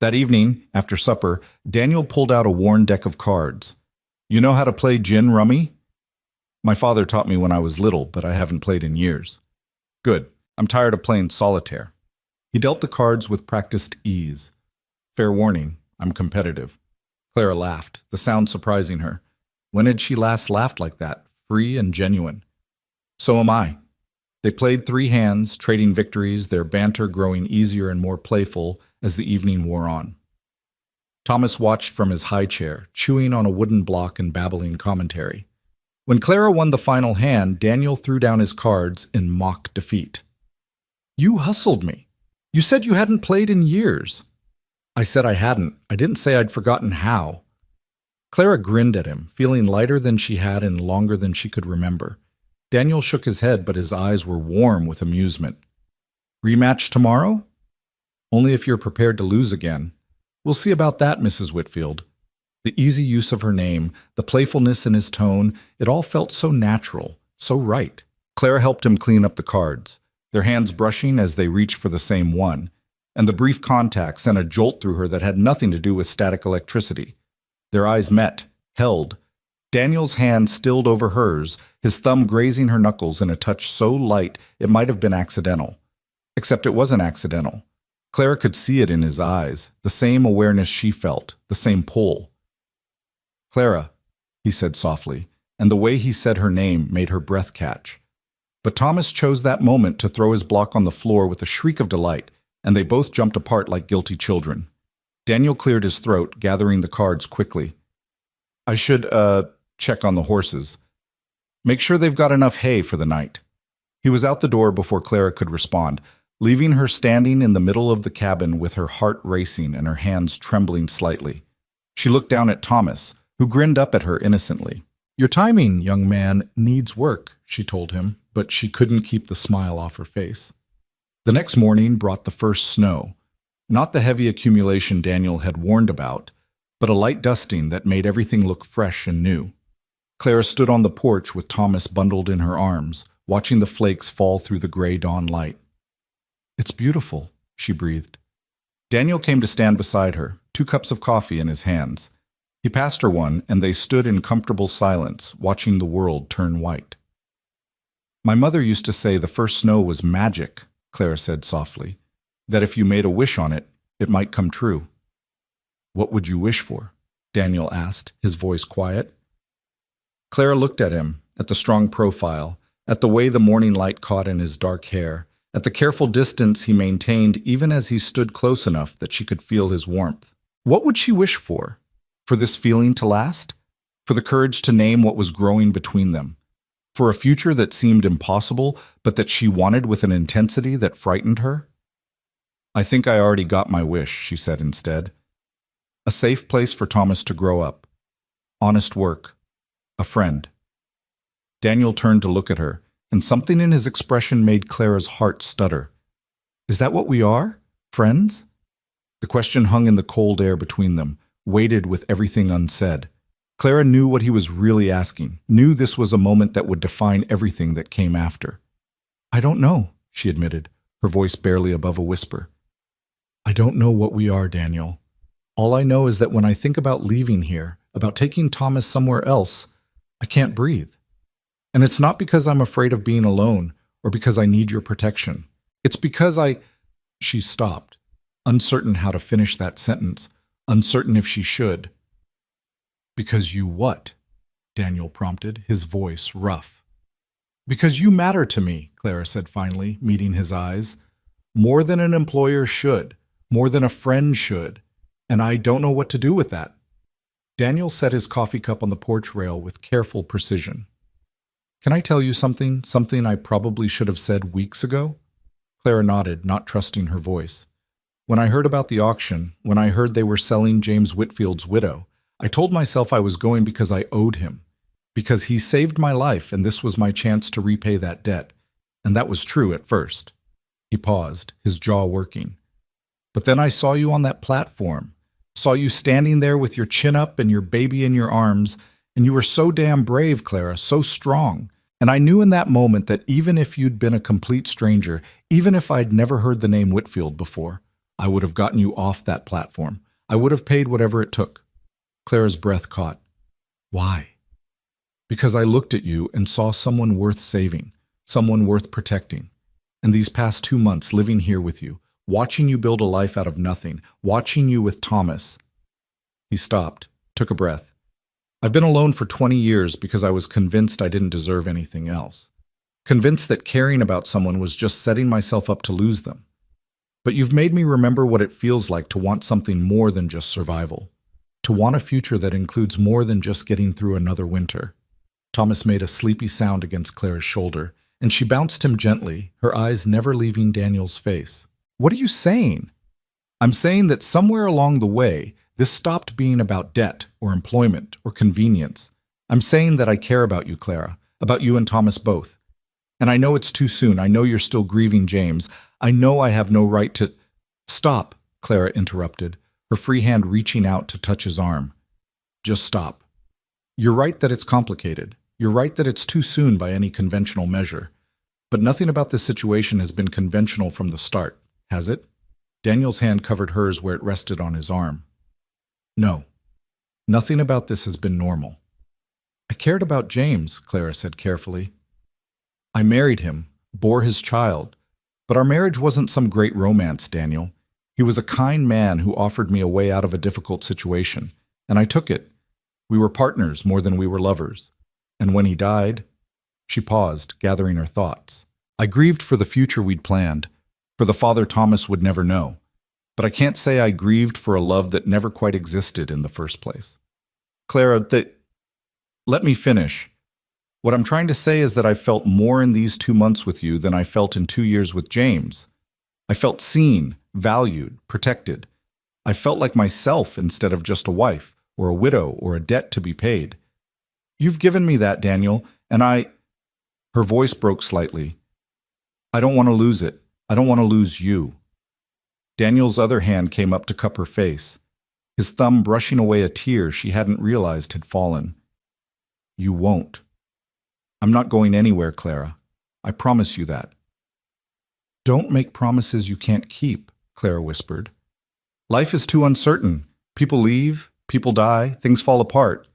That evening, after supper, Daniel pulled out a worn deck of cards. You know how to play gin rummy? My father taught me when I was little, but I haven't played in years. Good. I'm tired of playing solitaire. He dealt the cards with practiced ease. Fair warning, I'm competitive. Clara laughed, the sound surprising her. When had she last laughed like that, free and genuine? So am I. They played 3 hands, trading victories, their banter growing easier and more playful as the evening wore on. Thomas watched from his high chair, chewing on a wooden block and babbling commentary. When Clara won the final hand, Daniel threw down his cards in mock defeat. You hustled me. You said you hadn't played in years. I said I hadn't. I didn't say I'd forgotten how. Clara grinned at him, feeling lighter than she had in longer than she could remember. Daniel shook his head, but his eyes were warm with amusement. Rematch tomorrow? Only if you're prepared to lose again. We'll see about that, Mrs. Whitfield. The easy use of her name, the playfulness in his tone, it all felt so natural, so right. Clara helped him clean up the cards, their hands brushing as they reached for the same one, and the brief contact sent a jolt through her that had nothing to do with static electricity. Their eyes met, held. Daniel's hand stilled over hers, his thumb grazing her knuckles in a touch so light it might have been accidental. Except it wasn't accidental. Clara could see it in his eyes, the same awareness she felt, the same pull. Clara, he said softly, and the way he said her name made her breath catch. But Thomas chose that moment to throw his block on the floor with a shriek of delight, and they both jumped apart like guilty children. Daniel cleared his throat, gathering the cards quickly. I should, check on the horses. Make sure they've got enough hay for the night. He was out the door before Clara could respond, leaving her standing in the middle of the cabin with her heart racing and her hands trembling slightly. She looked down at Thomas, who grinned up at her innocently. Your timing, young man, needs work, she told him, but she couldn't keep the smile off her face. The next morning brought the first snow, not the heavy accumulation Daniel had warned about, but a light dusting that made everything look fresh and new. Clara stood on the porch with Thomas bundled in her arms, watching the flakes fall through the gray dawn light. It's beautiful, she breathed. Daniel came to stand beside her, 2 cups of coffee in his hands. He passed her one, and they stood in comfortable silence, watching the world turn white. My mother used to say the first snow was magic, Clara said softly, that if you made a wish on it, it might come true. What would you wish for? Daniel asked, his voice quiet. Clara looked at him, at the strong profile, at the way the morning light caught in his dark hair, at the careful distance he maintained even as he stood close enough that she could feel his warmth. What would she wish for? For this feeling to last? For the courage to name what was growing between them? For a future that seemed impossible, but that she wanted with an intensity that frightened her? I think I already got my wish, she said instead. A safe place for Thomas to grow up. Honest work. A friend. Daniel turned to look at her, and something in his expression made Clara's heart stutter. Is that what we are? Friends? The question hung in the cold air between them, weighted with everything unsaid. Clara knew what he was really asking, knew this was a moment that would define everything that came after. I don't know, she admitted, her voice barely above a whisper. I don't know what we are, Daniel. All I know is that when I think about leaving here, about taking Thomas somewhere else, I can't breathe. And it's not because I'm afraid of being alone or because I need your protection. It's because She stopped, uncertain how to finish that sentence, uncertain if she should. Because you what? Daniel prompted, his voice rough. Because you matter to me, Clara said finally, meeting his eyes. More than an employer should, more than a friend should, and I don't know what to do with that. Daniel set his coffee cup on the porch rail with careful precision. Can I tell you something I probably should have said weeks ago? Clara nodded, not trusting her voice. When I heard about the auction, when I heard they were selling James Whitfield's widow, I told myself I was going because I owed him, because he saved my life and this was my chance to repay that debt. And that was true at first. He paused, his jaw working. But then I saw you on that platform, saw you standing there with your chin up and your baby in your arms, and you were so damn brave, Clara, so strong. And I knew in that moment that even if you'd been a complete stranger, even if I'd never heard the name Whitfield before, I would have gotten you off that platform. I would have paid whatever it took. Clara's breath caught. Why? Because I looked at you and saw someone worth saving, someone worth protecting. And these past 2 months living here with you, watching you build a life out of nothing, watching you with Thomas. He stopped, took a breath. I've been alone for 20 years because I was convinced I didn't deserve anything else. Convinced that caring about someone was just setting myself up to lose them. But you've made me remember what it feels like to want something more than just survival. To want a future that includes more than just getting through another winter. Thomas made a sleepy sound against Clara's shoulder, and she bounced him gently, her eyes never leaving Daniel's face. What are you saying? I'm saying that somewhere along the way, this stopped being about debt or employment or convenience. I'm saying that I care about you, Clara, about you and Thomas both. And I know it's too soon. I know you're still grieving James. I know I have no right to— Stop, Clara interrupted, her free hand reaching out to touch his arm. Just stop. You're right that it's complicated. You're right that it's too soon by any conventional measure. But nothing about this situation has been conventional from the start, has it? Daniel's hand covered hers where it rested on his arm. No, nothing about this has been normal. I cared about James, Clara said carefully. I married him, bore his child, but our marriage wasn't some great romance, Daniel. He was a kind man who offered me a way out of a difficult situation, and I took it. We were partners more than we were lovers. And when he died, she paused, gathering her thoughts. I grieved for the future we'd planned, for the father Thomas would never know. But I can't say I grieved for a love that never quite existed in the first place. Clara, let me finish. What I'm trying to say is that I felt more in these 2 months with you than I felt in 2 years with James. I felt seen, valued, protected. I felt like myself instead of just a wife, or a widow, or a debt to be paid. You've given me that, Daniel, and Her voice broke slightly. I don't want to lose it. I don't want to lose you. Daniel's other hand came up to cup her face, his thumb brushing away a tear she hadn't realized had fallen. You won't. I'm not going anywhere, Clara. I promise you that. Don't make promises you can't keep, Clara whispered. Life is too uncertain. People leave, people die, things fall apart.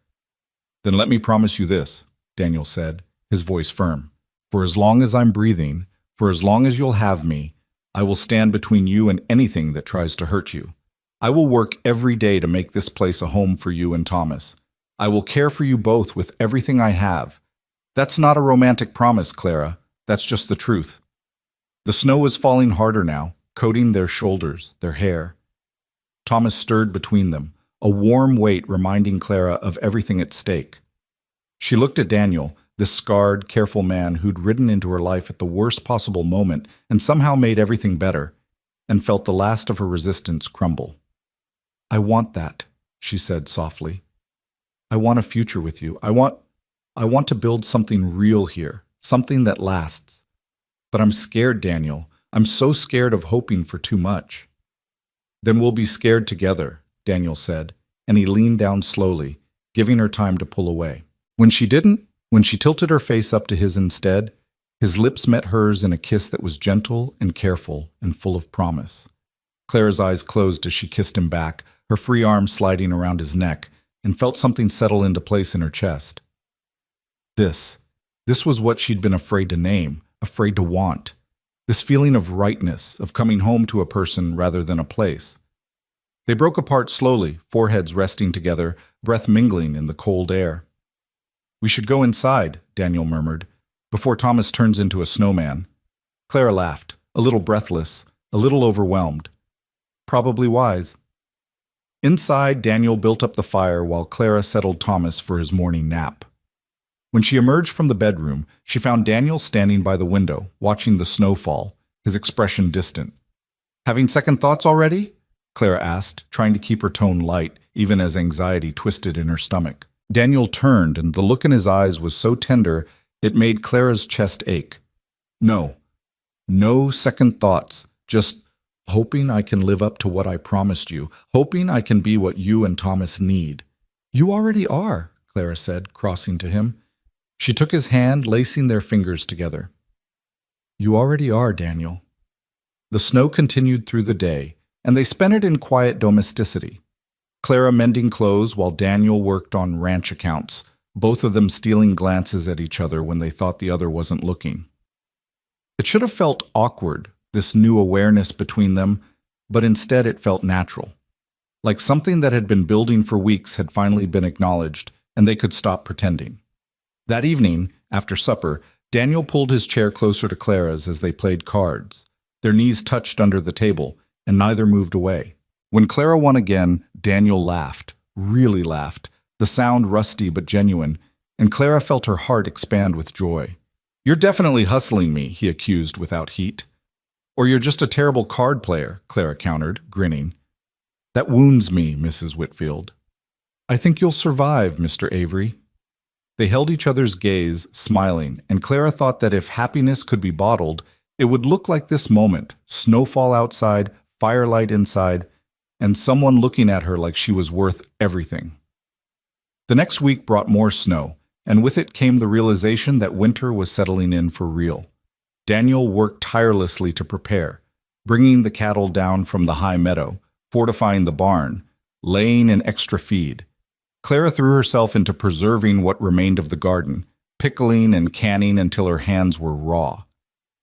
Then let me promise you this, Daniel said, his voice firm. For as long as I'm breathing, for as long as you'll have me, I will stand between you and anything that tries to hurt you. I will work every day to make this place a home for you and Thomas. I will care for you both with everything I have. That's not a romantic promise, Clara. That's just the truth. The snow was falling harder now, coating their shoulders, their hair. Thomas stirred between them, a warm weight reminding Clara of everything at stake. She looked at Daniel, this scarred, careful man who'd ridden into her life at the worst possible moment and somehow made everything better, and felt the last of her resistance crumble. I want that, she said softly. I want a future with you. I want to build something real here, something that lasts. But I'm scared, Daniel. I'm so scared of hoping for too much. Then we'll be scared together, Daniel said, and he leaned down slowly, giving her time to pull away. When she didn't, when she tilted her face up to his instead, his lips met hers in a kiss that was gentle and careful and full of promise. Clara's eyes closed as she kissed him back, her free arm sliding around his neck, and felt something settle into place in her chest. This was what she'd been afraid to name, afraid to want. This feeling of rightness, of coming home to a person rather than a place. They broke apart slowly, foreheads resting together, breath mingling in the cold air. We should go inside, Daniel murmured, before Thomas turns into a snowman. Clara laughed, a little breathless, a little overwhelmed. Probably wise. Inside, Daniel built up the fire while Clara settled Thomas for his morning nap. When she emerged from the bedroom, she found Daniel standing by the window, watching the snow fall, his expression distant. Having second thoughts already? Clara asked, trying to keep her tone light, even as anxiety twisted in her stomach. Daniel turned, and the look in his eyes was so tender it made Clara's chest ache. No. No second thoughts, just hoping I can live up to what I promised you, hoping I can be what you and Thomas need. You already are, Clara said, crossing to him. She took his hand, lacing their fingers together. You already are, Daniel. The snow continued through the day, and they spent it in quiet domesticity. Clara mending clothes while Daniel worked on ranch accounts, both of them stealing glances at each other when they thought the other wasn't looking. It should have felt awkward, this new awareness between them, but instead it felt natural. Like something that had been building for weeks had finally been acknowledged, and they could stop pretending. That evening, after supper, Daniel pulled his chair closer to Clara's as they played cards. Their knees touched under the table, and neither moved away. When Clara won again, Daniel laughed, really laughed, the sound rusty but genuine, and Clara felt her heart expand with joy. You're definitely hustling me, he accused without heat. Or you're just a terrible card player, Clara countered, grinning. That wounds me, Mrs. Whitfield. I think you'll survive, Mr. Avery. They held each other's gaze, smiling, and Clara thought that if happiness could be bottled, it would look like this moment, snowfall outside, firelight inside, and someone looking at her like she was worth everything. The next week brought more snow, and with it came the realization that winter was settling in for real. Daniel worked tirelessly to prepare, bringing the cattle down from the high meadow, fortifying the barn, laying an extra feed. Clara threw herself into preserving what remained of the garden, pickling and canning until her hands were raw.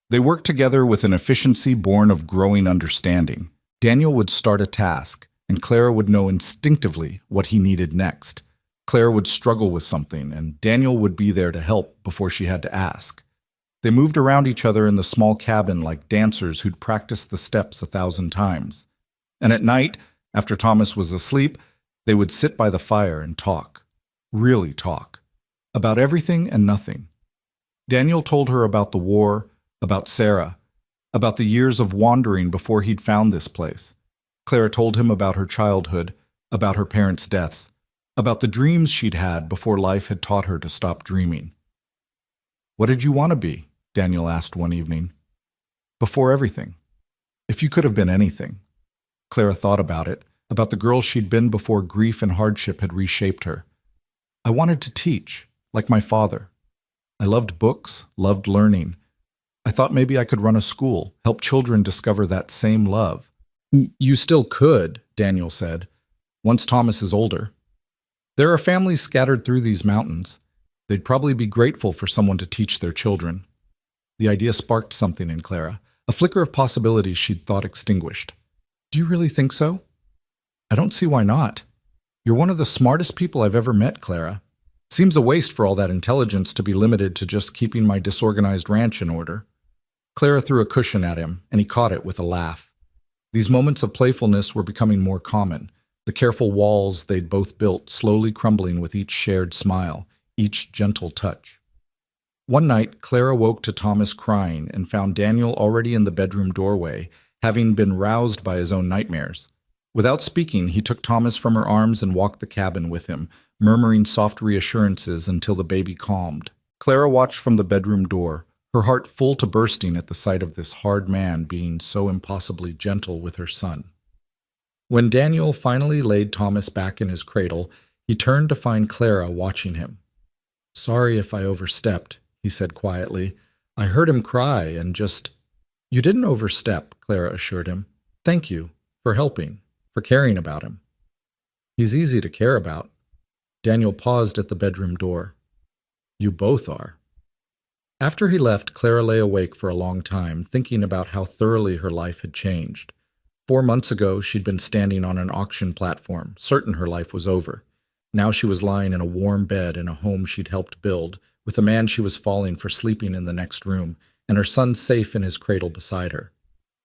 They worked together with an efficiency born of growing understanding. Daniel would start a task, and Clara would know instinctively what he needed next. Clara would struggle with something, and Daniel would be there to help before she had to ask. They moved around each other in the small cabin like dancers who'd practiced the steps 1,000 times. And at night, after Thomas was asleep, they would sit by the fire and talk. Really talk. About everything and nothing. Daniel told her about the war, about Sarah, about the years of wandering before he'd found this place. Clara told him about her childhood, about her parents' deaths, about the dreams she'd had before life had taught her to stop dreaming. What did you want to be? Daniel asked one evening. Before everything. If you could have been anything. Clara thought about it, about the girl she'd been before grief and hardship had reshaped her. I wanted to teach, like my father. I loved books, loved learning. I thought maybe I could run a school, help children discover that same love. You still could, Daniel said, once Thomas is older. There are families scattered through these mountains. They'd probably be grateful for someone to teach their children. The idea sparked something in Clara, a flicker of possibilities she'd thought extinguished. Do you really think so? I don't see why not. You're one of the smartest people I've ever met, Clara. Seems a waste for all that intelligence to be limited to just keeping my disorganized ranch in order. Clara threw a cushion at him, and he caught it with a laugh. These moments of playfulness were becoming more common, the careful walls they'd both built slowly crumbling with each shared smile, each gentle touch. One night, Clara woke to Thomas crying and found Daniel already in the bedroom doorway, having been roused by his own nightmares. Without speaking, he took Thomas from her arms and walked the cabin with him, murmuring soft reassurances until the baby calmed. Clara watched from the bedroom door, her heart full to bursting at the sight of this hard man being so impossibly gentle with her son. When Daniel finally laid Thomas back in his cradle, he turned to find Clara watching him. "Sorry if I overstepped," he said quietly. "I heard him cry and just—" "You didn't overstep," Clara assured him. "Thank you for helping, for caring about him." "He's easy to care about." Daniel paused at the bedroom door. "You both are." After he left, Clara lay awake for a long time, thinking about how thoroughly her life had changed. 4 months ago, she'd been standing on an auction platform, certain her life was over. Now she was lying in a warm bed in a home she'd helped build, with a man she was falling for sleeping in the next room, and her son safe in his cradle beside her.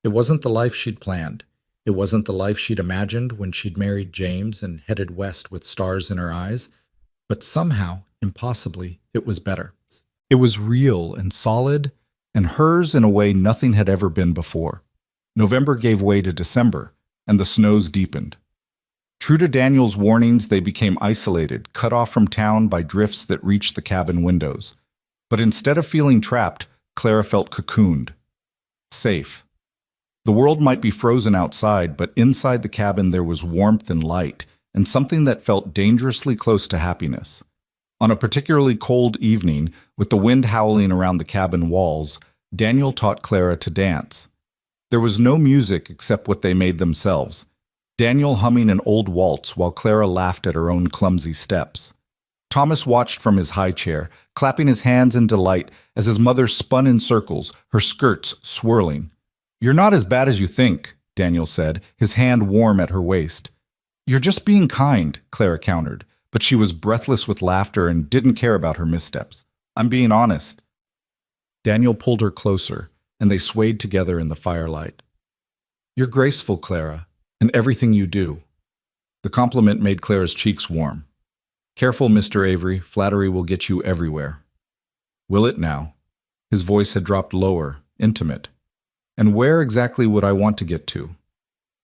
It wasn't the life she'd planned. It wasn't the life she'd imagined when she'd married James and headed west with stars in her eyes, but somehow, impossibly, it was better. It was real and solid, and hers in a way nothing had ever been before. November gave way to December, and the snows deepened. True to Daniel's warnings, they became isolated, cut off from town by drifts that reached the cabin windows. But instead of feeling trapped, Clara felt cocooned. Safe. The world might be frozen outside, but inside the cabin there was warmth and light, and something that felt dangerously close to happiness. On a particularly cold evening, with the wind howling around the cabin walls, Daniel taught Clara to dance. There was no music except what they made themselves, Daniel humming an old waltz while Clara laughed at her own clumsy steps. Thomas watched from his high chair, clapping his hands in delight as his mother spun in circles, her skirts swirling. "You're not as bad as you think," Daniel said, his hand warm at her waist. "You're just being kind," Clara countered, but she was breathless with laughter and didn't care about her missteps. "I'm being honest." Daniel pulled her closer, and they swayed together in the firelight. "You're graceful, Clara, in everything you do." The compliment made Clara's cheeks warm. "Careful, Mr. Avery, flattery will get you everywhere." "Will it now?" His voice had dropped lower, intimate. "And where exactly would I want to get to?"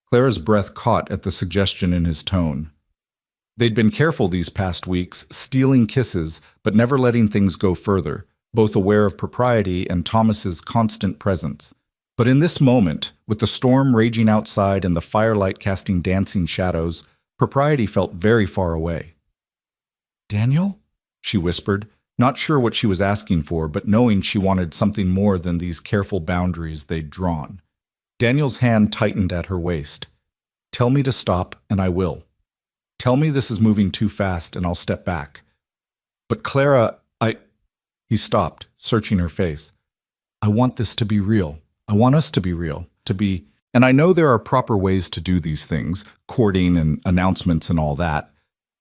Clara's breath caught at the suggestion in his tone. They'd been careful these past weeks, stealing kisses, but never letting things go further, both aware of propriety and Thomas's constant presence. But in this moment, with the storm raging outside and the firelight casting dancing shadows, propriety felt very far away. "Daniel?" she whispered, not sure what she was asking for, but knowing she wanted something more than these careful boundaries they'd drawn. Daniel's hand tightened at her waist. "Tell me to stop, and I will. Tell me this is moving too fast, and I'll step back." "But Clara, He stopped, searching her face. "I want this to be real. I want us to be real, and I know there are proper ways to do these things, courting and announcements and all that.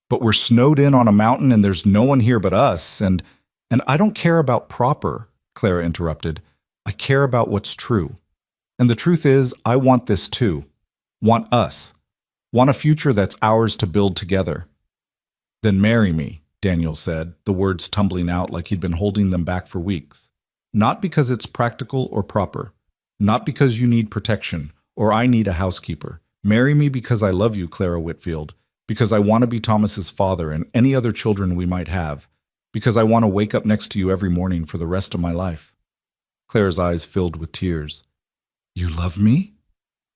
But we're snowed in on a mountain and there's no one here but us, and I don't care about proper," Clara interrupted. "I care about what's true. And the truth is, I want this too. Want us. Want a future that's ours to build together." "Then marry me," Daniel said, the words tumbling out like he'd been holding them back for weeks. "Not because it's practical or proper. Not because you need protection, or I need a housekeeper. Marry me because I love you, Clara Whitfield. Because I want to be Thomas's father and any other children we might have. Because I want to wake up next to you every morning for the rest of my life." Clara's eyes filled with tears. "You love me?"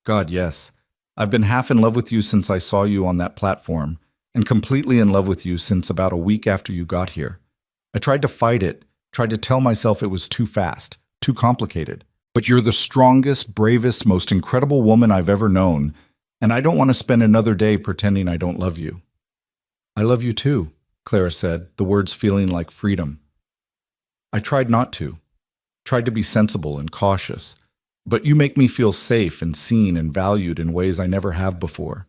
"God, yes. I've been half in love with you since I saw you on that platform, and completely in love with you since about a week after you got here. I tried to fight it, tried to tell myself it was too fast, too complicated. But you're the strongest, bravest, most incredible woman I've ever known, and I don't want to spend another day pretending I don't love you." "I love you too," Clara said, the words feeling like freedom. "I tried not to. Tried to be sensible and cautious. But you make me feel safe and seen and valued in ways I never have before.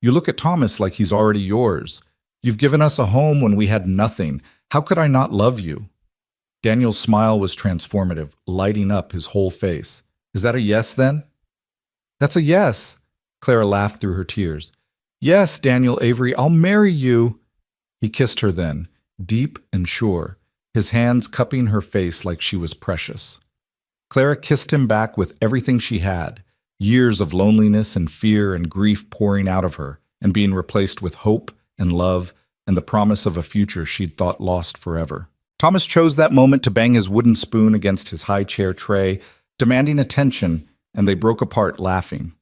You look at Thomas like he's already yours. You've given us a home when we had nothing. How could I not love you?" Daniel's smile was transformative, lighting up his whole face. "Is that a yes, then?" "That's a yes," Clara laughed through her tears. "Yes, Daniel Avery, I'll marry you." He kissed her then, deep and sure, his hands cupping her face like she was precious. Clara kissed him back with everything she had, years of loneliness and fear and grief pouring out of her, and being replaced with hope and love and the promise of a future she'd thought lost forever. Thomas chose that moment to bang his wooden spoon against his high chair tray, demanding attention, and they broke apart laughing.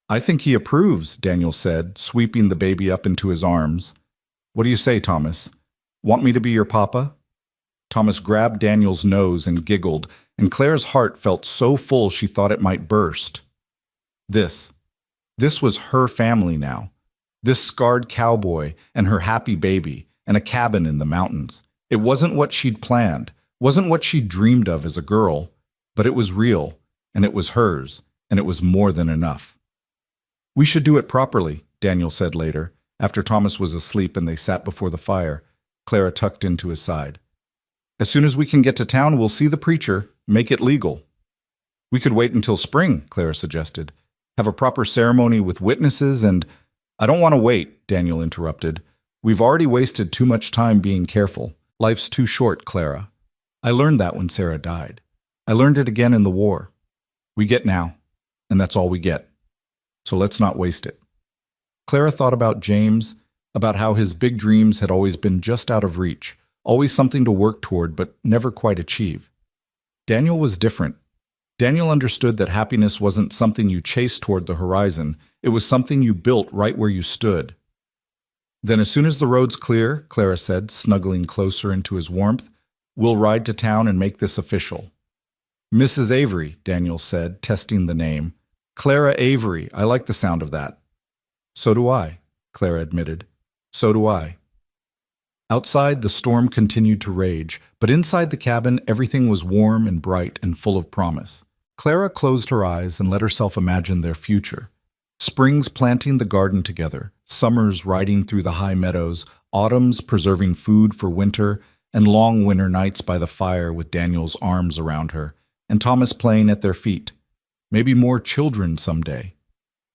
"I think he approves," Daniel said, sweeping the baby up into his arms. "What do you say, Thomas? Want me to be your papa?" Thomas grabbed Daniel's nose and giggled, and Claire's heart felt so full she thought it might burst. This was her family now. This scarred cowboy and her happy baby and a cabin in the mountains. It wasn't what she'd planned, wasn't what she'd dreamed of as a girl, but it was real, and it was hers, and it was more than enough. "We should do it properly," Daniel said later, after Thomas was asleep and they sat before the fire, Clara tucked into his side. "As soon as we can get to town, we'll see the preacher, make it legal." "We could wait until spring," Clara suggested. "Have a proper ceremony with witnesses and—" "I don't want to wait," Daniel interrupted. "We've already wasted too much time being careful. Life's too short, Clara. I learned that when Sarah died. I learned it again in the war. We get now, and that's all we get. So let's not waste it." Clara thought about James, about how his big dreams had always been just out of reach, always something to work toward but never quite achieve. Daniel was different. Daniel understood that happiness wasn't something you chased toward the horizon, it was something you built right where you stood. "Then as soon as the road's clear," Clara said, snuggling closer into his warmth, "we'll ride to town and make this official." "Mrs. Avery," Daniel said, testing the name. "Clara Avery, I like the sound of that." "So do I," Clara admitted. "So do I." Outside, the storm continued to rage, but inside the cabin, everything was warm and bright and full of promise. Clara closed her eyes and let herself imagine their future. Springs planting the garden together, summers riding through the high meadows, autumns preserving food for winter, and long winter nights by the fire with Daniel's arms around her, and Thomas playing at their feet. Maybe more children someday.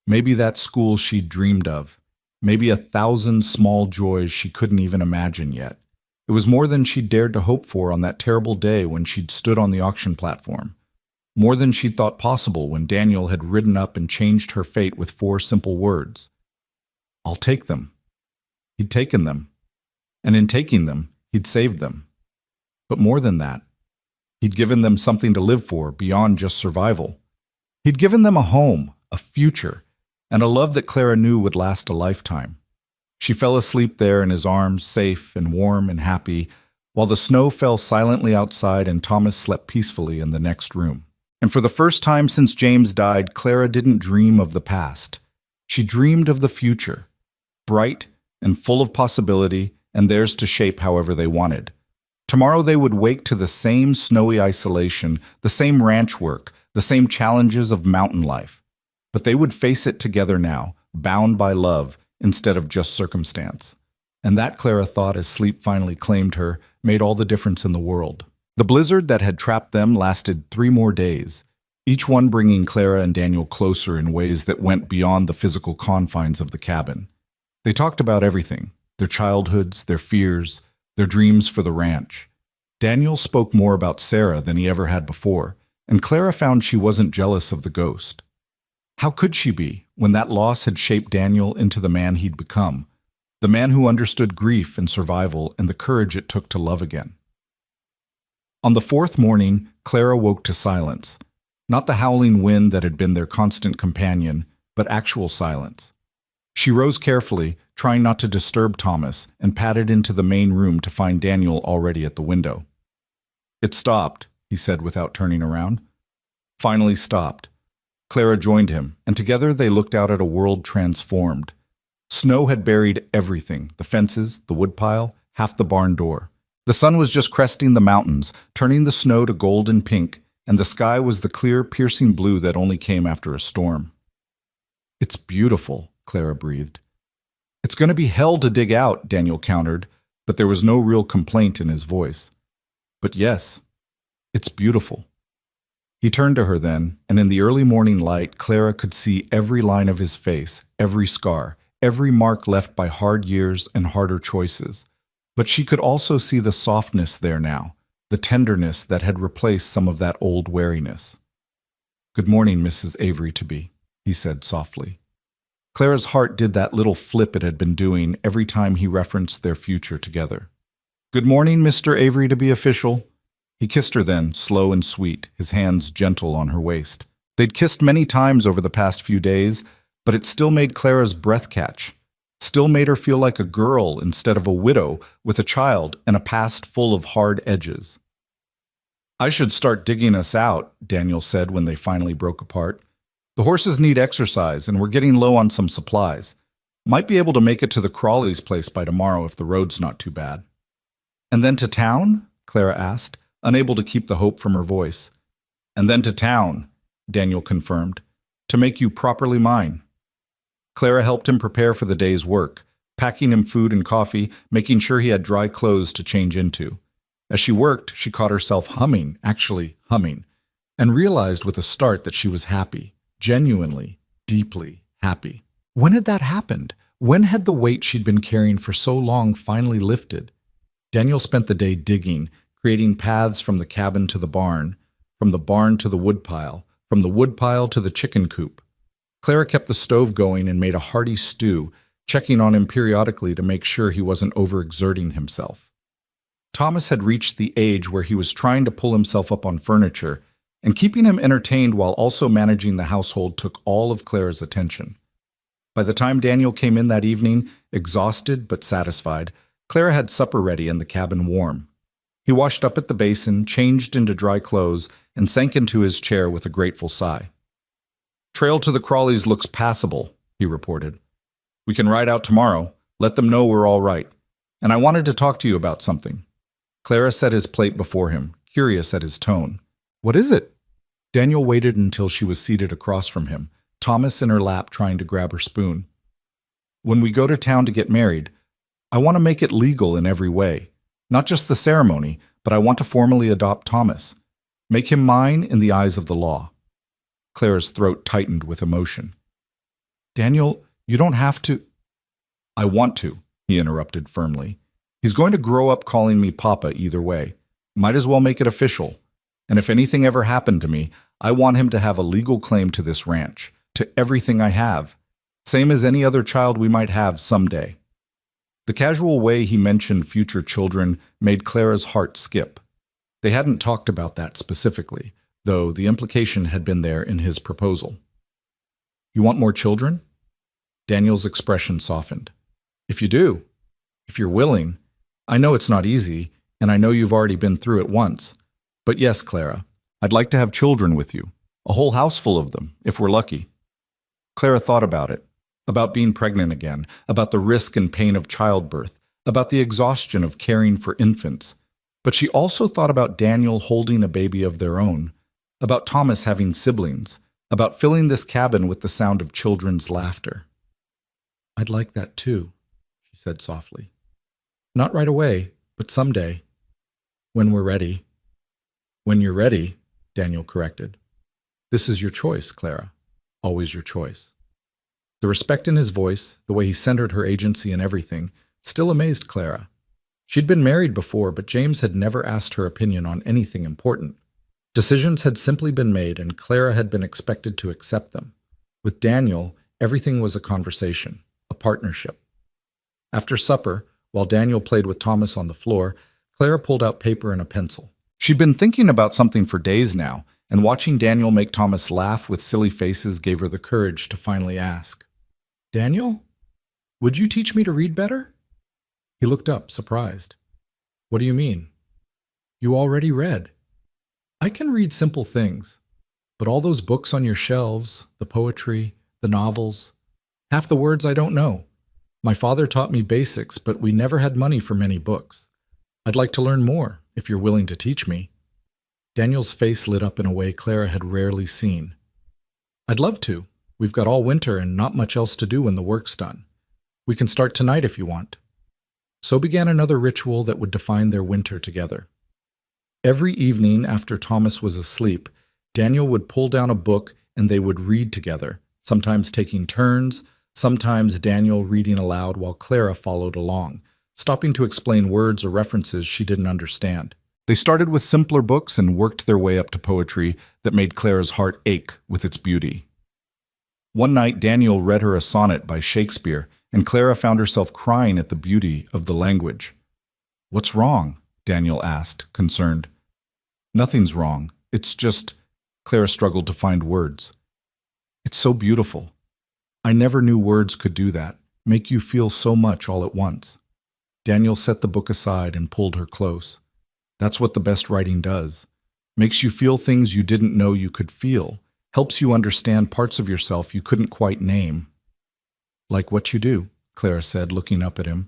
Maybe that school she'd dreamed of. Maybe 1,000 small joys she couldn't even imagine yet. It was more than she'd dared to hope for on that terrible day when she'd stood on the auction platform. More than she'd thought possible when Daniel had ridden up and changed her fate with 4 simple words. "I'll take them." He'd taken them. And in taking them, he'd saved them. But more than that, he'd given them something to live for beyond just survival. He'd given them a home, a future, and a love that Clara knew would last a lifetime. She fell asleep there in his arms, safe and warm and happy, while the snow fell silently outside and Thomas slept peacefully in the next room. And for the first time since James died, Clara didn't dream of the past. She dreamed of the future, bright and full of possibility, and theirs to shape however they wanted. Tomorrow they would wake to the same snowy isolation, the same ranch work, the same challenges of mountain life. But they would face it together now, bound by love instead of just circumstance. And that, Clara thought as sleep finally claimed her, made all the difference in the world. The blizzard that had trapped them lasted 3 more days, each one bringing Clara and Daniel closer in ways that went beyond the physical confines of the cabin. They talked about everything, their childhoods, their fears, their dreams for the ranch. Daniel spoke more about Sarah than he ever had before, and Clara found she wasn't jealous of the ghost. How could she be, when that loss had shaped Daniel into the man he'd become, the man who understood grief and survival and the courage it took to love again? On the 4th morning, Clara woke to silence. Not the howling wind that had been their constant companion, but actual silence. She rose carefully, trying not to disturb Thomas, and padded into the main room to find Daniel already at the window. "It stopped," he said without turning around. Finally stopped. Clara joined him, and together they looked out at a world transformed. Snow had buried everything, the fences, the woodpile, half the barn door. The sun was just cresting the mountains, turning the snow to gold and pink, and the sky was the clear, piercing blue that only came after a storm. "It's beautiful," Clara breathed. It's going to be hell to dig out, Daniel countered, but there was no real complaint in his voice. But yes, it's beautiful. He turned to her then, and in the early morning light, Clara could see every line of his face, every scar, every mark left by hard years and harder choices. But she could also see the softness there now, the tenderness that had replaced some of that old wariness. "Good morning, Mrs. Avery-to-be," he said softly. Clara's heart did that little flip it had been doing every time he referenced their future together. "Good morning, Mr. Avery-to-be official." He kissed her then, slow and sweet, his hands gentle on her waist. They'd kissed many times over the past few days, but it still made Clara's breath catch, still made her feel like a girl instead of a widow with a child and a past full of hard edges. "I should start digging us out," Daniel said when they finally broke apart. "The horses need exercise, and we're getting low on some supplies. Might be able to make it to the Crawleys' place by tomorrow if the road's not too bad." "And then to town?" Clara asked, unable to keep the hope from her voice. "And then to town," Daniel confirmed, "to make you properly mine." Clara helped him prepare for the day's work, packing him food and coffee, making sure he had dry clothes to change into. As she worked, she caught herself humming, and realized with a start that she was happy, genuinely, deeply happy. When had that happened? When had the weight she'd been carrying for so long finally lifted? Daniel spent the day digging, creating paths from the cabin to the barn, from the barn to the woodpile, from the woodpile to the chicken coop. Clara kept the stove going and made a hearty stew, checking on him periodically to make sure he wasn't overexerting himself. Thomas had reached the age where he was trying to pull himself up on furniture, and keeping him entertained while also managing the household took all of Clara's attention. By the time Daniel came in that evening, exhausted but satisfied, Clara had supper ready and the cabin warm. He washed up at the basin, changed into dry clothes, and sank into his chair with a grateful sigh. "Trail to the Crawleys looks passable," he reported. "We can ride out tomorrow, let them know we're all right. And I wanted to talk to you about something." Clara set his plate before him, curious at his tone. "What is it?" Daniel waited until she was seated across from him, Thomas in her lap trying to grab her spoon. "When we go to town to get married, I want to make it legal in every way. Not just the ceremony, but I want to formally adopt Thomas. Make him mine in the eyes of the law." Clara's throat tightened with emotion. "Daniel, you don't have to—" "I want to," he interrupted firmly. "He's going to grow up calling me Papa either way. Might as well make it official. And if anything ever happened to me, I want him to have a legal claim to this ranch, to everything I have, same as any other child we might have someday." The casual way he mentioned future children made Clara's heart skip. They hadn't talked about that specifically, though the implication had been there in his proposal. "You want more children?" Daniel's expression softened. "If you do, if you're willing, I know it's not easy, and I know you've already been through it once. But yes, Clara, I'd like to have children with you, a whole house full of them, if we're lucky." Clara thought about it. About being pregnant again, about the risk and pain of childbirth, about the exhaustion of caring for infants. But she also thought about Daniel holding a baby of their own, about Thomas having siblings, about filling this cabin with the sound of children's laughter. "I'd like that too," she said softly. "Not right away, but someday. When we're ready." "When you're ready," Daniel corrected. "This is your choice, Clara. Always your choice." The respect in his voice, the way he centered her agency in everything, still amazed Clara. She'd been married before, but James had never asked her opinion on anything important. Decisions had simply been made, and Clara had been expected to accept them. With Daniel, everything was a conversation, a partnership. After supper, while Daniel played with Thomas on the floor, Clara pulled out paper and a pencil. She'd been thinking about something for days now, and watching Daniel make Thomas laugh with silly faces gave her the courage to finally ask, "Daniel, would you teach me to read better?" He looked up, surprised. "What do you mean?" "You already read." "I can read simple things, but all those books on your shelves, the poetry, the novels, half the words I don't know. My father taught me basics, but we never had money for many books. I'd like to learn more, if you're willing to teach me." Daniel's face lit up in a way Clara had rarely seen. "I'd love to. We've got all winter and not much else to do when the work's done. We can start tonight if you want. So began another ritual that would define their winter together. Every evening after Thomas was asleep, Daniel would pull down a book and they would read together, sometimes taking turns, sometimes Daniel reading aloud while Clara followed along, stopping to explain words or references she didn't understand. They started with simpler books and worked their way up to poetry that made Clara's heart ache with its beauty. One night, Daniel read her a sonnet by Shakespeare, and Clara found herself crying at the beauty of the language. "What's wrong?" Daniel asked, concerned. "Nothing's wrong. It's just—" Clara struggled to find words. "It's so beautiful. I never knew words could do that, make you feel so much all at once." Daniel set the book aside and pulled her close. "That's what the best writing does. Makes you feel things you didn't know you could feel, helps you understand parts of yourself you couldn't quite name." "Like what you do," Clara said, looking up at him.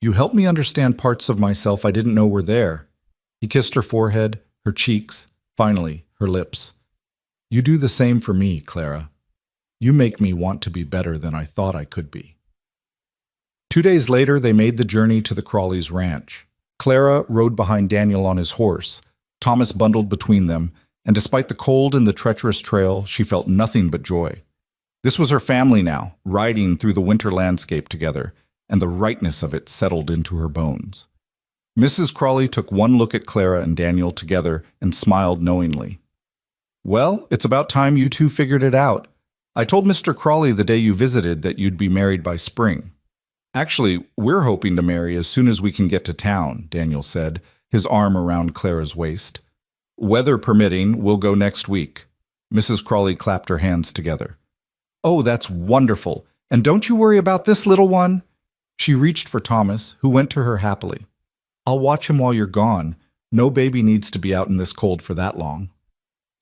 "You help me understand parts of myself I didn't know were there." He kissed her forehead, her cheeks, finally, her lips. "You do the same for me, Clara. You make me want to be better than I thought I could be." 2 days later, they made the journey to the Crawleys' ranch. Clara rode behind Daniel on his horse. Thomas bundled between them, and despite the cold and the treacherous trail, she felt nothing but joy. This was her family now, riding through the winter landscape together, and the rightness of it settled into her bones. Mrs. Crawley took one look at Clara and Daniel together and smiled knowingly. "Well, it's about time you two figured it out. I told Mr. Crawley the day you visited that you'd be married by spring." "Actually, we're hoping to marry as soon as we can get to town," Daniel said, his arm around Clara's waist. "Weather permitting, we'll go next week." Mrs. Crawley clapped her hands together. "Oh, that's wonderful. And don't you worry about this little one." She reached for Thomas, who went to her happily. "I'll watch him while you're gone. No baby needs to be out in this cold for that long."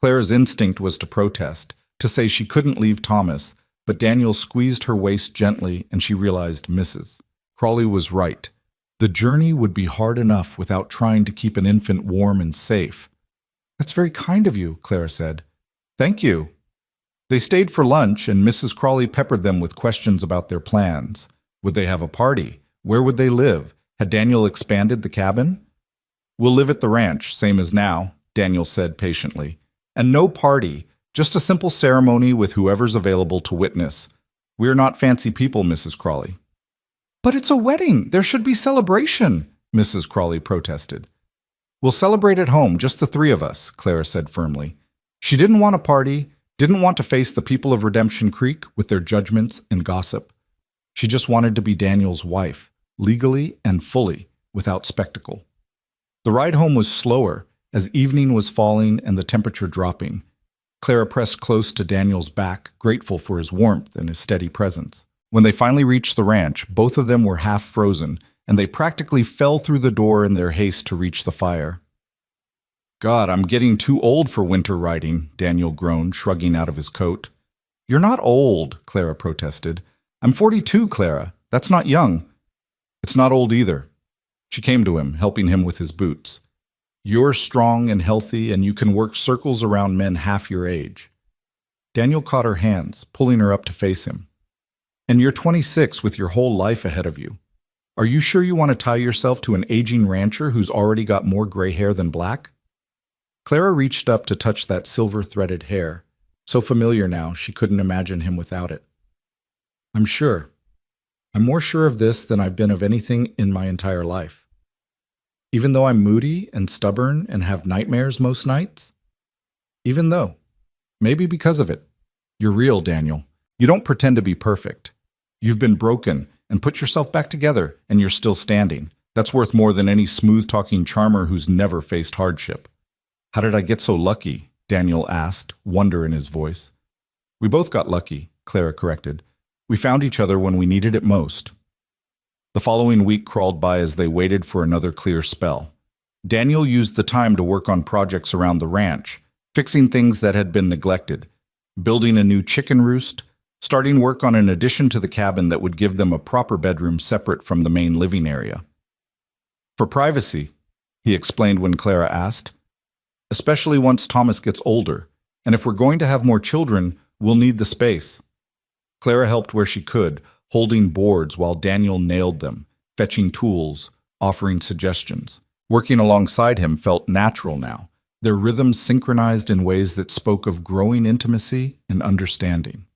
Clara's instinct was to protest, to say she couldn't leave Thomas, but Daniel squeezed her waist gently and she realized Mrs. Crawley was right. The journey would be hard enough without trying to keep an infant warm and safe. "That's very kind of you," Clara said. "Thank you." They stayed for lunch, and Mrs. Crawley peppered them with questions about their plans. Would they have a party? Where would they live? Had Daniel expanded the cabin? "We'll live at the ranch, same as now," Daniel said patiently. "And no party, just a simple ceremony with whoever's available to witness. We're not fancy people, Mrs. Crawley." "But it's a wedding. There should be celebration," Mrs. Crawley protested. "We'll celebrate at home, just the three of us," Clara said firmly. She didn't want a party, didn't want to face the people of Redemption Creek with their judgments and gossip. She just wanted to be Daniel's wife, legally and fully, without spectacle. The ride home was slower, as evening was falling and the temperature dropping. Clara pressed close to Daniel's back, grateful for his warmth and his steady presence. When they finally reached the ranch, both of them were half frozen, and they practically fell through the door in their haste to reach the fire. "God, I'm getting too old for winter riding," Daniel groaned, shrugging out of his coat. "You're not old," Clara protested. "I'm 42, Clara. That's not young." "It's not old either." She came to him, helping him with his boots. "You're strong and healthy, and you can work circles around men half your age." Daniel caught her hands, pulling her up to face him. "And you're 26 with your whole life ahead of you. Are you sure you want to tie yourself to an aging rancher who's already got more gray hair than black?" Clara reached up to touch that silver-threaded hair, so familiar now she couldn't imagine him without it. "I'm sure. I'm more sure of this than I've been of anything in my entire life. Even though I'm moody and stubborn and have nightmares most nights? Even though. Maybe because of it. You're real, Daniel. You don't pretend to be perfect. You've been broken and put yourself back together, and you're still standing. That's worth more than any smooth-talking charmer who's never faced hardship." "How did I get so lucky?" Daniel asked, wonder in his voice. "We both got lucky," Clara corrected. "We found each other when we needed it most." The following week crawled by as they waited for another clear spell. Daniel used the time to work on projects around the ranch, fixing things that had been neglected, building a new chicken roost, starting work on an addition to the cabin that would give them a proper bedroom separate from the main living area. "For privacy," he explained when Clara asked. "Especially once Thomas gets older, and if we're going to have more children, we'll need the space." Clara helped where she could, holding boards while Daniel nailed them, fetching tools, offering suggestions. Working alongside him felt natural now, their rhythms synchronized in ways that spoke of growing intimacy and understanding.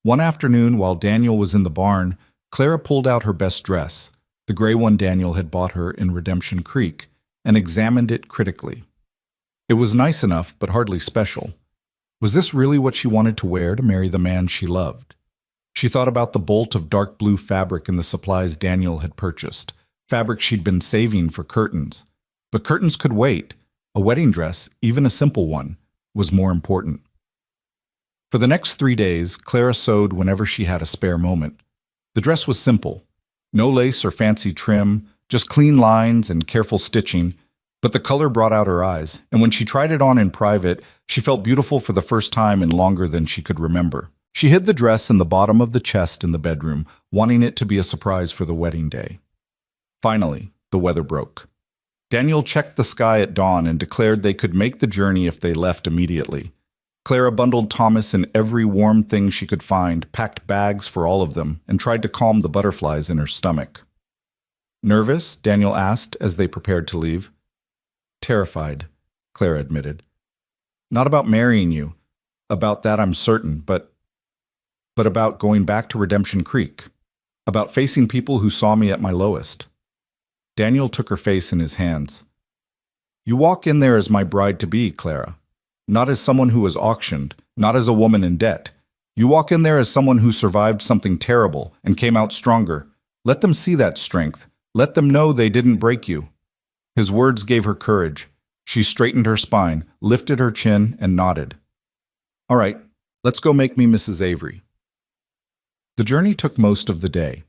One afternoon, while Daniel was in the barn, Clara pulled out her best dress, the gray one Daniel had bought her in Redemption Creek, and examined it critically. It was nice enough, but hardly special. Was this really what she wanted to wear to marry the man she loved? She thought about the bolt of dark blue fabric in the supplies Daniel had purchased, fabric she'd been saving for curtains. But curtains could wait. A wedding dress, even a simple one, was more important. For the next 3 days, Clara sewed whenever she had a spare moment. The dress was simple. No lace or fancy trim, just clean lines and careful stitching, but the color brought out her eyes, and when she tried it on in private, she felt beautiful for the first time in longer than she could remember. She hid the dress in the bottom of the chest in the bedroom, wanting it to be a surprise for the wedding day. Finally, the weather broke. Daniel checked the sky at dawn and declared they could make the journey if they left immediately. Clara bundled Thomas in every warm thing she could find, packed bags for all of them, and tried to calm the butterflies in her stomach. "Nervous?" Daniel asked as they prepared to leave. "Terrified," Clara admitted. "Not about marrying you. About that I'm certain, but about going back to Redemption Creek. About facing people who saw me at my lowest." Daniel took her face in his hands. "You walk in there as my bride-to-be, Clara. Not as someone who was auctioned, not as a woman in debt. You walk in there as someone who survived something terrible and came out stronger. Let them see that strength. Let them know they didn't break you." His words gave her courage. She straightened her spine, lifted her chin, and nodded. "All right, let's go make me Mrs. Avery." The journey took most of the day.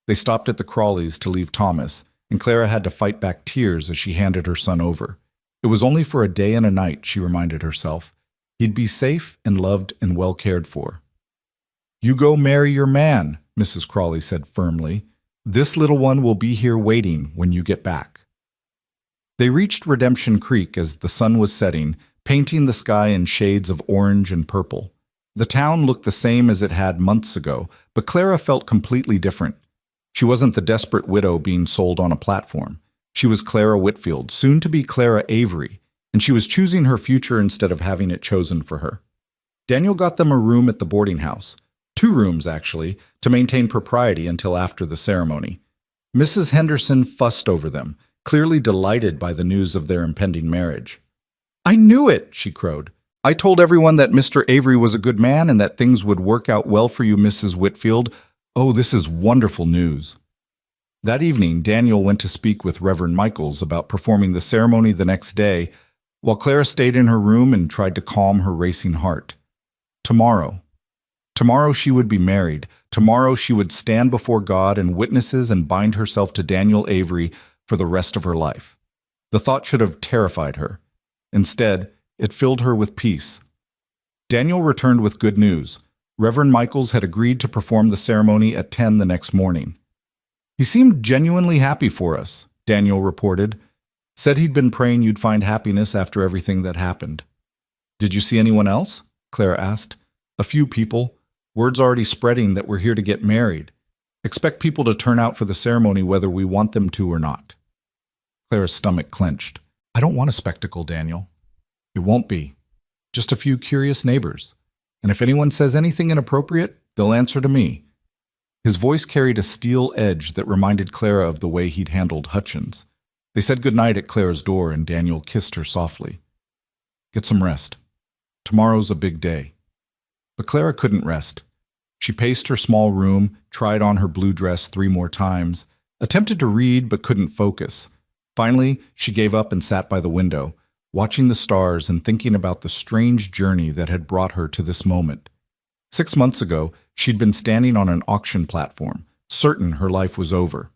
They stopped at the Crawleys to leave Thomas, and Clara had to fight back tears as she handed her son over. It was only for a day and a night, she reminded herself. He'd be safe and loved and well cared for. "You go marry your man," Mrs. Crawley said firmly. "This little one will be here waiting when you get back." They reached Redemption Creek as the sun was setting, painting the sky in shades of orange and purple. The town looked the same as it had months ago, but Clara felt completely different. She wasn't the desperate widow being sold on a platform. She was Clara Whitfield, soon to be Clara Avery, and she was choosing her future instead of having it chosen for her. Daniel got them a room at the boarding house. 2 rooms, actually, to maintain propriety until after the ceremony. Mrs. Henderson fussed over them, clearly delighted by the news of their impending marriage. "I knew it," she crowed. "I told everyone that Mr. Avery was a good man and that things would work out well for you, Mrs. Whitfield. Oh, this is wonderful news." That evening, Daniel went to speak with Reverend Michaels about performing the ceremony the next day, while Clara stayed in her room and tried to calm her racing heart. Tomorrow she would be married. Tomorrow she would stand before God and witnesses and bind herself to Daniel Avery for the rest of her life. The thought should have terrified her. Instead, it filled her with peace. Daniel returned with good news. Reverend Michaels had agreed to perform the ceremony at 10 the next morning. "He seemed genuinely happy for us," Daniel reported. "Said he'd been praying you'd find happiness after everything that happened." "Did you see anyone else?" Clara asked. "A few people. Word's already spreading that we're here to get married. Expect people to turn out for the ceremony whether we want them to or not." Clara's stomach clenched. "I don't want a spectacle, Daniel." "It won't be. Just a few curious neighbors. And if anyone says anything inappropriate, they'll answer to me." His voice carried a steel edge that reminded Clara of the way he'd handled Hutchins. They said goodnight at Clara's door, and Daniel kissed her softly. "Get some rest. Tomorrow's a big day." But Clara couldn't rest. She paced her small room, tried on her blue dress 3 more times, attempted to read but couldn't focus. Finally, she gave up and sat by the window, watching the stars and thinking about the strange journey that had brought her to this moment. 6 months ago, she'd been standing on an auction platform, certain her life was over.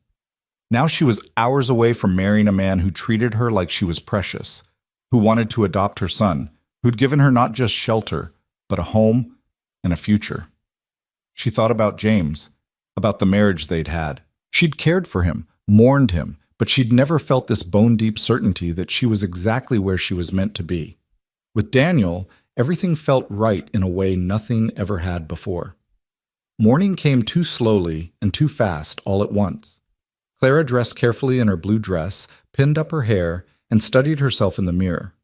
Now she was hours away from marrying a man who treated her like she was precious, who wanted to adopt her son, who'd given her not just shelter, but a home and a future. She thought about James, about the marriage they'd had. She'd cared for him, mourned him, but she'd never felt this bone-deep certainty that she was exactly where she was meant to be. With Daniel, everything felt right in a way nothing ever had before. Morning came too slowly and too fast all at once. Clara dressed carefully in her blue dress, pinned up her hair, and studied herself in the mirror.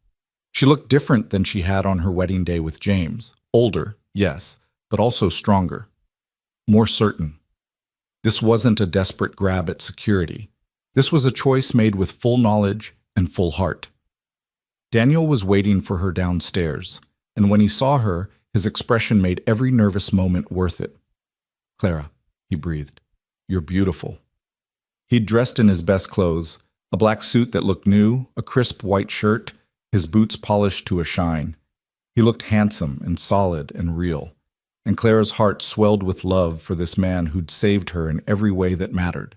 She looked different than she had on her wedding day with James. Older, yes, but also stronger. More certain. This wasn't a desperate grab at security. This was a choice made with full knowledge and full heart. Daniel was waiting for her downstairs, and when he saw her, his expression made every nervous moment worth it. "Clara," he breathed, "you're beautiful." He'd dressed in his best clothes, a black suit that looked new, a crisp white shirt, his boots polished to a shine. He looked handsome and solid and real, and Clara's heart swelled with love for this man who'd saved her in every way that mattered.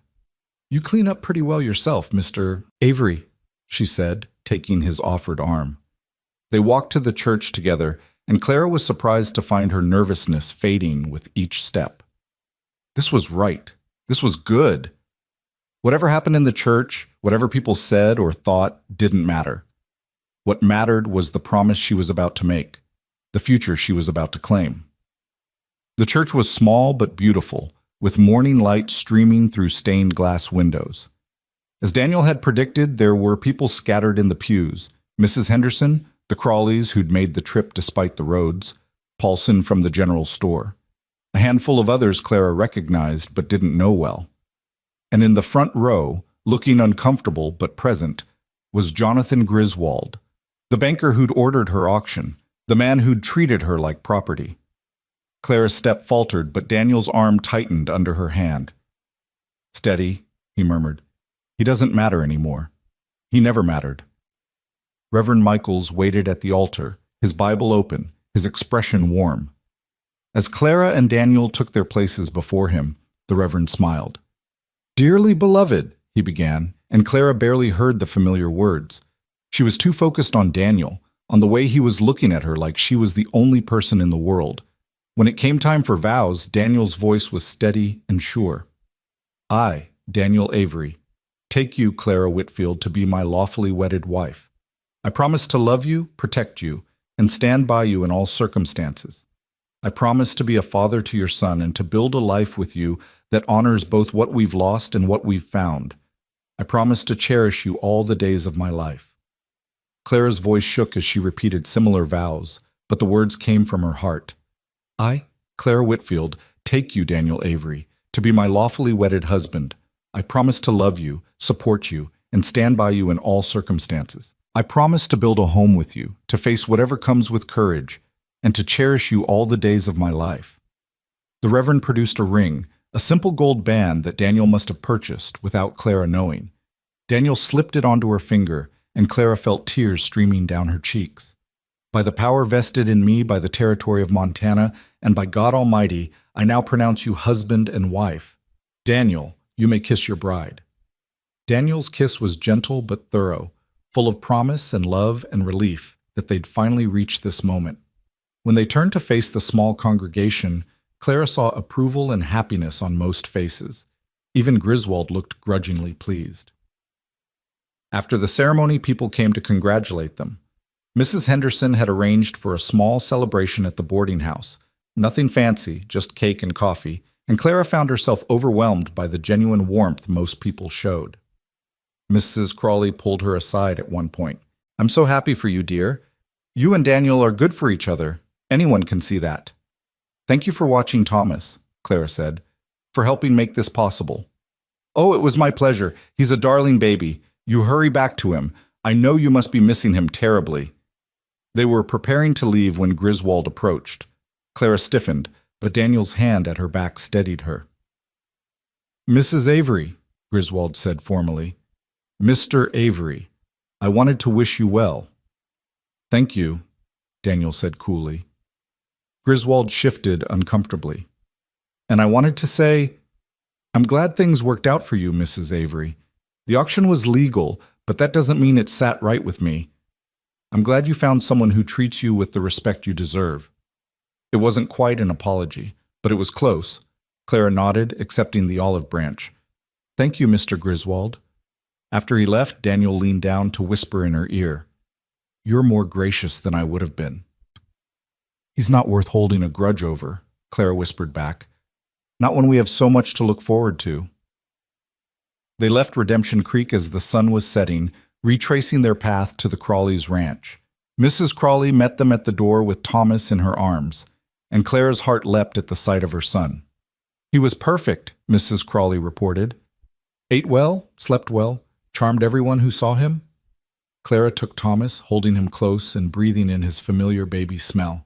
"You clean up pretty well yourself, Mr. Avery," she said, taking his offered arm. They walked to the church together, and Clara was surprised to find her nervousness fading with each step. This was right. This was good. Whatever happened in the church, whatever people said or thought, didn't matter. What mattered was the promise she was about to make, the future she was about to claim. The church was small but beautiful, with morning light streaming through stained glass windows. As Daniel had predicted, there were people scattered in the pews: Mrs. Henderson, the Crawleys who'd made the trip despite the roads, Paulson from the general store. A handful of others Clara recognized but didn't know well. And in the front row, looking uncomfortable but present, was Jonathan Griswold, the banker who'd ordered her auction, the man who'd treated her like property. Clara's step faltered, but Daniel's arm tightened under her hand. "Steady," he murmured. "He doesn't matter anymore. He never mattered." Reverend Michaels waited at the altar, his Bible open, his expression warm. As Clara and Daniel took their places before him, the Reverend smiled. "Dearly beloved," he began, and Clara barely heard the familiar words. She was too focused on Daniel, on the way he was looking at her like she was the only person in the world. When it came time for vows, Daniel's voice was steady and sure. "I, Daniel Avery, take you, Clara Whitfield, to be my lawfully wedded wife. I promise to love you, protect you, and stand by you in all circumstances. I promise to be a father to your son and to build a life with you that honors both what we've lost and what we've found. I promise to cherish you all the days of my life." Clara's voice shook as she repeated similar vows, but the words came from her heart. "I, Clara Whitfield, take you, Daniel Avery, to be my lawfully wedded husband. I promise to love you, support you, and stand by you in all circumstances. I promise to build a home with you, to face whatever comes with courage, and to cherish you all the days of my life." The Reverend produced a ring, a simple gold band that Daniel must have purchased without Clara knowing. Daniel slipped it onto her finger, and Clara felt tears streaming down her cheeks. "By the power vested in me by the territory of Montana, and by God Almighty, I now pronounce you husband and wife. Daniel, you may kiss your bride." Daniel's kiss was gentle but thorough, full of promise and love and relief that they'd finally reached this moment. When they turned to face the small congregation, Clara saw approval and happiness on most faces. Even Griswold looked grudgingly pleased. After the ceremony, people came to congratulate them. Mrs. Henderson had arranged for a small celebration at the boarding house. Nothing fancy, just cake and coffee, and Clara found herself overwhelmed by the genuine warmth most people showed. Mrs. Crawley pulled her aside at one point. "I'm so happy for you, dear. You and Daniel are good for each other. Anyone can see that." "Thank you for watching Thomas," Clara said, "for helping make this possible." "Oh, it was my pleasure. He's a darling baby. You hurry back to him. I know you must be missing him terribly." They were preparing to leave when Griswold approached. Clara stiffened, but Daniel's hand at her back steadied her. "Mrs. Avery," Griswold said formally. "Mr. Avery, I wanted to wish you well." "Thank you," Daniel said coolly. Griswold shifted uncomfortably. "And I wanted to say, I'm glad things worked out for you, Mrs. Avery. The auction was legal, but that doesn't mean it sat right with me. I'm glad you found someone who treats you with the respect you deserve." It wasn't quite an apology, but it was close. Clara nodded, accepting the olive branch. "Thank you, Mr. Griswold." After he left, Daniel leaned down to whisper in her ear, "You're more gracious than I would have been." "He's not worth holding a grudge over," Clara whispered back. Not when we have so much to look forward to. They left Redemption Creek as the sun was setting, retracing their path to the Crawleys' ranch. Mrs. Crawley met them at the door with Thomas in her arms, and Clara's heart leapt at the sight of her son. He was perfect, Mrs. Crawley reported. Ate well, slept well, charmed everyone who saw him. Clara took Thomas, holding him close and breathing in his familiar baby smell.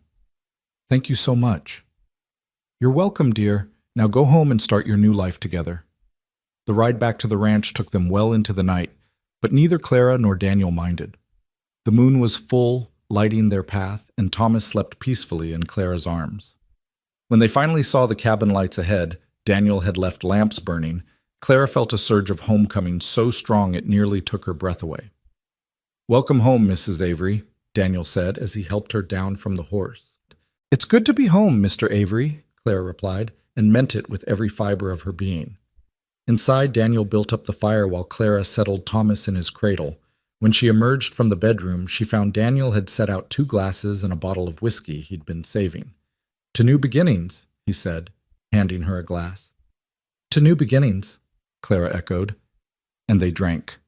Thank you so much. You're welcome, dear. Now go home and start your new life together. The ride back to the ranch took them well into the night, but neither Clara nor Daniel minded. The moon was full, lighting their path, and Thomas slept peacefully in Clara's arms. When they finally saw the cabin lights ahead, Daniel had left lamps burning. Clara felt a surge of homecoming so strong it nearly took her breath away. Welcome home, Mrs. Avery, Daniel said as he helped her down from the horse. It's good to be home, Mr. Avery, Clara replied, and meant it with every fiber of her being. Inside, Daniel built up the fire while Clara settled Thomas in his cradle. When she emerged from the bedroom, she found Daniel had set out 2 glasses and a bottle of whiskey he'd been saving. To new beginnings, he said, handing her a glass. To new beginnings, Clara echoed, and they drank.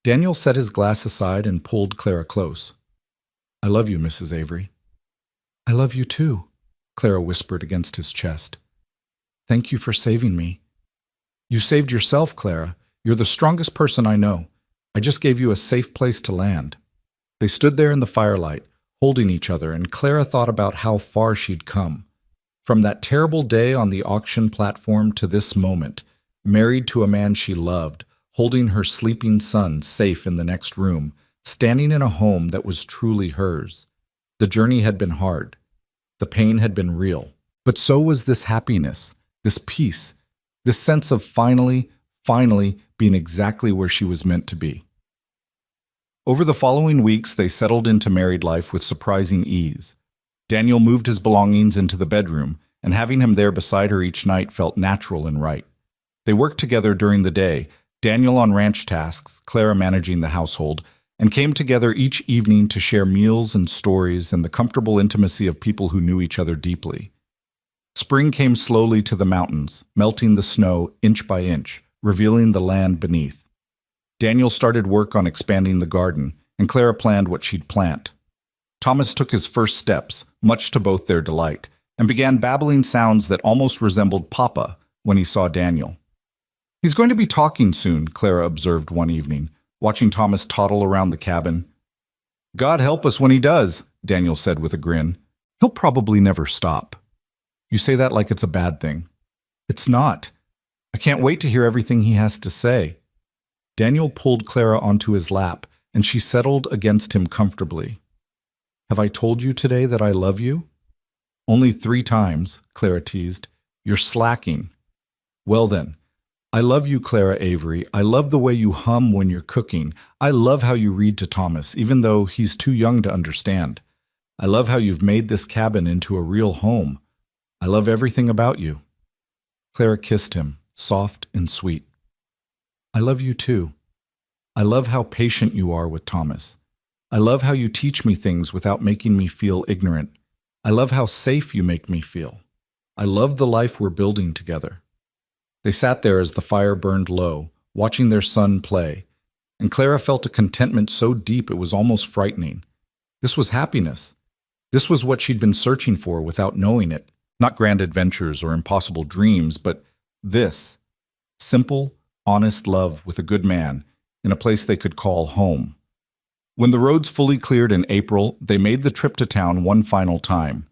Daniel set his glass aside and pulled Clara close. I love you, Mrs. Avery. I love you too, Clara whispered against his chest. Thank you for saving me. You saved yourself, Clara. You're the strongest person I know. I just gave you a safe place to land. They stood there in the firelight, holding each other, and Clara thought about how far she'd come. From that terrible day on the auction platform to this moment, married to a man she loved, holding her sleeping son safe in the next room, standing in a home that was truly hers. The journey had been hard. The pain had been real. But so was this happiness, this peace, this sense of finally being exactly where she was meant to be. Over the following weeks, they settled into married life with surprising ease. Daniel moved his belongings into the bedroom, and having him there beside her each night felt natural and right. They worked together during the day, Daniel on ranch tasks, Clara managing the household, and came together each evening to share meals and stories and the comfortable intimacy of people who knew each other deeply. Spring came slowly to the mountains, melting the snow inch by inch, revealing the land beneath. Daniel started work on expanding the garden, and Clara planned what she'd plant. Thomas took his first steps, much to both their delight, and began babbling sounds that almost resembled Papa when he saw Daniel. He's going to be talking soon, Clara observed one evening, watching Thomas toddle around the cabin. God help us when he does, Daniel said with a grin. He'll probably never stop. You say that like it's a bad thing. It's not. I can't wait to hear everything he has to say. Daniel pulled Clara onto his lap, and she settled against him comfortably. Have I told you today that I love you? Only 3 times, Clara teased. You're slacking. Well then, I love you, Clara Avery. I love the way you hum when you're cooking. I love how you read to Thomas, even though he's too young to understand. I love how you've made this cabin into a real home. I love everything about you. Clara kissed him, soft and sweet. I love you too. I love how patient you are with Thomas. I love how you teach me things without making me feel ignorant. I love how safe you make me feel. I love the life we're building together. They sat there as the fire burned low, watching their son play, and Clara felt a contentment so deep it was almost frightening. This was happiness. This was what she'd been searching for without knowing it. Not grand adventures or impossible dreams, but this. Simple, honest love with a good man in a place they could call home. When the roads fully cleared in April, they made the trip to town one final time.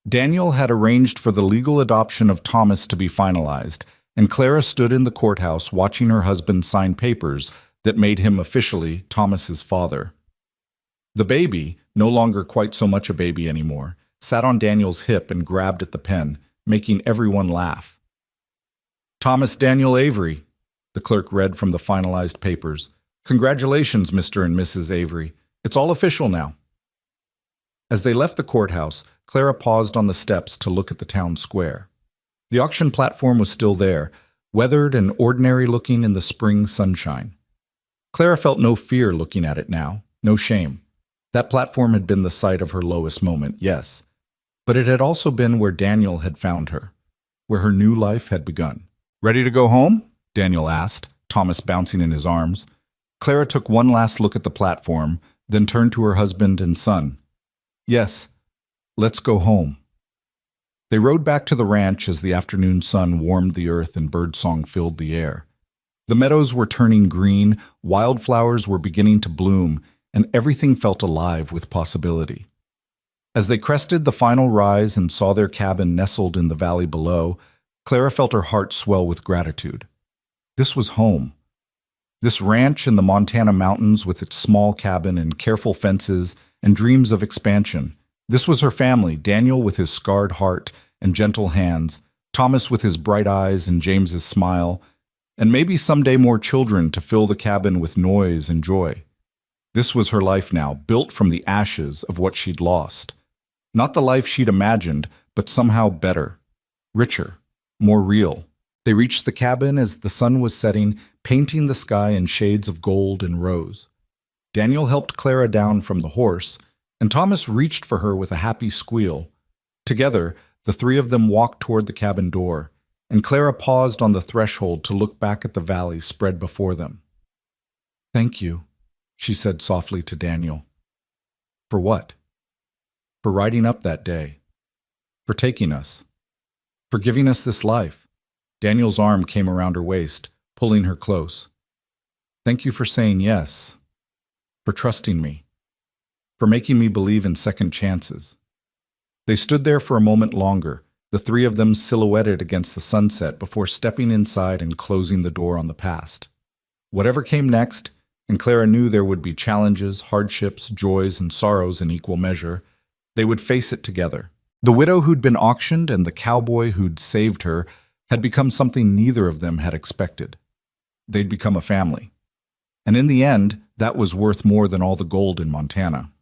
Daniel had arranged for the legal adoption of Thomas to be finalized, and Clara stood in the courthouse watching her husband sign papers that made him officially Thomas's father. The baby, no longer quite so much a baby anymore, sat on Daniel's hip and grabbed at the pen, making everyone laugh. Thomas Daniel Avery, the clerk read from the finalized papers. Congratulations, Mr. and Mrs. Avery. It's all official now. As they left the courthouse, Clara paused on the steps to look at the town square. The auction platform was still there, weathered and ordinary-looking in the spring sunshine. Clara felt no fear looking at it now, no shame. That platform had been the site of her lowest moment, yes, but it had also been where Daniel had found her. where her new life had begun. "Ready to go home?" Daniel asked, Thomas bouncing in his arms. Clara took one last look at the platform, then turned to her husband and son. "Yes, let's go home." They rode back to the ranch as the afternoon sun warmed the earth and birdsong filled the air. The meadows were turning green, wildflowers were beginning to bloom, and everything felt alive with possibility. As they crested the final rise and saw their cabin nestled in the valley below, Clara felt her heart swell with gratitude. This was home. This ranch in the Montana mountains with its small cabin and careful fences and dreams of expansion. This was her family, Daniel with his scarred heart and gentle hands, Thomas with his bright eyes and James's smile, and maybe someday more children to fill the cabin with noise and joy. This was her life now, built from the ashes of what she'd lost. Not the life she'd imagined, but somehow better, richer, more real. They reached the cabin as the sun was setting, painting the sky in shades of gold and rose. Daniel helped Clara down from the horse, and Thomas reached for her with a happy squeal. Together, the three of them walked toward the cabin door, and Clara paused on the threshold to look back at the valley spread before them. "Thank you," she said softly to Daniel. "For what?" "For riding up that day. For taking us. For giving us this life." Daniel's arm came around her waist, pulling her close. "Thank you for saying yes. For trusting me. For making me believe in second chances." They stood there for a moment longer, the three of them silhouetted against the sunset before stepping inside and closing the door on the past. Whatever came next, and Clara knew there would be challenges, hardships, joys, and sorrows in equal measure, they would face it together. The widow who'd been auctioned and the cowboy who'd saved her had become something neither of them had expected. They'd become a family. And in the end, that was worth more than all the gold in Montana.